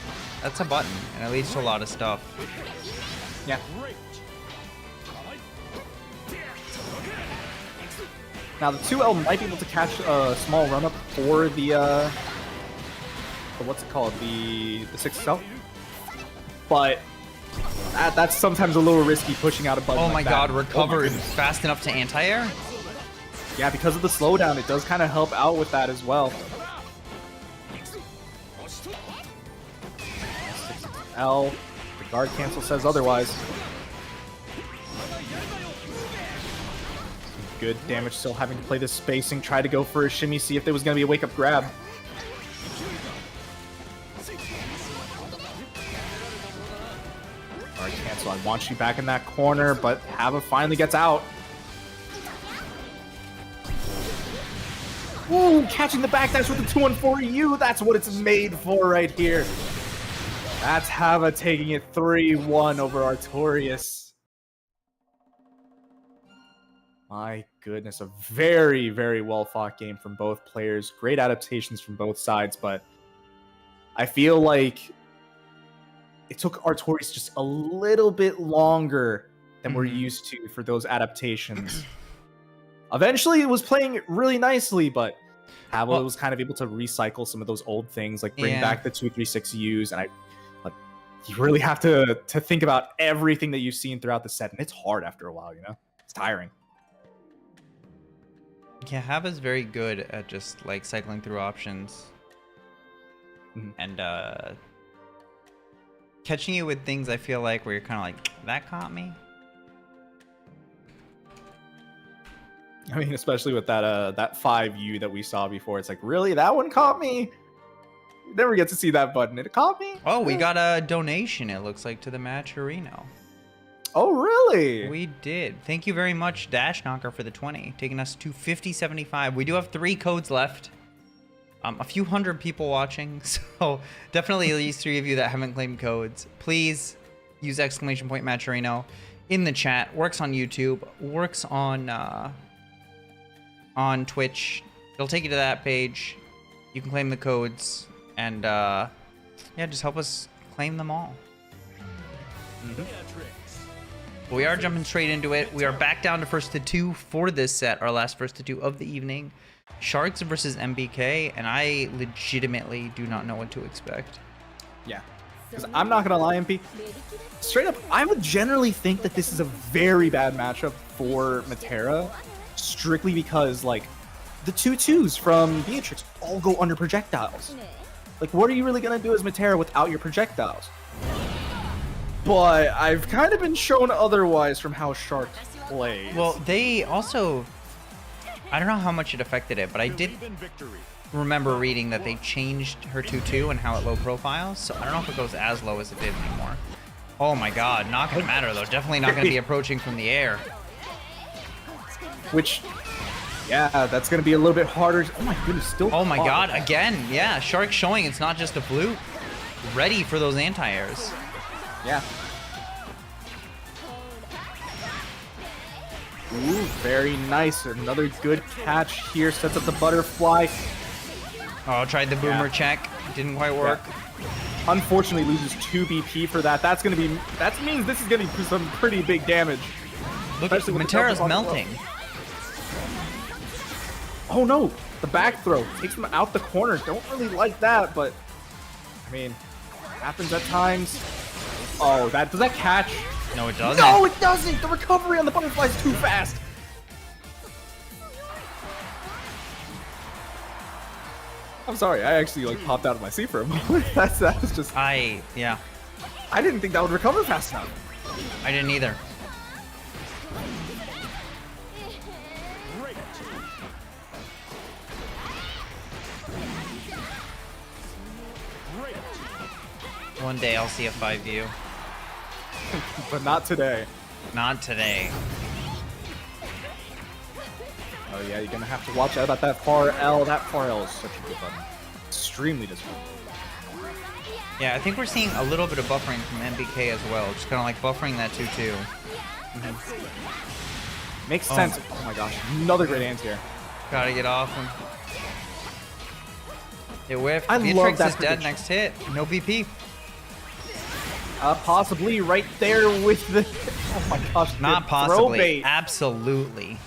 a button, and it leads to a lot of stuff. Yeah. Now the 2L might be able to catch a small run up for the what's it called? The 6XL. But that's sometimes a little risky pushing out a button. Oh like my that. god, Oh my recovered goodness. fast enough to anti-air? Yeah, because of the slowdown, it does kind of help out with that as well. L. The guard cancel says otherwise. Some good damage still having to play this spacing. Try to go for a shimmy, see if there was going to be a wake-up grab. Guard cancel. I want you back in that corner, but Hava finally gets out. Ooh, catching the backdash with the 214U. That's what it's made for right here. That's Hava taking it 3-1 over Artorias. My goodness, a very, very well-fought game from both players. Great adaptations from both sides, but I feel like it took Artorias just a little bit longer than we're used to for those adaptations. Eventually, it was playing really nicely, but Hava was kind of able to recycle some of those old things, like bring back the 236Us, and you really have to think about everything that you've seen throughout the set, and it's hard after a while, you know? It's tiring. Yeah, Hava's very good at just like cycling through options. And catching you with things I feel like where you're kind of like, that caught me. I mean, especially with that 5U that we saw before. It's like, really? That one caught me? You never get to see that button. It caught me? Oh, we got a donation, it looks like, to the match arena. Oh, really? We did. Thank you very much, Dash Knocker, for the 20, taking us to 5075. We do have 3 codes left. A few hundred people watching, so definitely at least 3 of you that haven't claimed codes. Please use !Matcherino in the chat. Works on YouTube. Works on Twitch. It'll take you to that page. You can claim the codes, and yeah, just help us claim them all. But we are jumping straight into it. We are back down to first to 2 for this set, our last first to 2 of the evening. Sharkz versus MBK, and I legitimately do not know what to expect. Yeah. Because I'm not going to lie, MP. Straight up, I would generally think that this is a very bad matchup for Metera, strictly because, like, the 2-2s from Beatrix all go under projectiles. Like, what are you really going to do as Metera without your projectiles? But I've kind of been shown otherwise from how Sharkz plays. Well, they also... I don't know how much it affected it, but I did remember reading that they changed her 2-2 and how it low profiles, so I don't know if it goes as low as it did anymore. Oh my god, not gonna matter though. Definitely not gonna be approaching from the air. Which, yeah, that's gonna be a little bit harder. Oh my goodness, still. Oh my god, again, yeah, Sharkz showing it's not just a fluke. Ready for those anti-airs. Yeah. Ooh, very nice. Another good catch here. Sets up the butterfly. Oh, tried the boomer check. Didn't quite work. Unfortunately, loses 2 BP for that. That means this is gonna be some pretty big damage. Look at Especially with the Metera's double melting. Oh no, the back throw takes him out the corner. Don't really like that, but I mean, happens at times. Oh, does that catch? No, it doesn't. No, it doesn't. The recovery on the butterfly is too fast. I'm sorry, I actually like popped out of my seat for a moment. that was just. Yeah. I didn't think that would recover fast enough. I didn't either. One day I'll see a 5U. But not today. Not today. Oh yeah, you're gonna have to watch out about that far L. That far L is such a good button. Extremely disruptive. Yeah, I think we're seeing a little bit of buffering from MBK as well. Just kind of like buffering that 2-2. Makes sense. Oh my gosh, another great anti-air. Gotta get off him. It whiffed. I love Beatrix that is dead prediction. next hit. No BP. Possibly right there with the. Oh my gosh. Not the possibly. throw bait. Absolutely.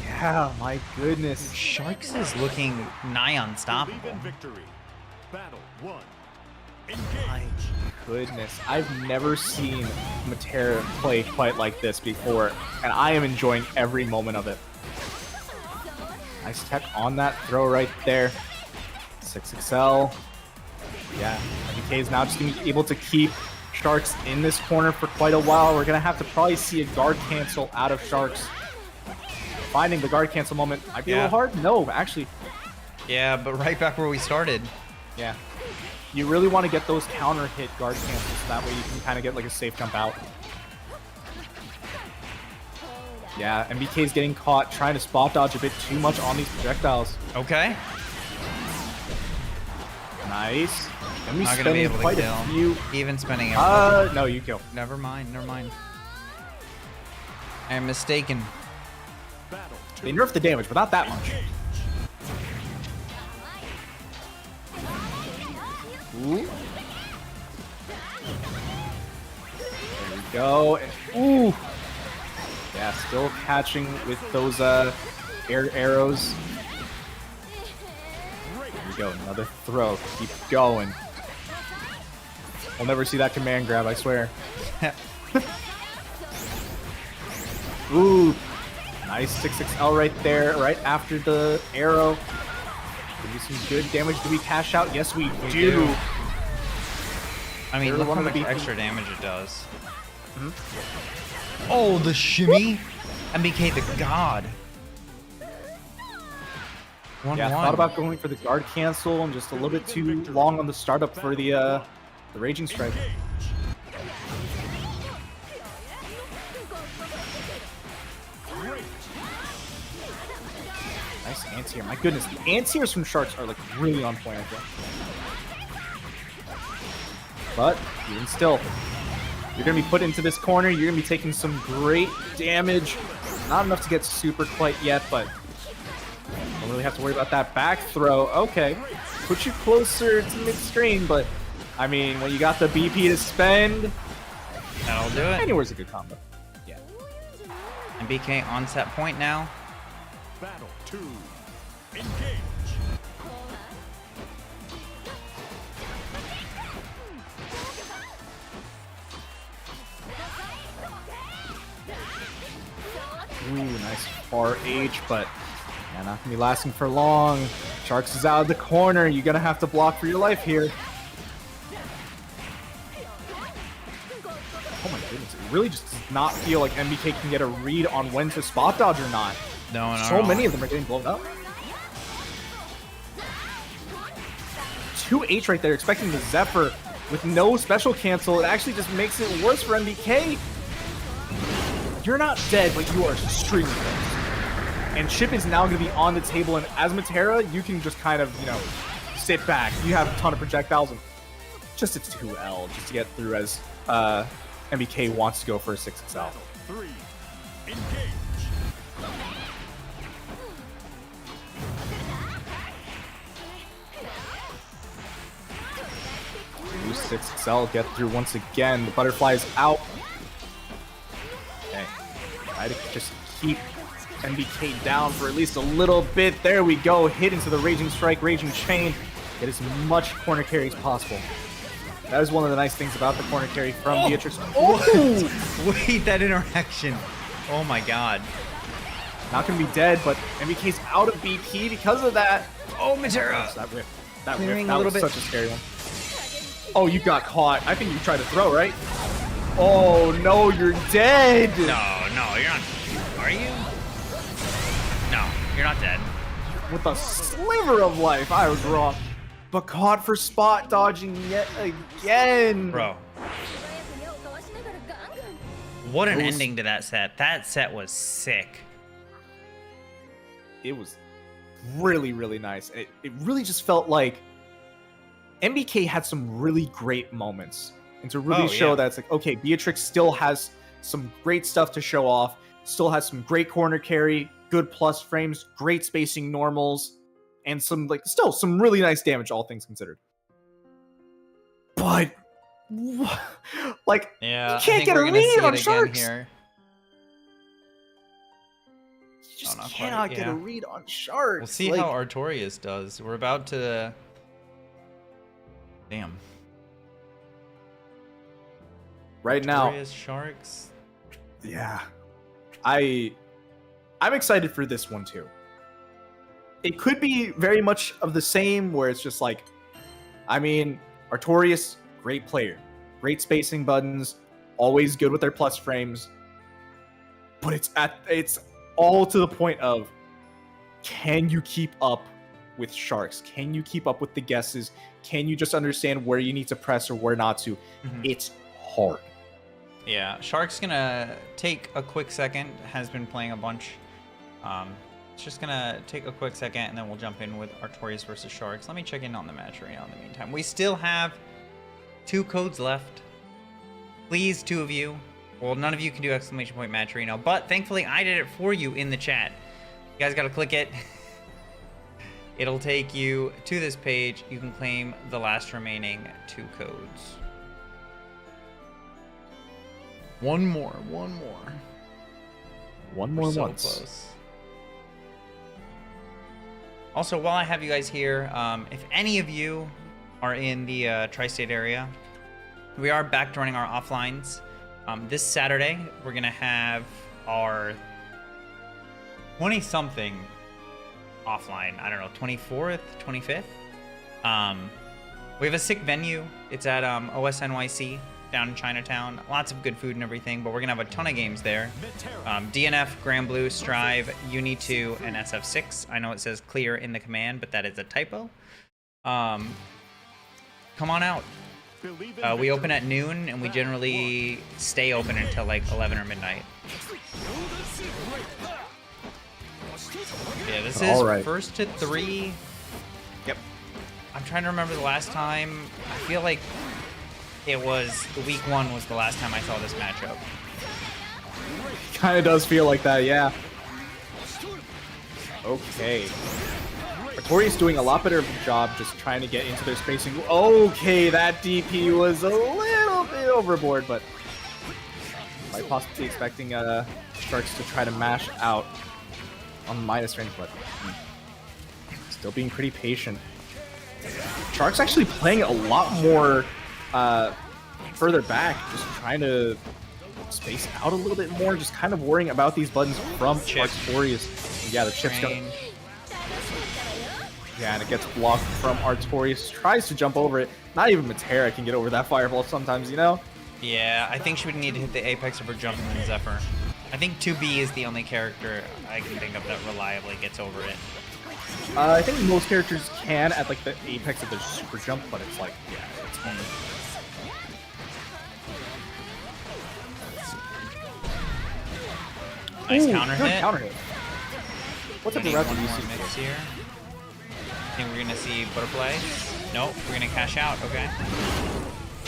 Yeah, my goodness. Sharkz is looking nigh unstoppable. Believe in victory. Battle 1. My goodness. I've never seen Metera play quite like this before, and I am enjoying every moment of it. Nice tech on that throw right there. 6XL. Yeah, MBK is now just going to be able to keep Sharkz in this corner for quite a while. We're going to have to probably see a guard cancel out of Sharkz. Finding the guard cancel moment might be a little hard. No, actually. Yeah, but right back where we started. Yeah. You really want to get those counter hit guard cancels so that way you can kind of get like a safe jump out. Yeah, MBK's getting caught trying to spot dodge a bit too much on these projectiles. Okay. Nice. And we Not gonna be spending able to quite kill. a few. Even spending it. No, you kill. Never mind. Never mind. I am mistaken. They nerfed the damage, but not that much. Ooh. There we go. Ooh. Yeah, still catching with those air arrows. There we go. Another throw. Keep going. We'll never see that command grab, I swear. Ooh. Nice 6XL right there, right after the arrow. Give you some good damage. Do we cash out? Yes, we do. I mean, They're look one how of the much beacons. extra damage it does. Oh, the shimmy! MBK the god. 1-1. Yeah, thought about going for the guard cancel and just a little bit too long on the startup for the Raging Strike. Nice anti-air. My goodness, the anti-airs from Sharkz are like really on point, I think. But even still, you're gonna be put into this corner. You're gonna be taking some great damage. Not enough to get super quite yet, but don't really have to worry about that back throw. Okay, put you closer to midstream, but I mean, when you got the BP to spend, That'll do it. anywhere's a good combo. Yeah. MBK on set point now. Battle 2. Engage. Ooh, nice far H, but yeah, not gonna be lasting for long. Sharkz is out of the corner. You're gonna have to block for your life here. Oh my goodness, it really just does not feel like MBK can get a read on when to spot dodge or not. No, no, So many of them are getting blown up. 2H right there, expecting the Zephyr with no special cancel. It actually just makes it worse for MBK. You're not dead, but you are extremely close. And chip is now going to be on the table, and as Metera, you can just kind of, you know, sit back. You have a ton of projectiles, and just a 2L just to get through as MBK wants to go for a 6XL. 3. Engage. Excel get through once again. The butterfly is out. Okay. Try to just keep MBK down for at least a little bit. There we go. Hit into the Raging Strike, Raging Chain. Get as much corner carry as possible. That is one of the nice things about the corner carry from Beatrix. Oh! Wait, that interaction. Oh my god. Not going to be dead, but MBK's out of BP because of that. Oh, Metera. That whip. That Clearing whip. That a little was bit. such a scary one. Oh, you got caught. I think you tried to throw, right? Oh, no, you're dead. No, you're not. Are you? No, you're not dead. With a sliver of life, I was wrong. But caught for spot dodging yet again. Bro, 手をかわしながらガンガン what an It was- ending to that set. That set was sick. It was really, really nice. It really just felt like MBK had some really great moments. And to really Oh, show yeah. that it's like, okay, Beatrix still has some great stuff to show off, still has some great corner carry, good plus frames, great spacing normals, and some, like, still some really nice damage, all things considered. But, like, Yeah, you can't get a read on Sharkz. Here. You just not quite, cannot get yeah. a read on Sharkz. We'll see like, how Artorias does. We're about to. Damn. right now. Artorias, Sharkz. Yeah. I'm excited for this one too. It could be very much of the same where it's just like, I mean, Artorias, great player. Great spacing buttons, always good with their plus frames. But it's all to the point of, can you keep up with Sharkz? Can you keep up with the guesses? Can you just understand where you need to press or where not to? Mhm. It's hard. Yeah, Shark's gonna take a quick second. Has been playing a bunch. It's just gonna take a quick second, and then we'll jump in with Artorias versus Sharkz. Let me check in on the match right now. In the meantime, we still have 2 codes left. Please, 2 of you. Well, none of you can do exclamation point match arena, but thankfully I did it for you in the chat. You guys gotta click it. It'll take you to this page. You can claim the last remaining 2 codes. One more. One We're more so once. close. Also, while I have you guys here, if any of you are in the tri-state area, we are back to running our offlines. This Saturday, we're gonna have our 20-something offline. I don't know, 24th, 25th. We have a sick venue. It's at OSNYC down in Chinatown. Lots of good food and everything, but we're gonna have a ton of games there. DNF, Granblue, Strive, Uni 2, and SF6. I know it says clear in the command, but that is a typo. Come on out. We open at noon, and we generally stay open until like 11 or midnight. Yeah, this is All right. 1st to 3. Yep. I'm trying to remember the last time. I feel like it was week 1 was the last time I saw this matchup. Kind of does feel like that, yeah. Okay. Artorias doing a lot better of a job just trying to get into their spacing. Okay, that DP was a little bit overboard, but quite possibly expecting Sharkz to try to mash out on minus range, but still being pretty patient. Sharkz actually playing a lot more further back, just trying to space out a little bit more, just kind of worrying about these buttons from Artorias. Yeah, the chip's going. Range. Yeah, and it gets blocked from Artorias. Tries to jump over it. Not even Metera can get over that fireball sometimes, you know? Yeah, I think she would need to hit the apex of her jump and then Zephyr. I think 2B is the only character I can think of that reliably gets over it. I think most characters can at like the apex of their super jump, but it's like, yeah, it's only. Nice Ooh, counter good hit. counter hit. What type of Need route one do you more see? mix here. I think we're gonna see butterfly. Nope, we're gonna cash out. Okay.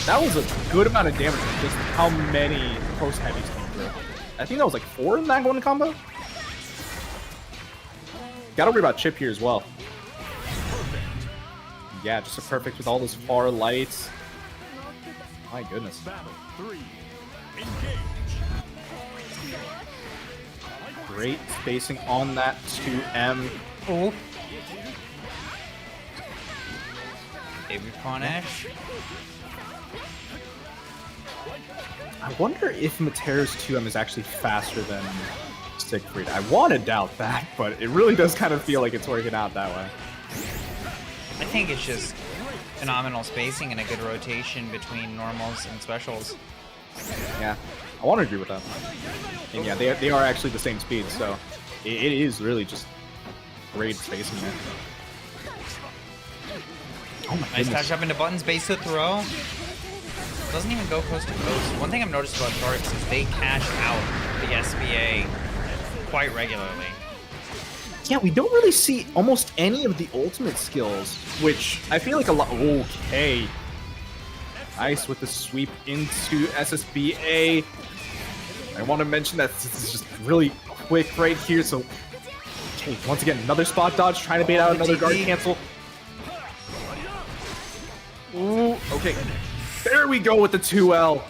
That was a good amount of damage for just how many post heavies came through. I think that was like 4 in that one combo. Gotta worry about Chip here as well. Yeah, just a perfect with all those far lights. My goodness. Battle 3. Engage. Great spacing on that 2M. Oh. Baby punish. I wonder if Metera's 2M is actually faster than Siegfried. I want to doubt that, but it really does kind of feel like it's working out that way. I think it's just phenomenal spacing and a good rotation between normals and specials. Yeah, I want to agree with that. And yeah, they are actually the same speed, so it is really just great spacing there. Oh my Nice goodness. touch up into buttons, base to throw. Doesn't even go coast to coast. One thing I've noticed about Sharkz is they cash out the SBA quite regularly. Yeah, we don't really see almost any of the ultimate skills, which I feel like a lot. Okay. Nice with the sweep into SSBA. I want to mention that this is just really quick right here, so... Okay, once again, another spot dodge, trying to bait out another guard cancel. Ooh, okay. There we go with the 2L.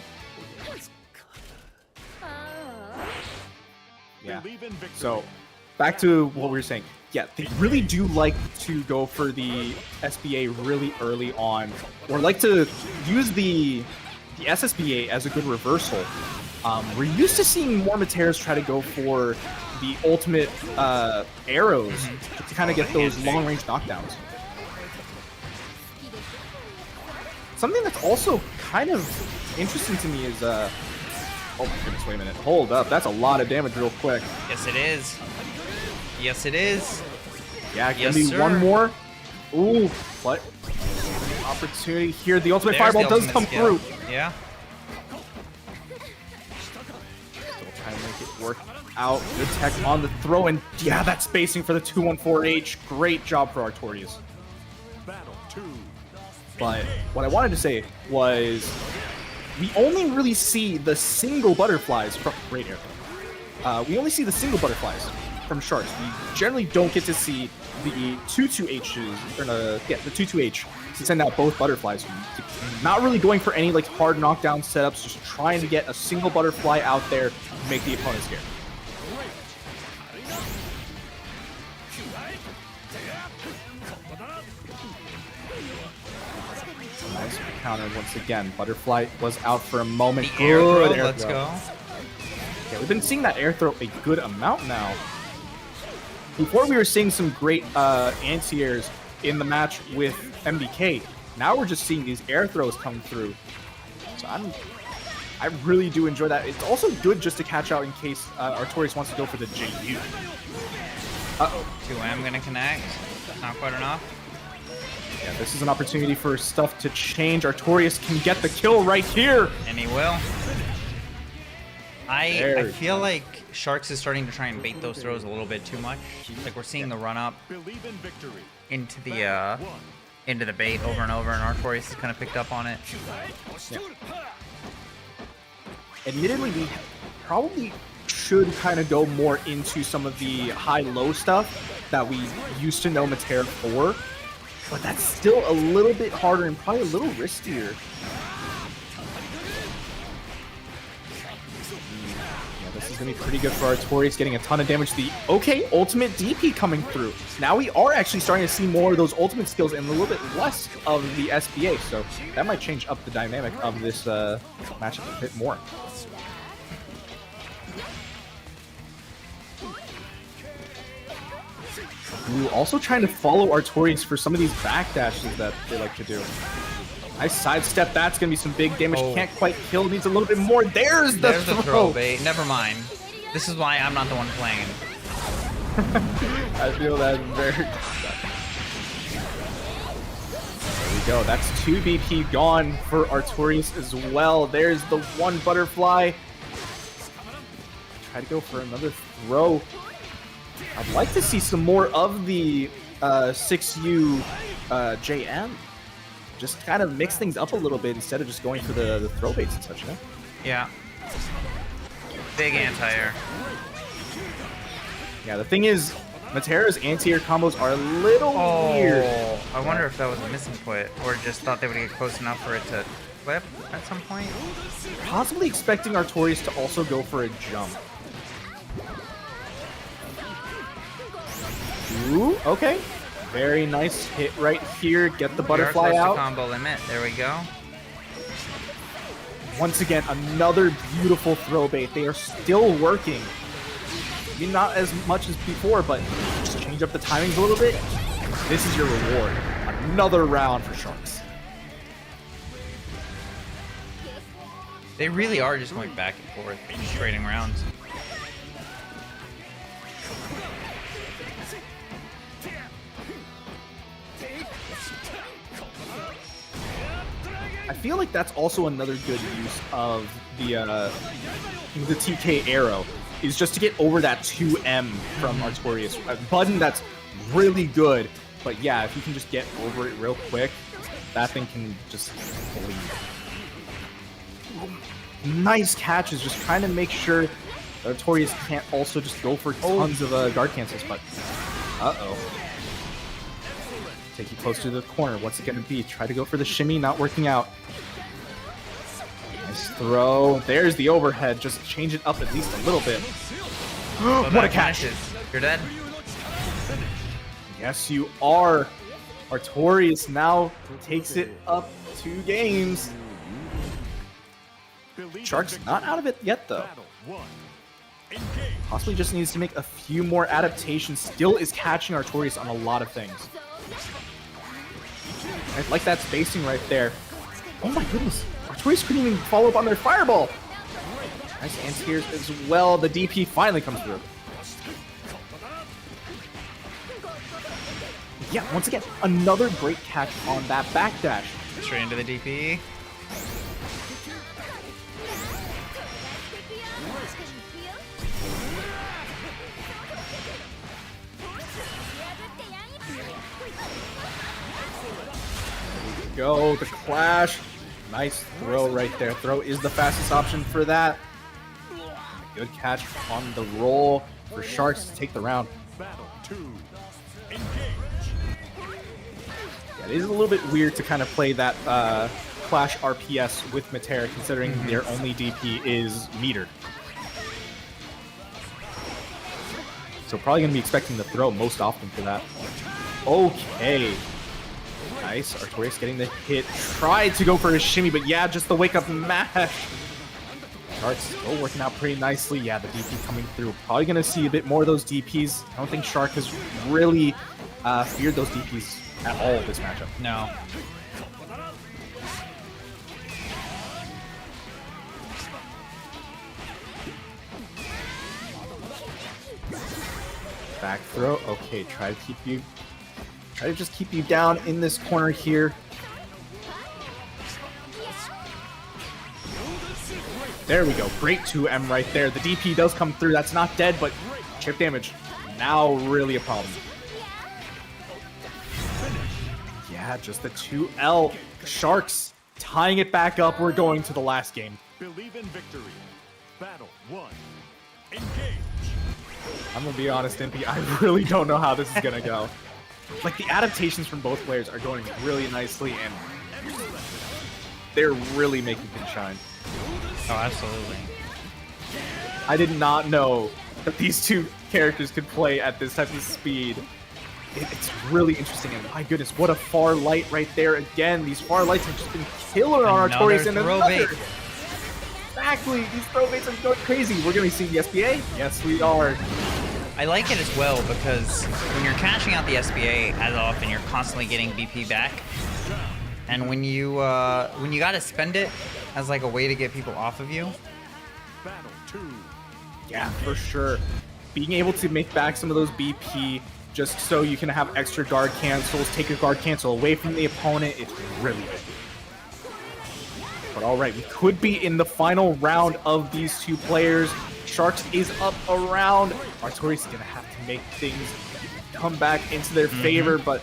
Yeah. So, back to what we were saying. Yeah, they really do like to go for the SBA really early on, or like to use the SSBA as a good reversal. We're used to seeing more Meteras try to go for the ultimate arrows to kind of get those long-range knockdowns. Something that's also kind of interesting to me is, oh my goodness, wait a minute. Hold up, that's a lot of damage real quick. Yes, it is. Yes, it is. Yeah, give Yes, me sir. one more. Ooh, what? Opportunity here. The ultimate There's fireball the does ultimate come skill. through. Yeah. Still trying to make it work out. Good tech on the throw, and yeah, that spacing for the 214H. Great job for Artorias. Battle 2. But what I wanted to say was, we only really see the single butterflies from Great Air. We only see the single butterflies from Sharkz. We generally don't get to see the 2-2H's, or the 2-2H, to send out both butterflies. Not really going for any like hard knockdown setups, just trying to get a single butterfly out there to make the opponent scared. Nice counter once again. Butterfly was out for a moment. The air Good throw, air let's throw. go. Yeah, we've been seeing that air throw a good amount now. Before we were seeing some great anti-airs in the match with MBK. Now we're just seeing these air throws come through. So I really do enjoy that. It's also good just to catch out in case Artorias wants to go for the JU. Uh-oh. 2M gonna connect. Not quite enough. Yeah, this is an opportunity for stuff to change. Artorias can get the kill right here. And he will. I There feel like Sharkz is starting to try and bait those throws a little bit too much. Like we're seeing the run up Believe in victory. into the bait over and over, and Artorias has kind of picked up on it. Admittedly, we probably should kind of go more into some of the high-low stuff that we used to know Metera for, but that's still a little bit harder and probably a little riskier. Yeah, this is going to be pretty good for Artorias, getting a ton of damage. The ultimate DP coming through. Now we are actually starting to see more of those ultimate skills and a little bit less of the SBA, so that might change up the dynamic of this matchup a bit more. Ooh, also trying to follow Artorias for some of these backdashes that they like to do. Nice sidestep. That's going to be some big damage. Oh. Can't quite kill. Needs a little bit more. There's the There's the throw bait. Never mind. This is why I'm not the one playing. I feel that very... There we go. That's 2 BP gone for Artorias as well. There's the one butterfly. Try to go for another throw. I'd like to see some more of the 6U JM. Just kind of mix things up a little bit instead of just going for the throw baits and such, you know? Yeah. Big anti-air. Yeah, the thing is, Metera's anti-air combos are a little weird. I wonder if that was a misinput, or just thought they would get close enough for it to flip at some point. Possibly expecting Artorias to also go for a jump. Ooh, okay. Very nice hit right here. Get the We are butterfly close to out. combo limit. There we go. Once again, another beautiful throw bait. They are still working. Maybe not as much as before, but just change up the timings a little bit. This is your reward. Another round for Sharkz. They really are just going back and forth, just trading rounds. I feel like that's also another good use of the TK arrow, is just to get over that 2M from Artorias. A button that's really good, but yeah, if you can just get over it real quick, that thing can just bleed. Nice catches, just trying to make sure Artorias can't also just go for tons of guard cancels, but uh-oh. Take you close to the corner. What's it going to be? Try to go for the shimmy, not working out. Nice throw. There's the overhead. Just change it up at least a little bit. What a catch. You're dead. Yes, you are. Artorias now takes it up 2 games. Sharkz not out of it yet, though. Possibly just needs to make a few more adaptations. Still is catching Artorias on a lot of things. I like that spacing right there. Oh my goodness. Artorias couldn't even follow up on their fireball. Nice anti-airs as well. The DP finally comes through. Yeah, once again, another great catch on that backdash. Straight into the DP. Go, the clash. Nice throw right there. Throw is the fastest option for that. Good catch on the roll for Sharkz to take the round. Yeah, it is a little bit weird to kind of play that clash RPS with Metera, considering their only DP is metered. So probably going to be expecting the throw most often for that. Okay. Nice. Artorias getting the hit. Tried to go for a shimmy, but yeah, just the wake-up mash. Sharkz still working out pretty nicely. Yeah, the DP coming through. Probably going to see a bit more of those DPs. I don't think Shark has really feared those DPs at all this matchup. No. Back throw. Okay, try to just keep you down in this corner here. There we go. Great 2M right there. The DP does come through. That's not dead, but chip damage. Now really a problem. Yeah, just the 2L. Sharkz tying it back up. We're going to the last game. Believe in victory. Battle 1. Engage. I'm going to be honest, Impy. I really don't know how this is going to go. Like, the adaptations from both players are going really nicely, and they're really making things shine. Oh, absolutely. I did not know that these two characters could play at this type of speed. It's really interesting, and my goodness, what a far light right there. Again, these far lights have just been killer on Artorias, and throw another. bait. Exactly, these throw baits are going crazy. We're going to see the SBA? Yes, we are. I like it as well because when you're cashing out the SBA as often, you're constantly getting BP back. And when you gotta spend it as like a way to get people off of you. Battle 2. Yeah, for sure. Being able to make back some of those BP just so you can have extra guard cancels, take a guard cancel away from the opponent, it's really good. But alright, we could be in the final round of these two players. Sharkz is up around. Artorias is going to have to make things come back into their favor, but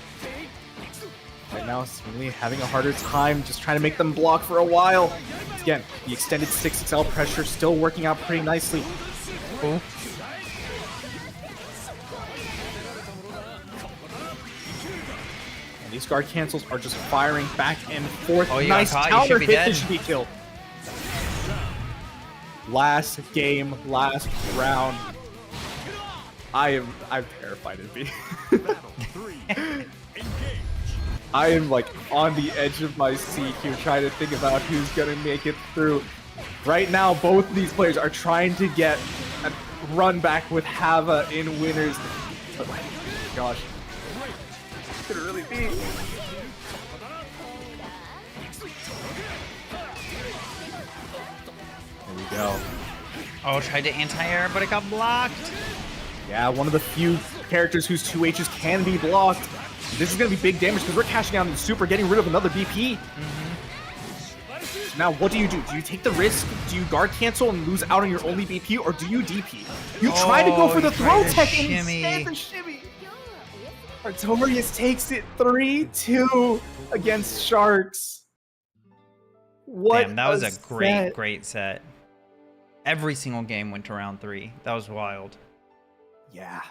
right now it's really having a harder time just trying to make them block for a while. Again, the extended 6XL pressure still working out pretty nicely. Cool. And these guard cancels are just firing back and forth. Oh, you nice got caught. You counter should be hit dead. that should be killed. Last game, last round. I'm terrified of me. I am like on the edge of my seat here trying to think about who's gonna make it through. Right now, both of these players are trying to get a run back with Hava in winners. But, gosh, could it really be? There we go. Oh, tried to anti-air, but it got blocked. Yeah, one of the few characters whose 2Hs can be blocked. This is going to be big damage because we're cashing out in the super, getting rid of another BP. So now, what do? Do you take the risk? Do you guard cancel and lose out on your only BP, or do you DP? You try to go for the he throw tried to tech and shimmy. instead the shimmy. Artorias takes it 3-2 against Sharkz. What? Damn, that was a set. great set. Every single game went to round 3. That was wild. Yeah.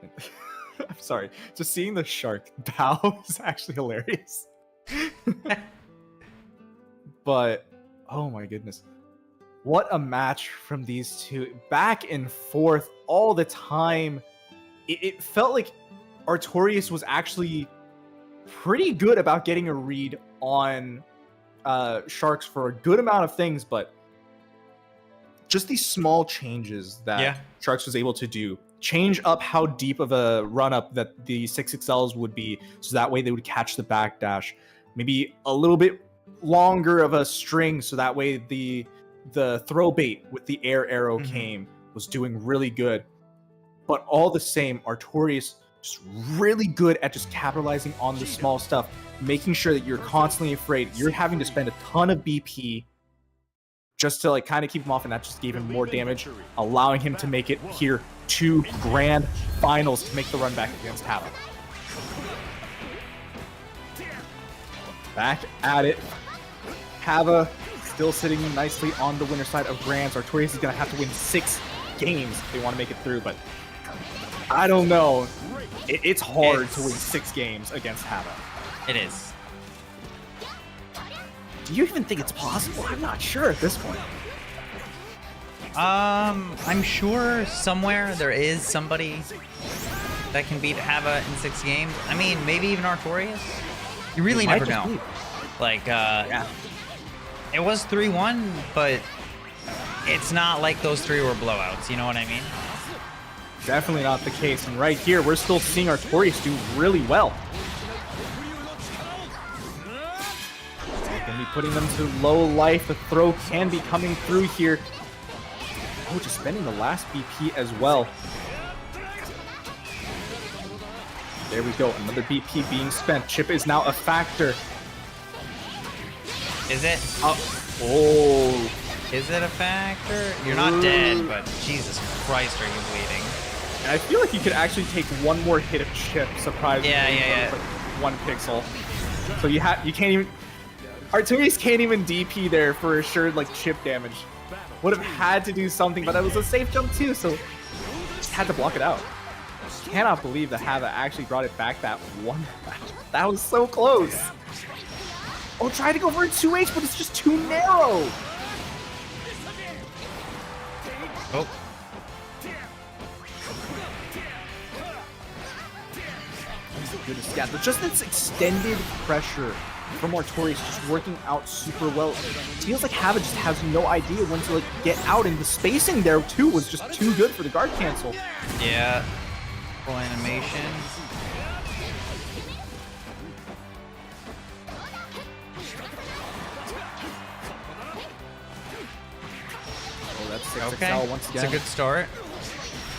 I'm sorry. Just seeing the shark bow is actually hilarious. But, oh my goodness. What a match from these two. Back and forth all the time. It felt like Artorias was actually pretty good about getting a read on Sharkz for a good amount of things, but just these small changes that Sharkz was able to do. Change up how deep of a run-up that the 6XLs would be, so that way they would catch the backdash. Maybe a little bit longer of a string, so that way the throw bait with the air arrow came was doing really good. But all the same, Artorias just really good at just capitalizing on the small stuff, making sure that you're constantly afraid. You're having to spend a ton of BP just to like kind of keep him off, and that just gave him more damage, allowing him to make it here to grand finals to make the run back against Hava. Back at it. Hava still sitting nicely on the winner side of Grands. Artorias is going to have to win 6 games if they want to make it through, but I don't know. It's hard to win 6 games against Hava. It is. Do you even think it's possible? I'm not sure at this point. I'm sure somewhere there is somebody that can beat Hava in 6 games. I mean, maybe even Artorias. You really never know. Like, it was 3-1, but it's not like those 3 were blowouts. You know what I mean? Definitely not the case. And right here, we're still seeing Artorias do really well. Gonna be putting them to low life. The throw can be coming through here. Oh, just spending the last BP as well. There we go. Another BP being spent. Chip is now a factor. Is it? Oh. Is it a factor? You're not dead, but Jesus Christ, are you bleeding? I feel like you could actually take one more hit of Chip, surprisingly. Yeah. Like 1 pixel. So you can't even... Artorias can't even DP there for assured like chip damage. Would have had to do something, but that was a safe jump too, so just had to block it out. Cannot believe that Hava actually brought it back that one. That was so close. Oh, tried to go for a 2H, but it's just too narrow. Oh. Good to scat, but just this extended pressure from Artorias just working out super well. It feels like Hava just has no idea when to like get out, and the spacing there too was just too good for the guard cancel. Yeah. Full animation. Oh, that's 6XL Okay. once It's again. a good start.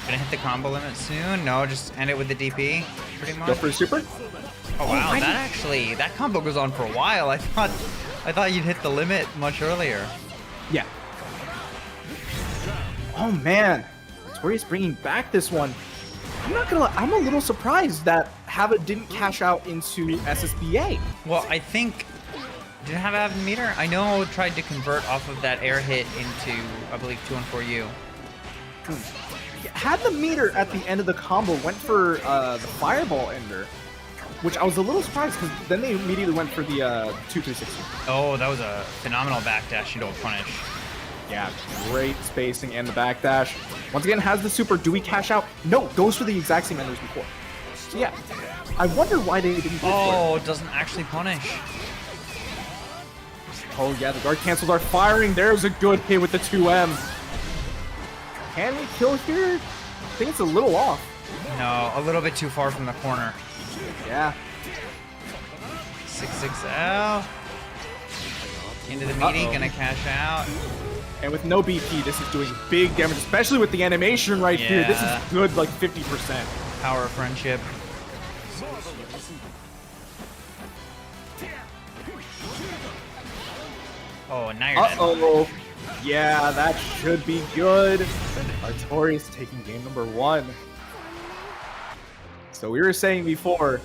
Gonna hit the combo limit soon. No, just end it with the DP. Pretty much. Go for a super. Oh wow, that combo goes on for a while. I thought you'd hit the limit much earlier. Yeah. Oh man, Artorias bringing back this one. I'm not gonna lie, I'm a little surprised that Hava didn't cash out into SSBA. Well, I think did it have a meter? I know tried to convert off of that air hit into I believe 2-4U. had the meter at the end of the combo went for the fireball ender, which I was a little surprised because then they immediately went for the 2-3-6. Oh, that was a phenomenal backdash into a punish. Yeah, great spacing and the backdash. Once again, has the super. Do we cash out? No, goes for the exact same enders before. So yeah, I wonder why they didn't go Oh, for it doesn't actually punish. Oh yeah, the guard cancels are firing. There's a good hit with the 2M. Can we kill here? I think it's a little off. No, a little bit too far from the corner. Yeah. 6-6-L. Into the meaty, gonna cash out. And with no BP, this is doing big damage, especially with the animation right here. This Yeah. is good, like 50%. Power of friendship. Oh, and now you're dead. Uh-oh. Yeah, that should be good. Artorias taking game number 1. So we were saying before,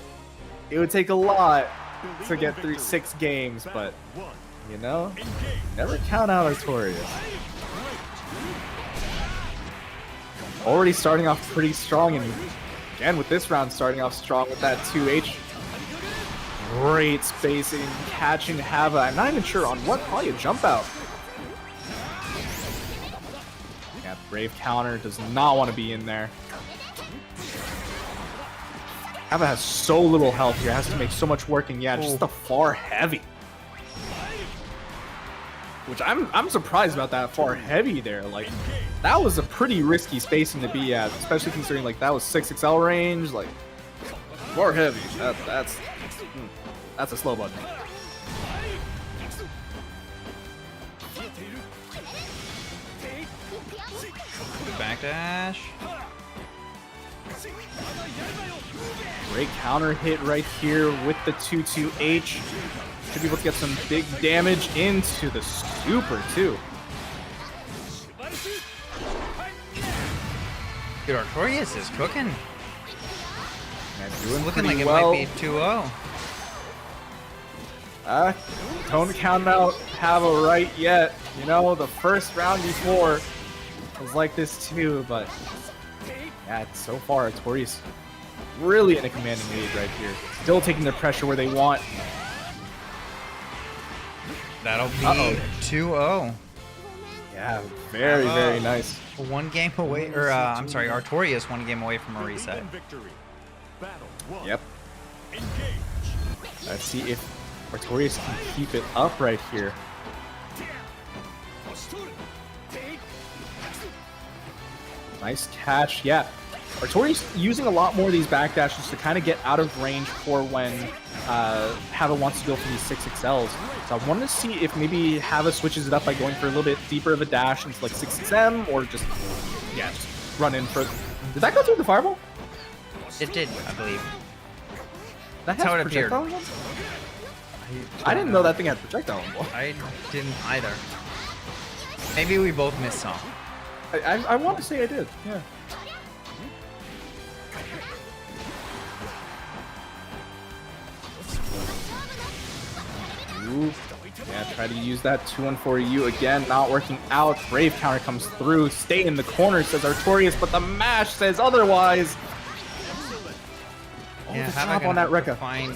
it would take a lot to get through 6 games, but, you know, never count out Artorias. Already starting off pretty strong, and again with this round starting off strong with that 2H. Great spacing, catching Hava. I'm not even sure on what, probably a jump out. Yeah, Brave counter does not want to be in there. Hava has so little health here, has to make so much work, and yeah, just the far heavy. Which I'm surprised about that far heavy there. Like, that was a pretty risky spacing to be at, especially considering like that was 6XL range. Like, far heavy. That's a slow button. Backdash. Great counter hit right here with the 2-2H. Should be able to get some big damage into the super too. Dude, Artorias is cooking. Yeah, doing Looking pretty like it well. might be 2-0. Don't count out Hava right yet. You know, the first round before was like this too, but yeah, so far Artorias really in a commanding lead right here. Still taking the pressure where they want. That'll be 2-0. Yeah, very, very nice. One game away, or I'm sorry, Artorias 1 game away from a reset. Yep. Let's see if Artorias can keep it up right here. Nice catch. Yeah. Artorias using a lot more of these backdashes to kind of get out of range for when Hava wants to go for these 6XLs. So I wanted to see if maybe Hava switches it up by going for a little bit deeper of a dash into like 6XM or just, yeah, just run in for... Did that go through the fireball? It did, I believe. That That's how has it appeared. projectile on? I didn't know that thing had projectile on. I didn't either. Maybe we both missed some. I want to say I did, yeah. Ooh. Yeah, try to use that 2-1-4U again, not working out. Brave counter comes through. Stay in the corner, says Artorias, but the mash says otherwise. Oh, Yeah, the Hava chop gonna on that have to Rekka. find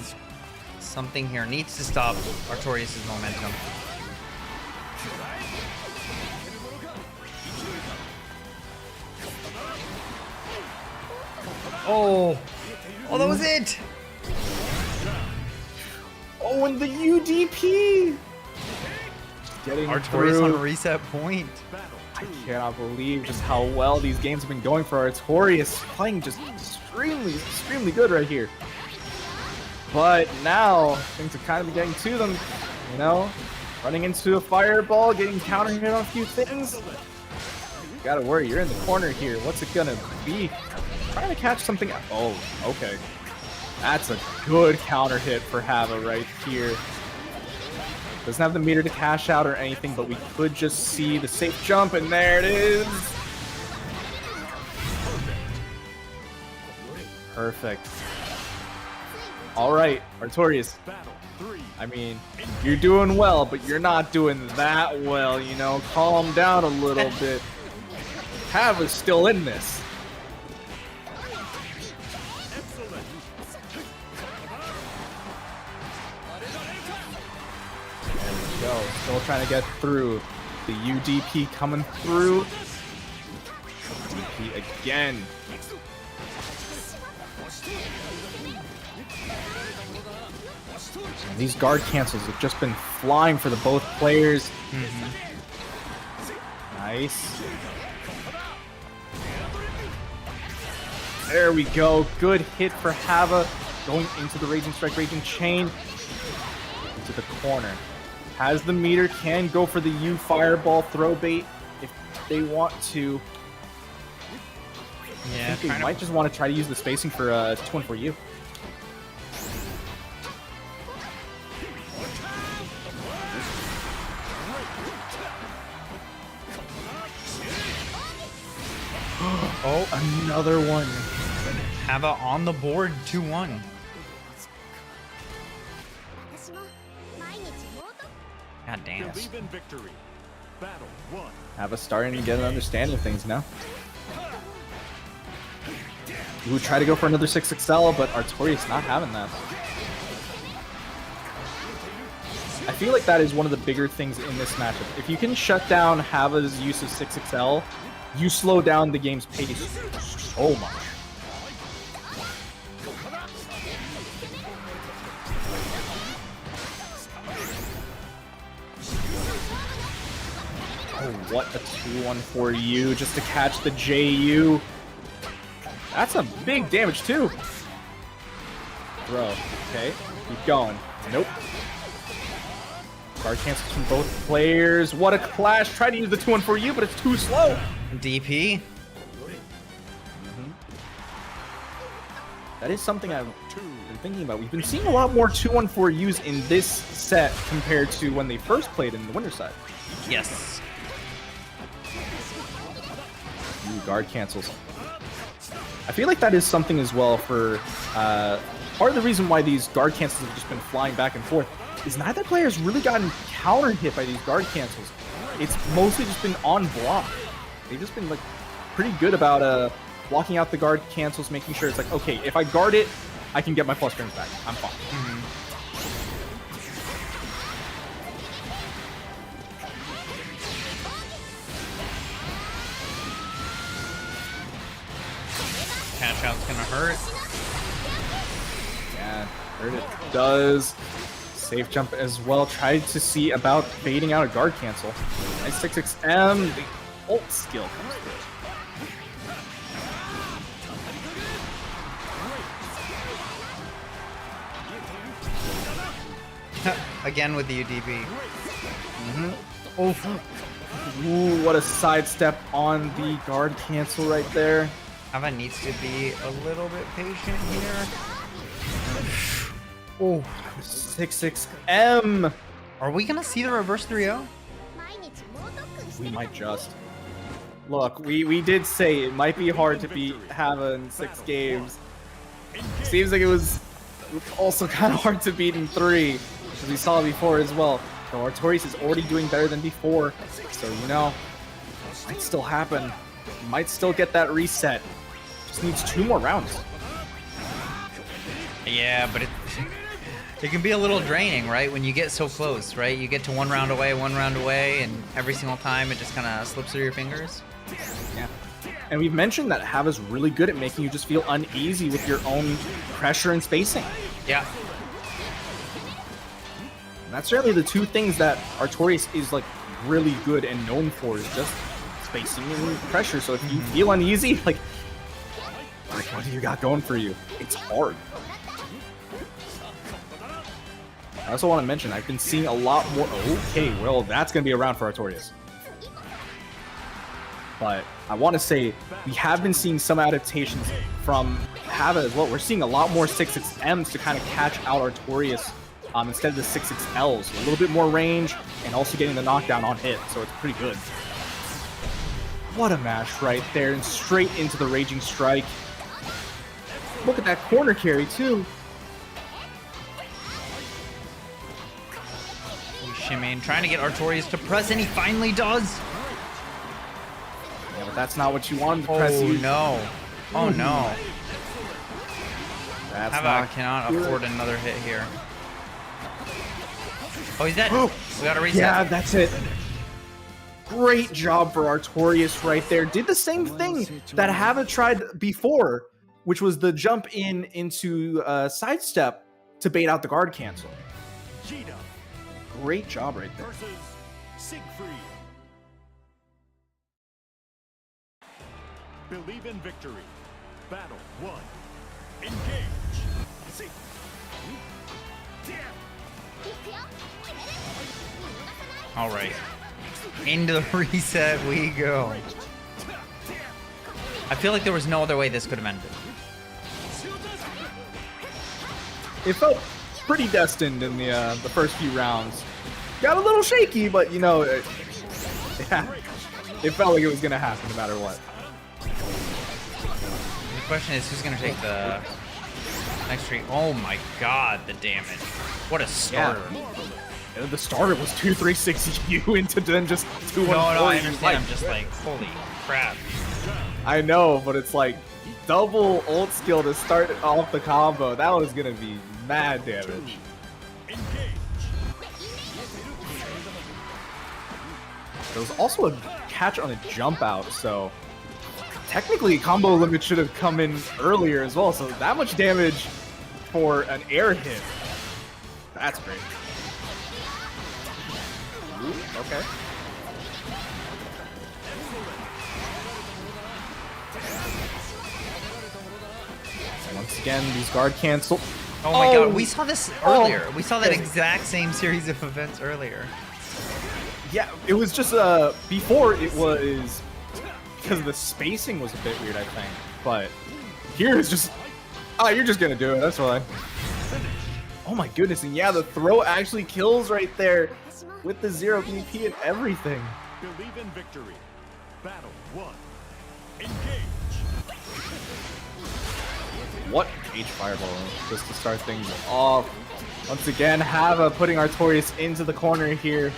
something here. Needs to stop Artorias' momentum. Oh, that was it. Oh, and the UDP! Getting Artorias through. on a reset point. I cannot believe just how well these games have been going for Artorias. Playing just extremely, extremely good right here. But now, things are kind of getting to them, you know? Running into a fireball, getting counter hit on a few things. You gotta worry, you're in the corner here. What's it gonna be? Trying to catch something. Oh, okay. That's a good counter hit for Hava right here. Doesn't have the meter to cash out or anything, but we could just see the safe jump, and there it is. Perfect. All right, Artorias. I mean, you're doing well, but you're not doing that well, you know? Calm down a little bit. Hava's still in this. Still trying to get through. The UDP coming through. DP again. And these guard cancels have just been flying for the both players. Nice. There we go. Good hit for Hava. Going into the Raging Strike, Raging Chain. Into the corner. Has the meter, can go for the U Fireball throw bait if they want to. Yeah, I think they might just want to try to use the spacing for 2-1-4U. Oh, another one. Hava on the board, 2-1. God damn. Believe in victory. Battle 1. Hava starting to get an understanding of things now. We would try to go for another 6XL, but Artorias not having that. I feel like that is one of the bigger things in this matchup. If you can shut down Hava's use of 6XL, you slow down the game's pace so much. Oh, what a 2-1-4U just to catch the JU. That's some big damage too. Throw. Okay, keep going. Nope. Guard cancels from both players. What a clash. Try to use the 2-1-4U, but it's too slow. DP. That is something I've been thinking about. We've been seeing a lot more 2-1-4Us in this set compared to when they first played in the winter side. Yes. Ooh, guard cancels. I feel like that is something as well for part of the reason why these guard cancels have just been flying back and forth is neither player has really gotten counter hit by these guard cancels. It's mostly just been on block. They've just been like pretty good about blocking out the guard cancels, making sure it's like, okay, if I guard it, I can get my plus strings back. I'm fine. Cash out's gonna hurt. Yeah, hurt it does. Safe jump as well. Tried to see about baiting out a guard cancel. Nice 6XM. The ult skill comes through. Again with the UDP. Oh, ooh, what a sidestep on the guard cancel right there. Hava needs to be a little bit patient here. Oh, 6XM. Are we gonna see the reverse 3-0? We might just. Look, we did say it might be hard to beat Hava in 6 games. Seems like it was also kind of hard to beat in 3, as we saw before as well. So Artorias is already doing better than before, so you know, might still happen. Might still get that reset. Just needs 2 more rounds. Yeah, but it can be a little draining, right? When you get so close, right? You get to 1 round away, and every single time it just kind of slips through your fingers. Yeah. And we've mentioned that Hava's really good at making you just feel uneasy with your own pressure and spacing. Yeah. And that's certainly the 2 things that Artorias is like really good and known for, is just spacing and pressure. So if you feel uneasy, like what do you got going for you? It's hard. I also want to mention, I've been seeing a lot more. Okay, well, that's going to be around for Artorias. But I want to say, we have been seeing some adaptations from Hava as well. We're seeing a lot more 6XMs to kind of catch out Artorias instead of the 6XLs. A little bit more range, and also getting the knockdown on hit, so it's pretty good. What a match right there, and straight into the Raging Strike. Look at that corner carry, too. Shimming, trying to get Artorias to press, and he finally does. Yeah, but that's not what you wanted to press. Oh no! Oh no! That's Hava cannot afford another hit here. Oh, he's dead. We gotta reset. Yeah, that's it. Great job for Artorias right there. Did the same thing that Hava tried before, which was the jump into sidestep to bait out the guard cancel. Djeeta Great job right there. versus Siegfried. Believe in victory. Battle 1. Engage. See. All right. Into the reset we go. I feel like there was no other way this could have ended. It felt pretty destined in the first few rounds. Got a little shaky, but you know, it felt like it was gonna happen no matter what. The question is, who's gonna take the next tree? Oh my god, the damage! What a starter! Yeah. The starter was 236U into then just 214. No, I understand. I'm just like, holy crap! I know, but it's like double ult skill to start off the combo. That was gonna be mad damage. There was also a catch on a jump out, so technically combo limit should have come in earlier as well. So that much damage for an air hit. That's great. Ooh, okay. Once again, these guard cancel. Oh my god, we saw this earlier. We saw that exact same series of events earlier. Yeah, it was just before it was because the spacing was a bit weird, I think. But here it's just, oh, you're just gonna do it. That's fine. Oh my goodness, and yeah, the throw actually kills right there with the 0 BP and everything. Believe in victory. Battle 1. Engage. What H fireball just to start things off. Once again, Hava putting Artorias into the corner here.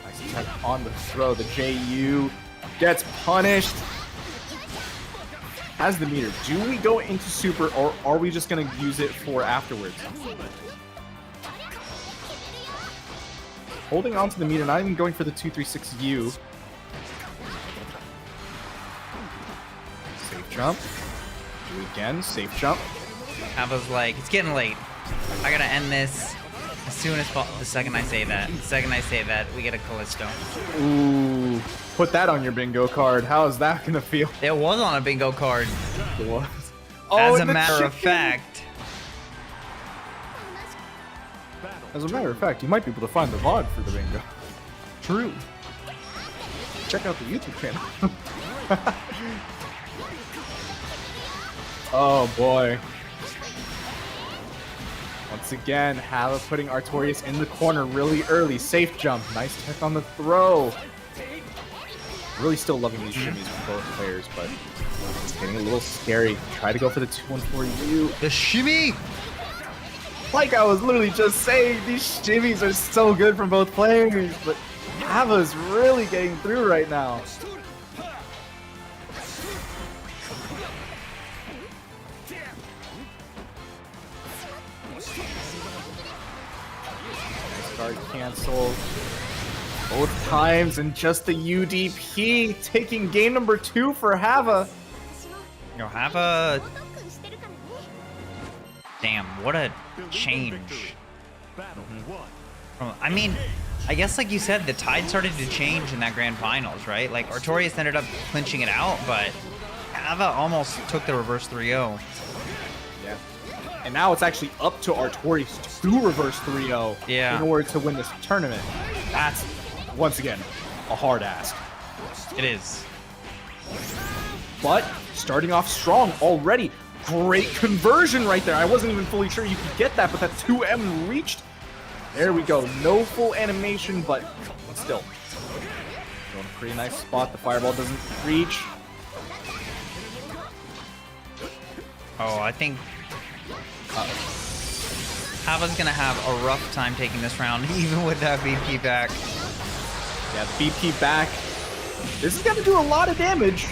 Nice attack on the throw. The JU gets punished. Has the meter. Do we go into super, or are we just going to use it for afterwards? Holding on to the meter, not even going for the 236U. Safe jump. Do it again. Safe jump. Hava's like, it's getting late. I gotta end this as soon as possible. The second I say that, we get a Callisto. Ooh. Put that on your bingo card. How is that going to feel? It was on a bingo card. It was. As a and the matter of chicken. fact. As a matter of fact, you might be able to find the VOD for the bingo. True. Check out the YouTube channel. Oh boy. Once again, Hava putting Artorias in the corner really early. Safe jump. Nice tech on the throw. Really still loving these shimmies from both players, but it's getting a little scary. Try to go for the 214U. The shimmy! Like I was literally just saying, these shimmies are so good from both players, but Hava's really getting through right now. Nice guard cancel. Both times, and just the UDP taking game number 2 for Hava. Yo, Hava. Damn, what a change. I mean, I guess like you said, the tide started to change in that grand finals, right? Like Artorias ended up clinching it out, but Hava almost took the reverse 3-0. Yeah. And now it's actually up to Artorias to reverse 3-0 Yeah. in order to win this tournament. That's, once again, a hard ask. It is. But starting off strong already. Great conversion right there. I wasn't even fully sure you could get that, but that 2M reached. There we go. No full animation, but still. Going a pretty nice spot. The fireball doesn't reach. Oh, I think Hava's gonna have a rough time taking this round, even with that BP back. Yeah, the BP back. This is going to do a lot of damage.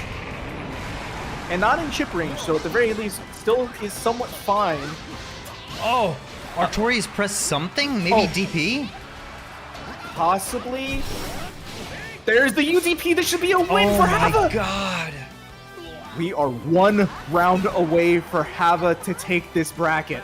And not in chip range, so at the very least, still is somewhat fine. Oh, Artorias press something? Maybe Oh. DP? Possibly. There's the UDP. This should be a win Oh for my Hava. god. We are 1 round away for Hava to take this bracket.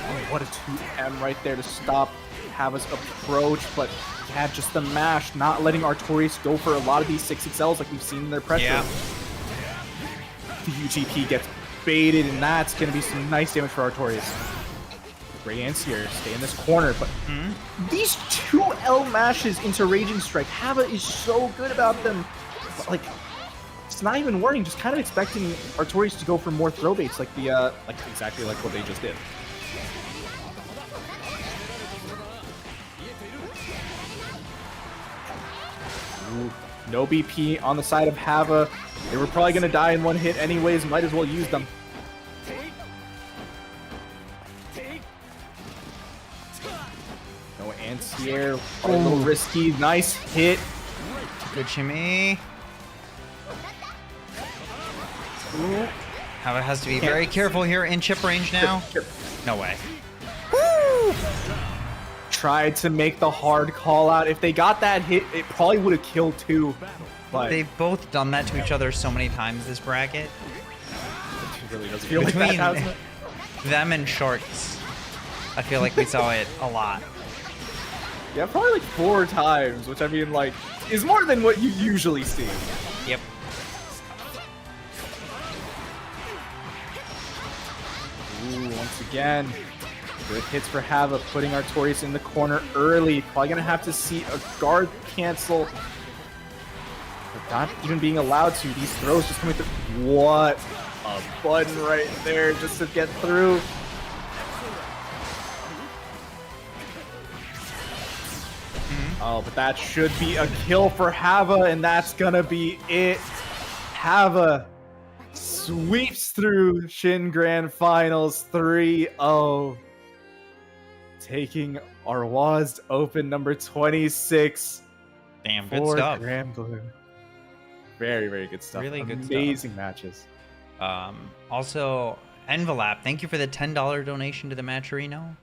Oh, what a 2M right there to stop Hava's approach, but yeah, just the mash, not letting Artorias go for a lot of these 6XLs like we've seen in their pressure. Yeah. The UGP gets baited, and that's going to be some nice damage for Artorias. Radiance here, stay in this corner, but these 2L mashes into Raging Strike, Hava is so good about them. But, like, it's not even worrying, just kind of expecting Artorias to go for more throw baits, like the like exactly like what they just did. Ooh, no BP on the side of Hava. They were probably gonna die in one hit anyways. Might as well use them. No anti-air. A little risky. Nice hit. Good shimmy. Ooh. Hava has to be very careful here in chip range now. No way. Tried to make the hard call out. If they got that hit, it probably would have killed too. But They've both done that to each other so many times this bracket. it really does feel like that, Between doesn't it? them and Sharkz, I feel like we saw it a lot. Yeah, probably like 4 times, which I mean, like, is more than what you usually see. Yep. Ooh, once again, good hits for Hava, putting Artorias in the corner early. Probably gonna have to see a guard cancel. But not even being allowed to. These throws just coming through. What a button right there just to get through. Oh, but that should be a kill for Hava, and that's gonna be it. Hava sweeps through Shin Grand Finals 3-0, taking our WASD Open number 26 Damn, good for stuff. Granblue. Very, very good stuff. Really good stuff. Amazing matches. Also, Envelop, thank you for the $10 donation to the Matcherino.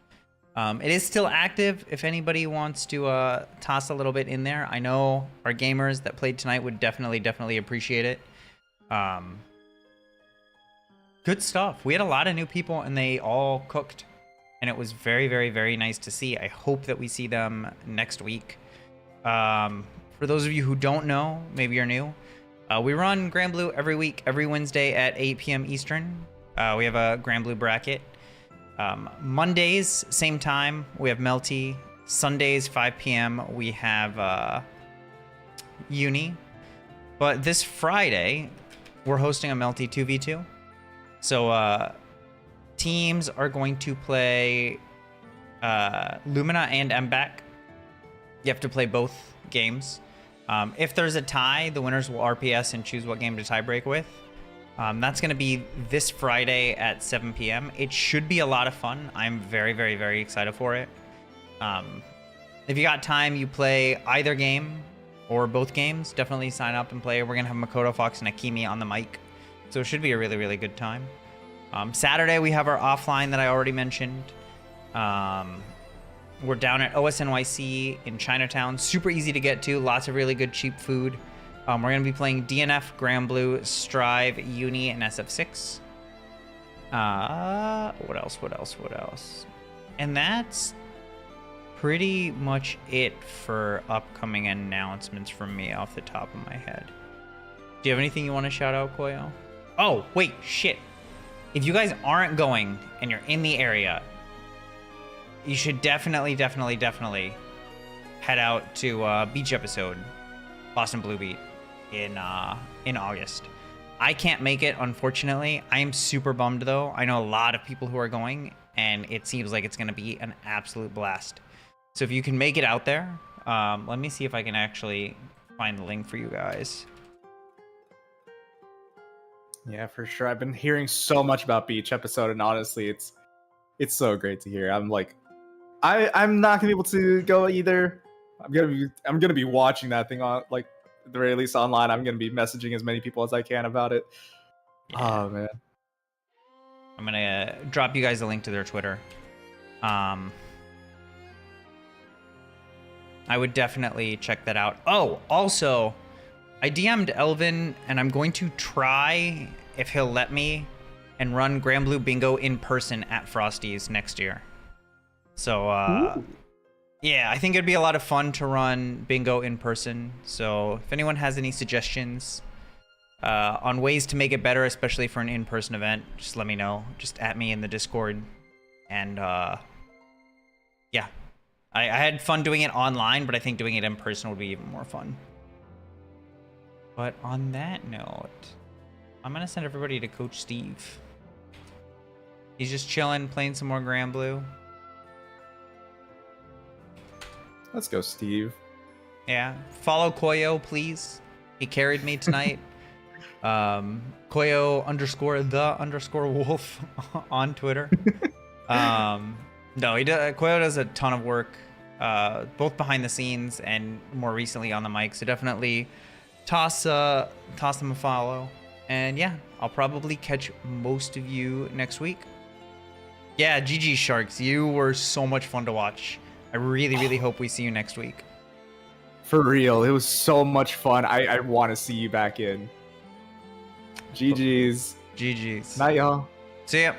It is still active if anybody wants to toss a little bit in there. I know our gamers that played tonight would definitely appreciate it. Good stuff. We had a lot of new people and they all cooked. And it was very nice to see. I hope that we see them next week. For those of you who don't know, maybe you're new, we run Granblue every week, every Wednesday at 8 p.m. Eastern. We have a Granblue bracket. Mondays, same time, we have Melty. Sundays, 5 p.m., we have Uni. But this Friday, we're hosting a Melty 2v2. So teams are going to play Lumina and MBAC. You have to play both games. If there's a tie, the winners will RPS and choose what game to tiebreak with. That's going to be this Friday at 7 p.m. It should be a lot of fun. I'm very excited for it. If you got time, you play either game or both games. Definitely sign up and play. We're going to have Makoto Fox and Akimi on the mic. So it should be a really good time. Saturday, we have our offline that I already mentioned. We're down at OSNYC in Chinatown. Super easy to get to. Lots of really good cheap food. We're going to be playing DNF, Granblue, Strive, Uni, and SF6. What else? And that's pretty much it for upcoming announcements from me off the top of my head. Do you have anything you want to shout out, Koyo? Oh, wait, shit. If you guys aren't going and you're in the area, you should definitely head out to Beach Episode, Boston Blue Beat, in August. I can't make it, unfortunately. I am super bummed, though. I know a lot of people who are going, and it seems like it's going to be an absolute blast. So if you can make it out there, let me see if I can actually find the link for you guys. Yeah, for sure. I've been hearing so much about Beach Episode, and honestly, it's so great to hear. I'm like, I'm not gonna be able to go either. I'm gonna be watching that thing on, like, at the very least online. I'm gonna be messaging as many people as I can about it. Oh man. I'm gonna drop you guys a link to their Twitter. I would definitely check that out. Oh, also, I DM'd Elvin, and I'm going to try, if he'll let me, and run Granblue Bingo in person at Frosty's next year. So, yeah, I think it'd be a lot of fun to run Bingo in person. So, if anyone has any suggestions on ways to make it better, especially for an in-person event, just let me know. Just at me in the Discord. And, yeah. I had fun doing it online, but I think doing it in person would be even more fun. But on that note, I'm going to send everybody to Coach Steve. He's just chilling, playing some more Granblue. Let's go, Steve. Yeah. Follow Koyo, please. He carried me tonight. Koyo_the_wolf on Twitter. No, Koyo does a ton of work, both behind the scenes and more recently on the mic. So definitely toss him a follow. And yeah, I'll probably catch most of you next week. Yeah, GG Sharkz, you were so much fun to watch. I really, really hope we see you next week. For real, it was so much fun. I want to see you back in. GG's. GG's. Night, y'all. See ya.